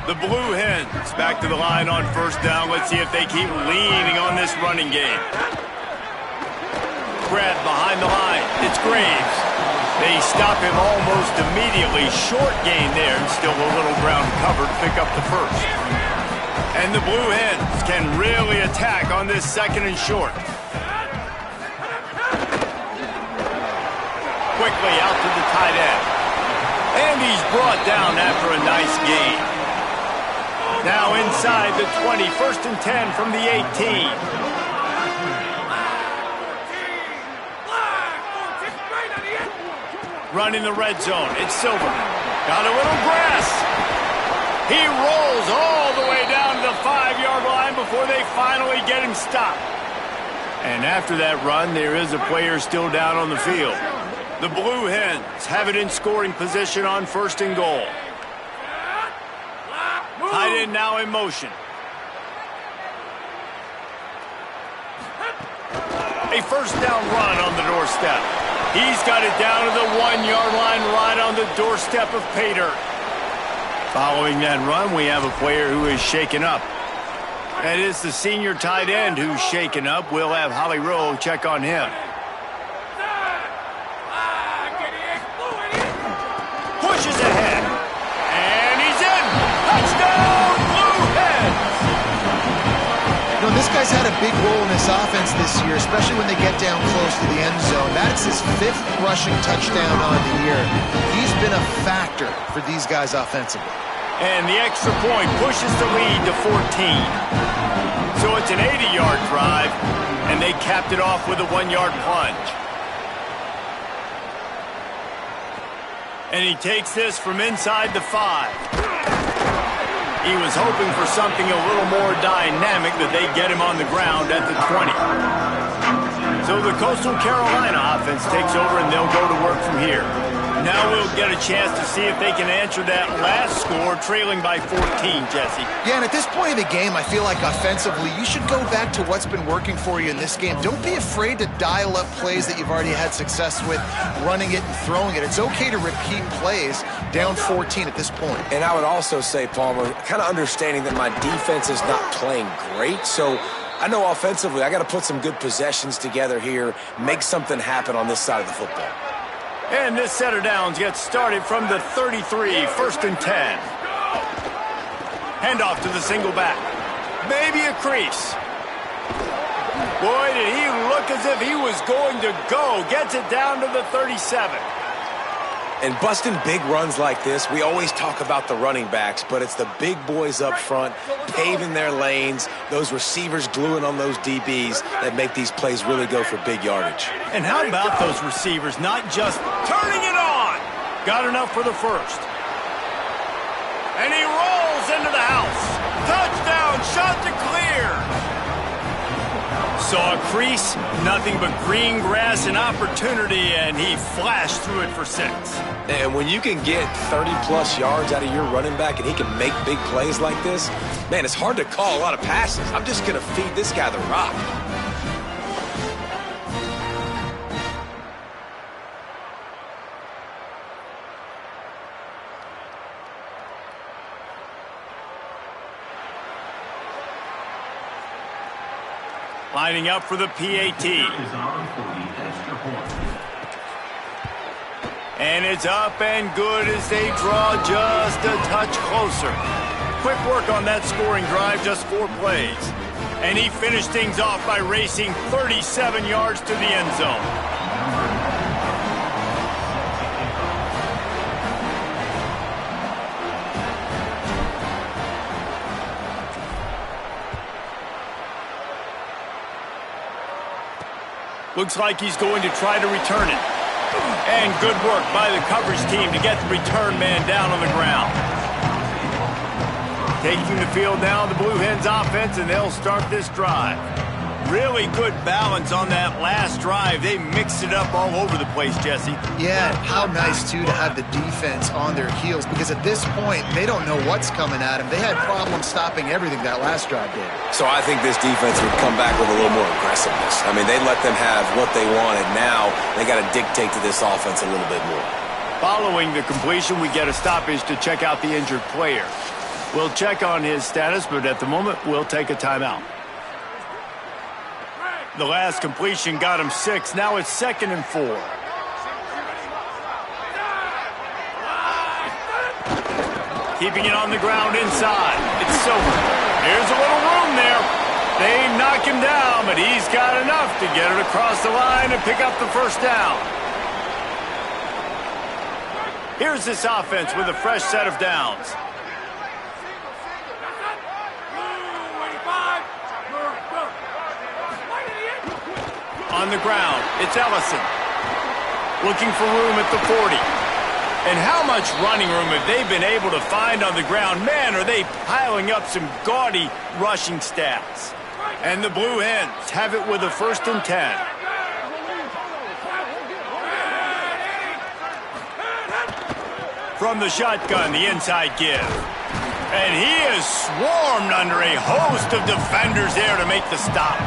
The Blue Hens back to the line on first down. Let's see if they keep leaning on this running game. Grab behind the line. It's Graves. They stop him almost immediately. Short gain there, and still a little ground covered. Pick up the first. And the Blue Hens can really attack on this 2nd and short. Quickly out to the tight end. And he's brought down after a nice gain. Now inside the 20, 1st and 10 from the 18. Running the red zone, it's Silver. Got a little grass. He rolls all the way down to the 5-yard line before they finally get him stopped. And after that run, there is a player still down on the field. The Blue Hens have it in scoring position on 1st and goal. Tight end now in motion. A 1st down run on the doorstep. He's got it down to the 1-yard line right on the doorstep of pay dirt. Following that run, we have a player who is shaken up. And it's the senior tight end who's shaken up. We'll have Holly Rowe check on him. Pushes ahead. And he's in. Touchdown, Blue Hens! You know, this guy's had a big role in this offense this year, especially when they get down close to the end zone. That's his 5th rushing touchdown on the year. He's been a factor for these guys offensively. And the extra point pushes the lead to 14. So it's an 80-yard drive, and they capped it off with a 1-yard plunge. And he takes this from inside the 5. He was hoping for something a little more dynamic, that they'd get him on the ground at the 20. So the Coastal Carolina offense takes over, and they'll go to work from here. Now we'll get a chance to see if they can answer that last score, trailing by 14, Jesse. Yeah, and at this point in the game, I feel like offensively, you should go back to what's been working for you in this game. Don't be afraid to dial up plays that you've already had success with, running it and throwing it. It's okay to repeat plays down 14 at this point. And I would also say, Palmer, kind of understanding that my defense is not playing great, so I know offensively I got to put some good possessions together here, make something happen on this side of the football. And this set of downs gets started from the 33, 1st and 10. Handoff to the single back. Maybe a crease. Boy, did he look as if he was going to go. Gets it down to the 37. And busting big runs like this, we always talk about the running backs, but it's the big boys up front, paving their lanes, those receivers gluing on those DBs that make these plays really go for big yardage. And how about those receivers not just turning it on? Got enough for the 1st. And he rolls into the house. Touchdown, shot to clear. Saw a crease, nothing but green grass and opportunity, and he flashed through it for 6. And when you can get 30-plus yards out of your running back and he can make big plays like this, man, it's hard to call a lot of passes. I'm just going to feed this guy the rock. Lining up for the PAT. And it's up and good as they draw just a touch closer. Quick work on that scoring drive, just 4 plays. And he finished things off by racing 37 yards to the end zone. Looks like he's going to try to return it. And good work by the coverage team to get the return man down on the ground. Taking the field now, the Blue Hens offense, and they'll start this drive. Really good balance on that last drive. They mixed it up all over the place, Jesse. Yeah, how nice, too, to have the defense on their heels, because at this point, they don't know what's coming at them. They had problems stopping everything that last drive did. So I think this defense would come back with a little more aggressiveness. I mean, they let them have what they wanted. Now they got to dictate to this offense a little bit more. Following the completion, we get a stoppage to check out the injured player. We'll check on his status, but at the moment, we'll take a timeout. The last completion got him 6. Now it's 2nd and 4. Keeping it on the ground inside. It's Silver. Here's a little room there. They knock him down, but he's got enough to get it across the line and pick up the 1st down. Here's this offense with a fresh set of downs. On the ground, it's Ellison. Looking for room at the 40. And how much running room have they been able to find on the ground? Man, are they piling up some gaudy rushing stats. And the Blue Hens have it with a 1st and 10. From the shotgun, the inside give. And he is swarmed under a host of defenders there to make the stop.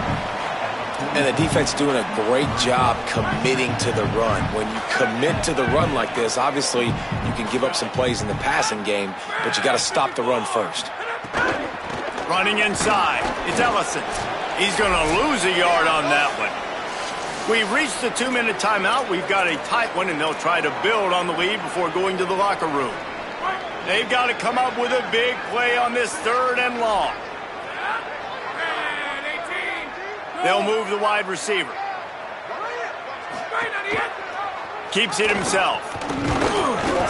And the defense doing a great job committing to the run. When you commit to the run like this, obviously you can give up some plays in the passing game, but you got to stop the run first. Running inside, it's Ellison. He's going to lose a yard on that one. We've reached the 2-minute timeout. We've got a tight one, and they'll try to build on the lead before going to the locker room. They've got to come up with a big play on this 3rd and long. They'll move the wide receiver. Keeps it himself.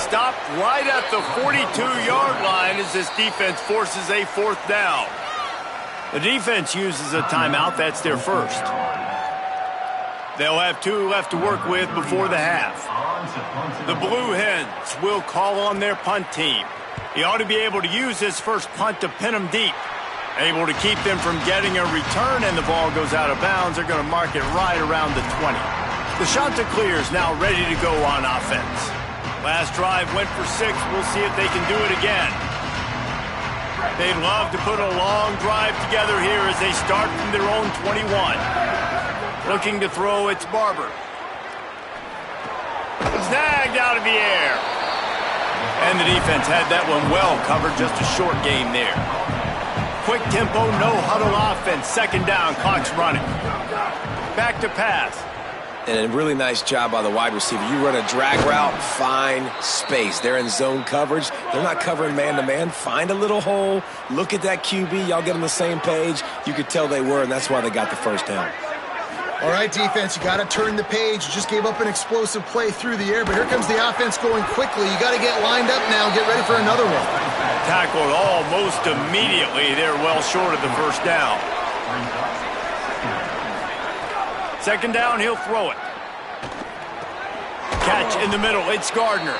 Stopped right at the 42-yard line as this defense forces a 4th down. The defense uses a timeout. That's their first. They'll have 2 left to work with before the half. The Blue Hens will call on their punt team. He ought to be able to use his first punt to pin them deep. Able to keep them from getting a return, and the ball goes out of bounds. They're going to mark it right around the 20. The Chanticleer is now ready to go on offense. Last drive went for 6. We'll see if they can do it again. They'd love to put a long drive together here as they start from their own 21. Looking to throw, it's Barber. Snagged out of the air. And the defense had that one well covered. Just a short game there. Quick tempo, no huddle offense. 2nd down, clock's running. Back to pass. And a really nice job by the wide receiver. You run a drag route, find space. They're in zone coverage. They're not covering man-to-man. Find a little hole. Look at that QB. Y'all get on the same page. You could tell they were, and that's why they got the 1st down. All right, defense, you got to turn the page. You just gave up an explosive play through the air, but here comes the offense going quickly. You got to get lined up now and get ready for another one. Tackled almost immediately. They're well short of the 1st down. 2nd down, he'll throw it. Catch in the middle, it's Gardner.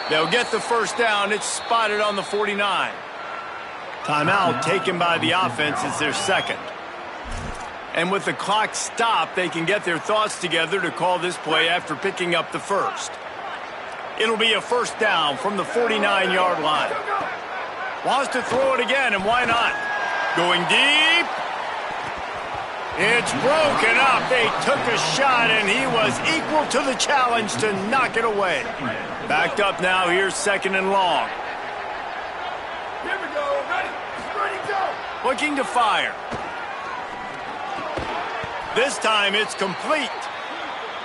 They'll get the 1st down. It's spotted on the 49. Timeout taken by the offense. It's their 2nd. And with the clock stopped, they can get their thoughts together to call this play after picking up the 1st. It'll be a 1st down from the 49-yard line. Wants to throw it again, and why not? Going deep. It's broken up. They took a shot, and he was equal to the challenge to knock it away. Backed up now. Here's 2nd and long. Here we go. Ready, go. Looking to fire. This time it's complete.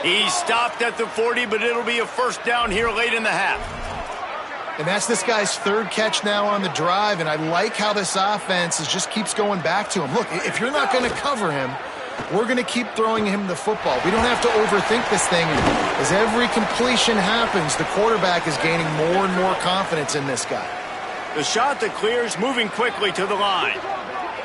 He stopped at the 40, but it'll be a 1st down here late in the half. And that's this guy's 3rd catch now on the drive, and I like how this offense just keeps going back to him. Look, if you're not going to cover him, we're going to keep throwing him the football. We don't have to overthink this thing. As every completion happens, the quarterback is gaining more and more confidence in this guy. The Chanticleer's moving quickly to the line.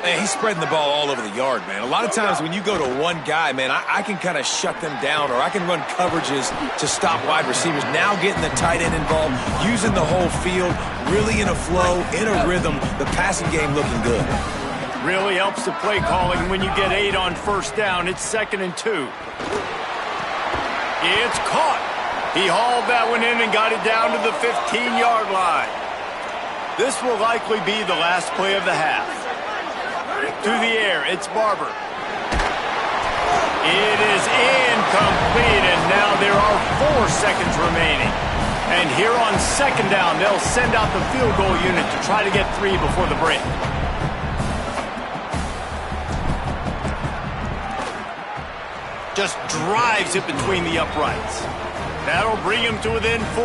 Man, he's spreading the ball all over the yard, man. A lot of times when you go to one guy, man, I can kind of shut them down, or I can run coverages to stop wide receivers. Now getting the tight end involved, using the whole field, really in a flow, in a rhythm. The passing game looking good. Really helps the play calling when you get 8 on 1st down. It's 2nd and 2. It's caught. He hauled that one in and got it down to the 15-yard line. This will likely be the last play of the half. To the air, it's Barber. It is incomplete, and now there are 4 seconds remaining. And here on 2nd down, they'll send out the field goal unit to try to get 3 before the break. Just drives it between the uprights. That'll bring him to within 4.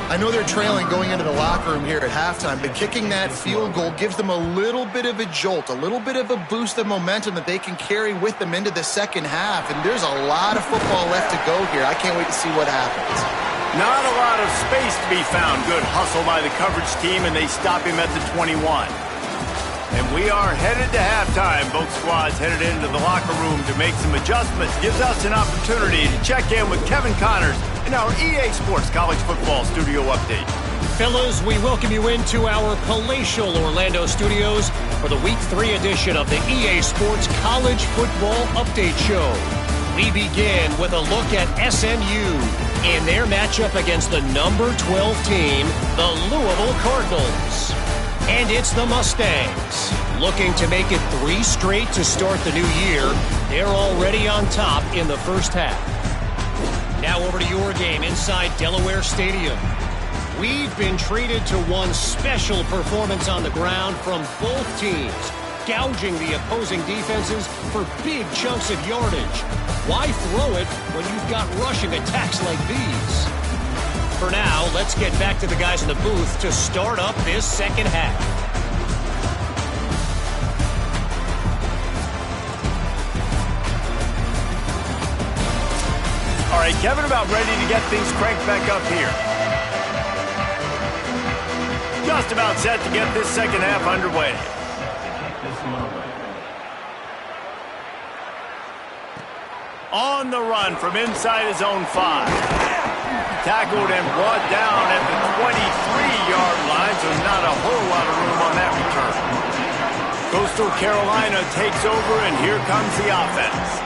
I know they're trailing going into the locker room here at halftime, but kicking that field goal gives them a little bit of a jolt, a little bit of a boost of momentum that they can carry with them into the 2nd half. And there's a lot of football left to go here. I can't wait to see what happens. Not a lot of space to be found. Good hustle by the coverage team, and they stop him at the 21. And we are headed to halftime. Both squads headed into the locker room to make some adjustments. Gives us an opportunity to check in with Kevin Connors in our EA Sports College Football Studio Update. Fellas, we welcome you into our palatial Orlando studios for the Week 3 edition of the EA Sports College Football Update Show. We begin with a look at SMU in their matchup against the number 12 team, the Louisville Cardinals. And it's the Mustangs. Looking to make it 3 straight to start the new year. They're already on top in the first half. Now over to your game inside Delaware Stadium. We've been treated to one special performance on the ground from both teams, gouging the opposing defenses for big chunks of yardage. Why throw it when you've got rushing attacks like these? For now, let's get back to the guys in the booth to start up this second half. All right, Kevin, about ready to get things cranked back up here. Just about set to get this second half underway. On the run from inside his own 5. Tackled and brought down at the 23-yard line, so not a whole lot of room on that return. Coastal Carolina takes over, and here comes the offense.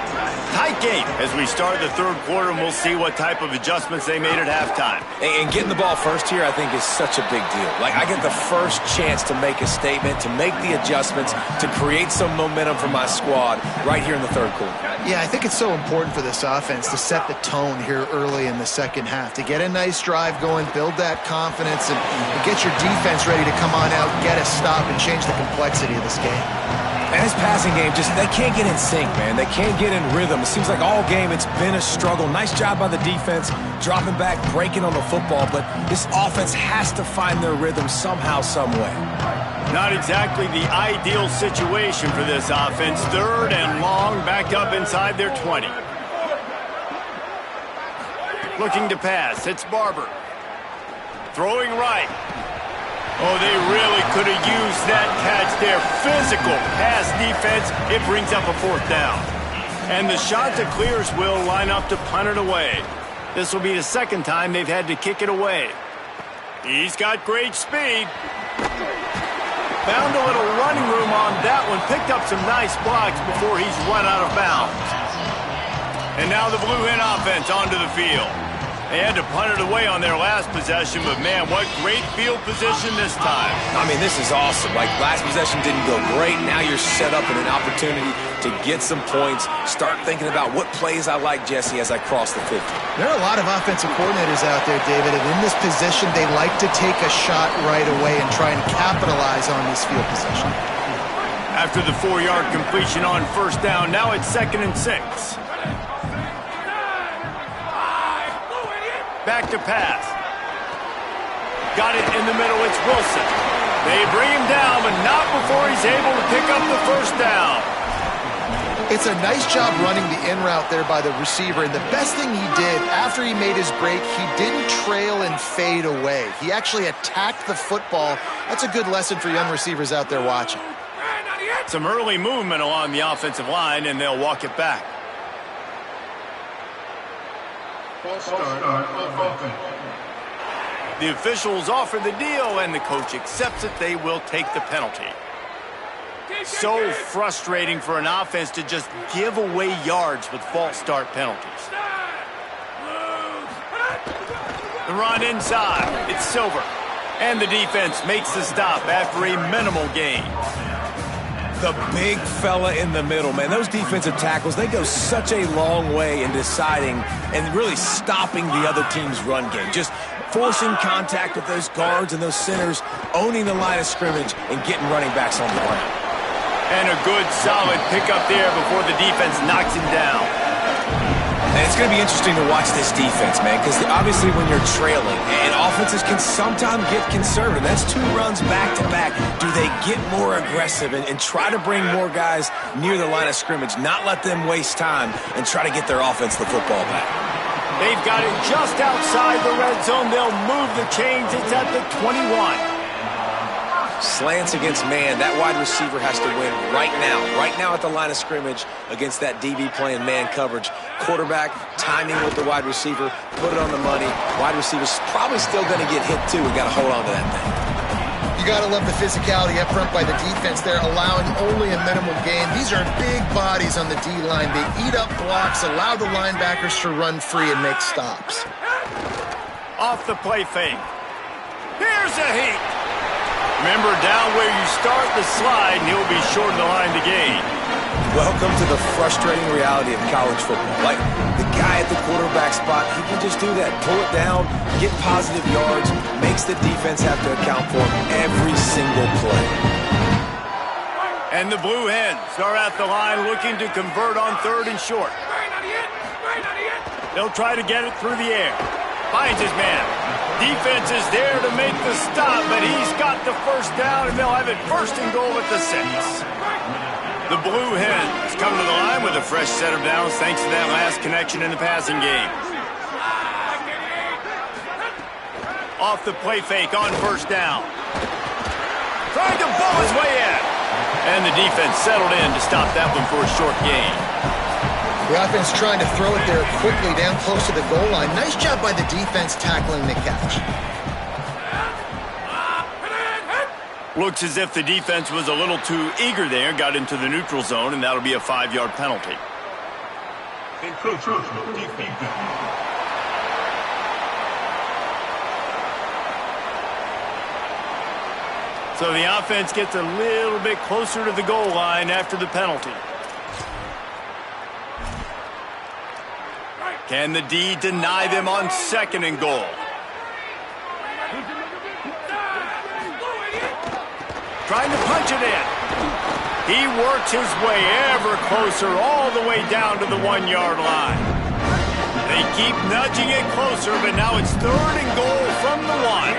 Tight game as we start the third quarter, and we'll see what type of adjustments they made at halftime. And getting the ball first here, I think, is such a big deal. Like, I get the first chance to make a statement, to make the adjustments, to create some momentum for my squad right here in the third quarter. Yeah, I think it's so important for this offense to set the tone here early in the second half, to get a nice drive going, build that confidence, and get your defense ready to come on out, get a stop, and change the complexity of this game. And his passing game, they can't get in sync, man. They can't get in rhythm. It seems like all game it's been a struggle. Nice job by the defense, dropping back, breaking on the football, but this offense has to find their rhythm somehow, some way. Not exactly the ideal situation for this offense. Third and long, backed up inside their 20. Looking to pass, it's Barber. Throwing right. Oh, they really could have used that catch there. Physical pass defense. It brings up a 4th down. And the shot that clears will line up to punt it away. This will be the second time they've had to kick it away. He's got great speed. Found a little running room on that one. Picked up some nice blocks before he's run out of bounds. And now the Blue Hen offense onto the field. They had to punt it away on their last possession, but man, what great field position this time. I mean, this is awesome. Like, last possession didn't go great. Now you're set up in an opportunity to get some points. Start thinking about what plays I like, Jesse, as I cross the 50. There are a lot of offensive coordinators out there, David, and in this position, they like to take a shot right away and try and capitalize on this field position. After the 4-yard completion on first down, now it's 2nd and 6. Back to pass. Got it in the middle. It's Wilson. They bring him down, but not before he's able to pick up the first down. It's a nice job running the in route there by the receiver, and the best thing he did after he made his break, he didn't trail and fade away. He actually attacked the football. That's a good lesson for young receivers out there watching. Some early movement along the offensive line, and they'll walk it back. The officials offer the deal, and the coach accepts it. They will take the penalty. So frustrating for an offense to just give away yards with false start penalties. The run inside. It's Silver. And the defense makes the stop after a minimal gain. The big fella in the middle, man. Those defensive tackles, they go such a long way in deciding and really stopping the other team's run game. Just forcing contact with those guards and those centers, owning the line of scrimmage, and getting running backs on the ground. And a good, solid pickup there before the defense knocks him down. And it's going to be interesting to watch this defense, man, because obviously when you're trailing, and offenses can sometimes get conservative. That's 2 runs back-to-back. Do they get more aggressive and try to bring more guys near the line of scrimmage, not let them waste time, and try to get their offense the football back? They've got it just outside the red zone. They'll move the chains. It's at the 21. Slants against man, that wide receiver has to win right now at the line of scrimmage against that DB playing man coverage. Quarterback, timing with the wide receiver, put it on the money. Wide receiver's probably still going to get hit too. We got to hold on to that thing. You got to love the physicality up front by the defense. They're allowing only a minimal gain. These are big bodies on the D-line. They eat up blocks, allow the linebackers to run free and make stops. Off the play fake. Here's a heat. Remember, down where you start the slide, and he'll be short of the line to gain. Welcome to the frustrating reality of college football. Like, the guy at the quarterback spot, he can just do that. Pull it down, get positive yards, makes the defense have to account for him every single play. And the Blue Hens are at the line looking to convert on 3rd and short. They'll try to get it through the air. Finds his man. Defense is there to make the stop, but he's got the first down, and they'll have it 1st and goal at the 6. The Blue Hens come to the line with a fresh set of downs thanks to that last connection in the passing game. Off the play fake on 1st down. Trying to bowl his way in. And the defense settled in to stop that one for a short gain. The offense trying to throw it there quickly down close to the goal line. Nice job by the defense tackling the catch. Looks as if the defense was a little too eager there, got into the neutral zone, and that'll be a 5-yard penalty. So the offense gets a little bit closer to the goal line after the penalty. Can the D deny them on 2nd and goal? Trying to punch it in. He works his way ever closer all the way down to the 1-yard line. They keep nudging it closer, but now it's 3rd and goal from the 1.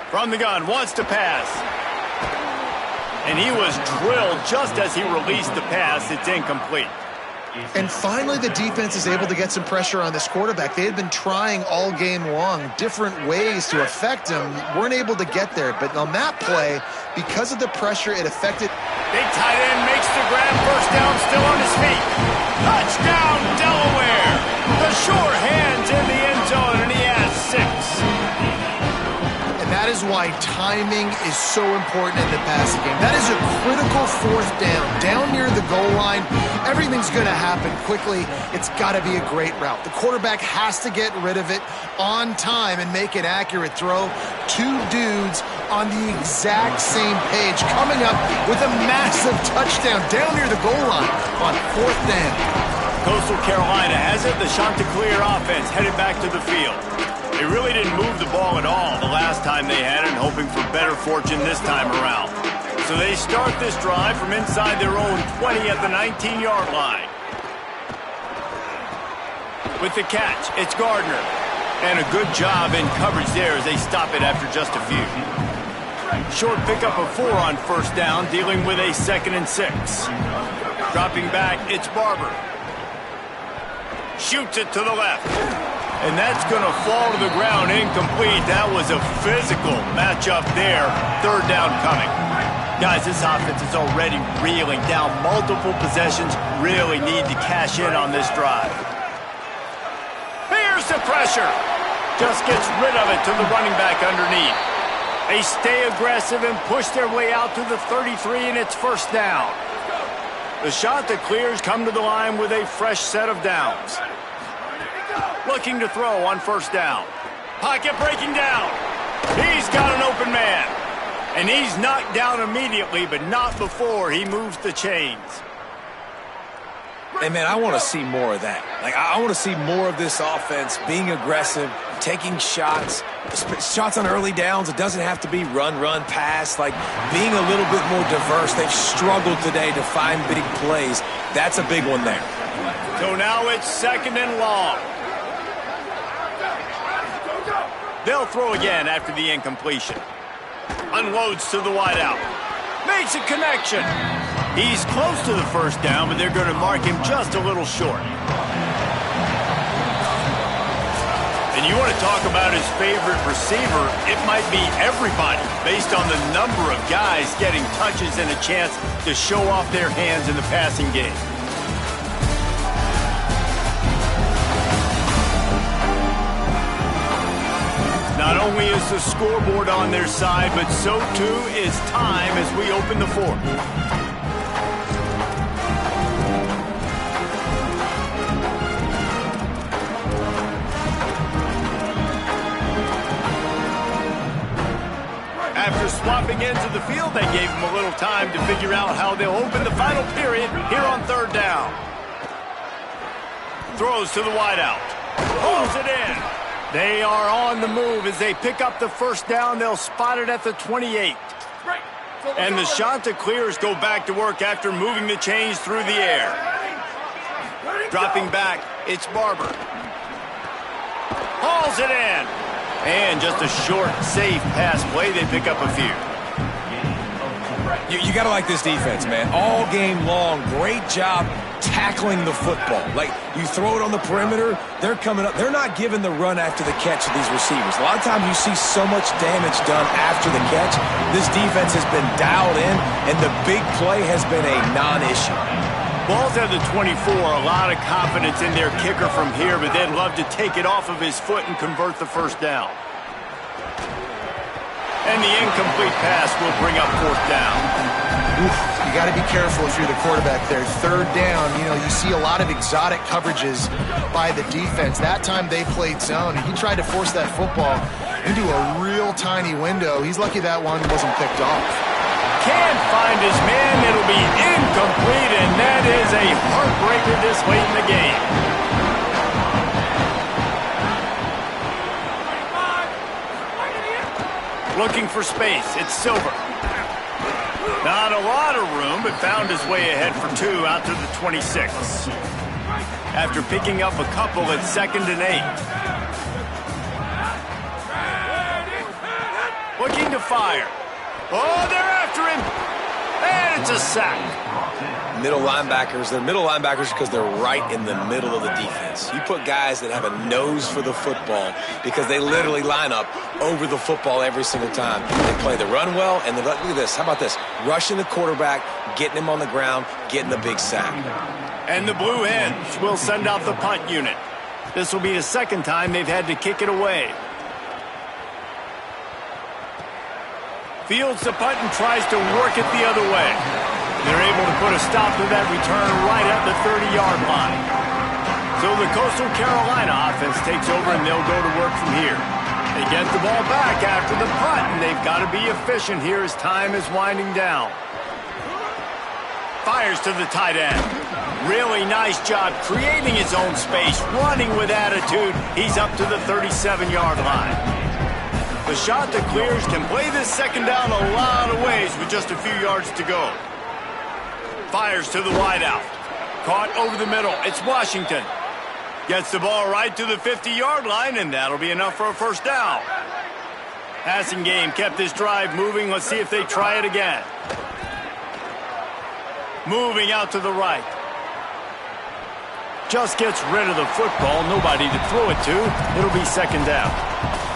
From the gun, wants to pass. And he was drilled just as he released the pass. It's incomplete. And finally, the defense is able to get some pressure on this quarterback. They had been trying all game long, different ways to affect him. Weren't able to get there. But on that play, because of the pressure, it affected. Big tight end makes the grab. 1st down, still on his feet. Touchdown, Delaware. The sure hands in the end zone, and he has 6. And that is why timing is so important in the passing game. That is a critical 4th down. Down near the goal line, everything's going to happen quickly. It's got to be a great route. The quarterback has to get rid of it on time and make an accurate throw. 2 dudes on the exact same page coming up with a massive touchdown down near the goal line on 4th down. Coastal Carolina has it. The Chanticleer offense headed back to the field. They really didn't move the ball at all the last time they had it, hoping for better fortune this time around. So they start this drive from inside their own 20 at the 19-yard line. With the catch, it's Gardner. And a good job in coverage there as they stop it after just a few. Short pickup of 4 on 1st down, dealing with a 2nd and 6. Dropping back, it's Barber. Shoots it to the left. And that's going to fall to the ground incomplete. That was a physical matchup there. 3rd down coming. Guys, this offense is already reeling down multiple possessions. Really need to cash in on this drive. Here's the pressure. Just gets rid of it to the running back underneath. They stay aggressive and push their way out to the 33, and it's 1st down. The Chanticleers come to the line with a fresh set of downs. Looking to throw on 1st down. Pocket breaking down. He's got an open man. And he's knocked down immediately, but not before he moves the chains. Hey, man, I want to see more of that. Like, I want to see more of this offense being aggressive, taking shots on early downs. It doesn't have to be run, pass. Like, being a little bit more diverse. They've struggled today to find big plays. That's a big one there. So now it's 2nd and long. They'll throw again after the incompletion. Unloads to the wideout. Makes a connection. He's close to the 1st down, but they're going to mark him just a little short. And you want to talk about his favorite receiver, it might be everybody, based on the number of guys getting touches and a chance to show off their hands in the passing game. Not only is the scoreboard on their side, but so too is time as we open the fourth. After swapping ends of the field, they gave him a little time to figure out how they'll open the final period here on third down. Throws to the wideout. Pulls it in. They are on the move as they pick up the first down. They'll spot it at the 28. And the Chanticleers go back to work after moving the chains through the air. Dropping back, it's Barber. Hauls it in. And just a short, safe pass play. They pick up a few. You got to like this defense, man. All game long, great job tackling the football. Like, you throw it on the perimeter, they're coming up. They're not giving the run after the catch to these receivers. A lot of times you see so much damage done after the catch. This defense has been dialed in, and the big play has been a non-issue. Ball's at the 24, a lot of confidence in their kicker from here, but they'd love to take it off of his foot and convert the first down. And the incomplete pass will bring up fourth down. Oof, you got to be careful if you're the quarterback there. Third down, you see a lot of exotic coverages by the defense. That time they played zone, and he tried to force that football into a real tiny window. He's lucky that one wasn't picked off. Can't find his man. It'll be incomplete, and that is a heartbreaker this late in the game. Looking for space. It's Silver. Not a lot of room, but found his way ahead for two out to the 26. After picking up a couple at 2nd and 8. Looking to fire. Oh, they're after him. And it's a sack. Middle linebackers, they're middle linebackers because they're right in the middle of the defense. You put guys that have a nose for the football because they literally line up over the football every single time. They play the run well, and look at this. How about this? Rushing the quarterback, getting him on the ground, getting the big sack. And the Blue Hens will send out the punt unit. This will be the second time they've had to kick it away. Fields the punt and tries to work it the other way. They're able to put a stop to that return right at the 30-yard line. So the Coastal Carolina offense takes over, and they'll go to work from here. They get the ball back after the punt, and they've got to be efficient here as time is winding down. Fires to the tight end. Really nice job creating his own space, running with attitude. He's up to the 37-yard line. The Chanticleers can play this second down a lot of ways with just a few yards to go. Fires to the wideout. Caught over the middle. It's Washington. Gets the ball right to the 50-yard line, and that'll be enough for a first down. Passing game kept this drive moving. Let's see if they try it again. Moving out to the right. Just gets rid of the football. Nobody to throw it to. It'll be second down.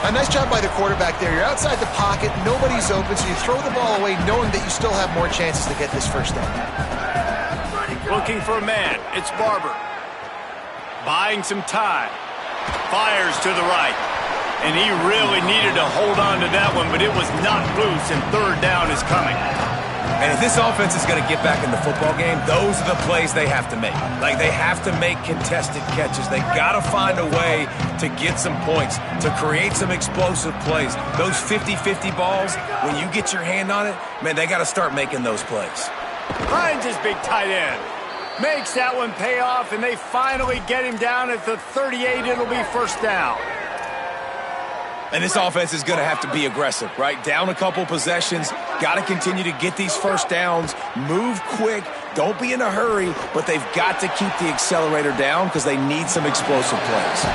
A nice job by the quarterback there. You're outside the pocket. Nobody's open, so you throw the ball away knowing that you still have more chances to get this first down. Looking for a man. It's Barber. Buying some time. Fires to the right. And he really needed to hold on to that one, but it was not loose, and third down is coming. And if this offense is going to get back in the football game, those are the plays they have to make. Like, they have to make contested catches. They got to find a way to get some points, to create some explosive plays. Those 50-50 balls, when you get your hand on it, man, they got to start making those plays. Finds his big tight end. Makes that one pay off, and they finally get him down at the 38. It'll be first down. And this offense is going to have to be aggressive, right? Down a couple possessions, got to continue to get these first downs, move quick, don't be in a hurry, but they've got to keep the accelerator down because they need some explosive plays.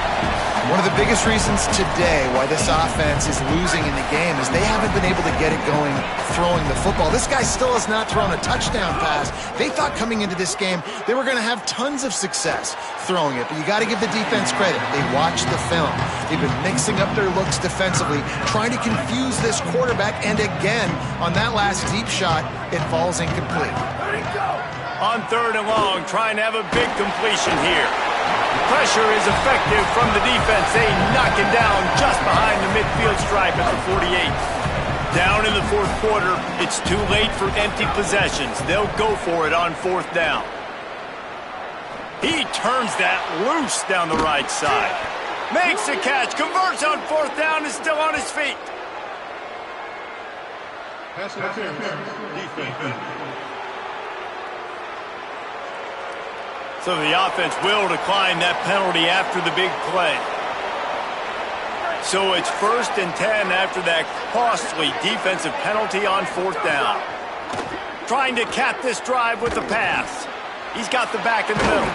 One of the biggest reasons today why this offense is losing in the game is they haven't been able to get it going throwing the football. This guy still has not thrown a touchdown pass. They thought coming into this game they were going to have tons of success throwing it, but you got to give the defense credit. They watched the film. They They've been mixing up their looks defensively, trying to confuse this quarterback, and again, on that last deep shot, it falls incomplete. On 3rd and long, trying to have a big completion here. Pressure is effective from the defense. They knock it down just behind the midfield stripe at the 48. Down in the 4th quarter, it's too late for empty possessions. They'll go for it on 4th down. He turns that loose down the right side. Makes the catch, converts on 4th down, is still on his feet. So the offense will decline that penalty after the big play. So it's 1st and 10 after that costly defensive penalty on 4th down. Trying to cap this drive with the pass. He's got the back in the middle.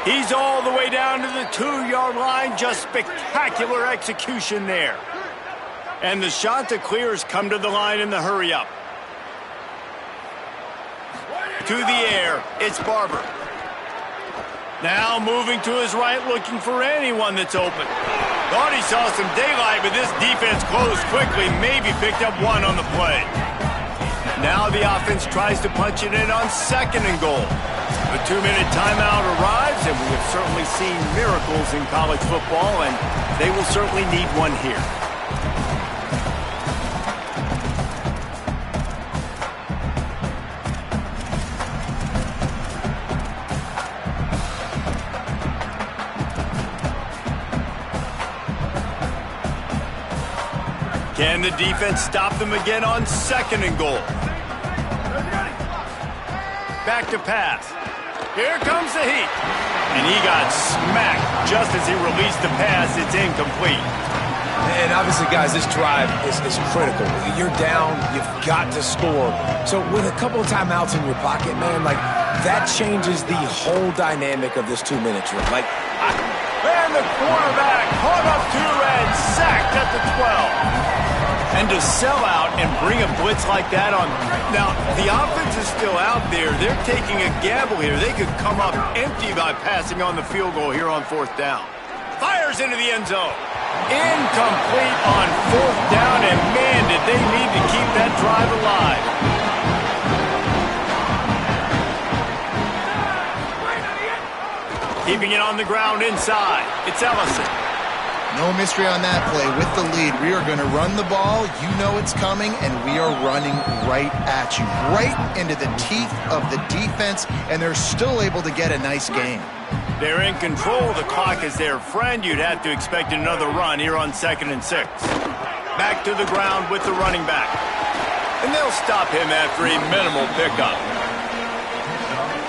He's all the way down to the 2-yard line. Just spectacular execution there. And the Chanticleers come to the line in the hurry-up. To the air, it's Barber. Now moving to his right, looking for anyone that's open. Thought he saw some daylight, but this defense closed quickly, maybe picked up one on the play. Now the offense tries to punch it in on 2nd and goal. The 2-minute timeout arrives, and we have certainly seen miracles in college football, and they will certainly need one here. Can the defense stop them again on 2nd and goal? Back to pass. Here comes the heat. And he got smacked just as he released the pass. It's incomplete. And obviously, guys, this drive is critical. You're down, you've got to score. So with a couple of timeouts in your pocket, man, like, that changes the whole dynamic of this 2-minute drill. Like, and the quarterback caught up to and sacked at the 12. And to sell out and bring a blitz like that on... Now, the offense is still out there. They're taking a gamble here. They could come up empty by passing on the field goal here on 4th down. Fires into the end zone. Incomplete on 4th down, and man, did they need to keep that drive alive. Keeping it on the ground inside. It's Ellison. No mystery on that play. With the lead, we are going to run the ball. You know it's coming, and we are running right at you. Right into the teeth of the defense, and they're still able to get a nice gain. They're in control. The clock is their friend. You'd have to expect another run here on 2nd and 6. Back to the ground with the running back. And they'll stop him after a minimal pickup.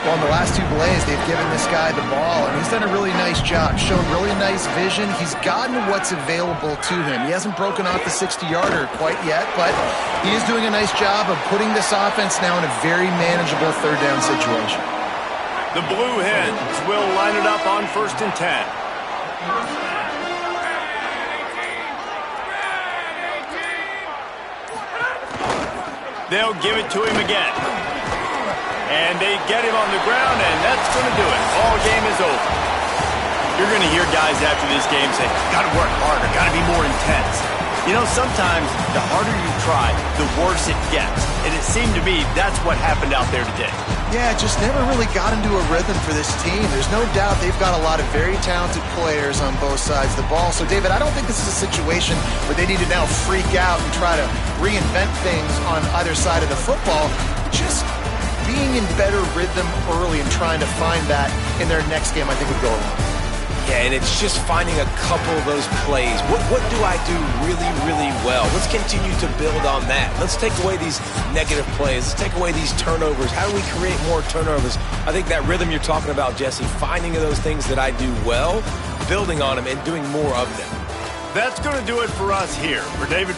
Well, in the last 2 plays, they've given this guy the ball, and he's done a really nice job, shown really nice vision. He's gotten what's available to him. He hasn't broken off the 60-yarder quite yet, but he is doing a nice job of putting this offense now in a very manageable 3rd down situation. The Blue Hens will line it up on 1st and 10. They'll give it to him again. And they get him on the ground, and that's going to do it. Ball game is over. You're going to hear guys after this game say, got to work harder, got to be more intense. You know, sometimes the harder you try, the worse it gets. And it seemed to me that's what happened out there today. Yeah, it just never really got into a rhythm for this team. There's no doubt they've got a lot of very talented players on both sides of the ball. So, David, I don't think this is a situation where they need to now freak out and try to reinvent things on either side of the football. Just being in better rhythm early and trying to find that in their next game, I think would go a long way. Yeah, and it's just finding a couple of those plays. What do I do really, really well? Let's continue to build on that. Let's take away these negative plays. Let's take away these turnovers. How do we create more turnovers? I think that rhythm you're talking about, Jesse, finding those things that I do well, building on them, and doing more of them. That's going to do it for us here. For David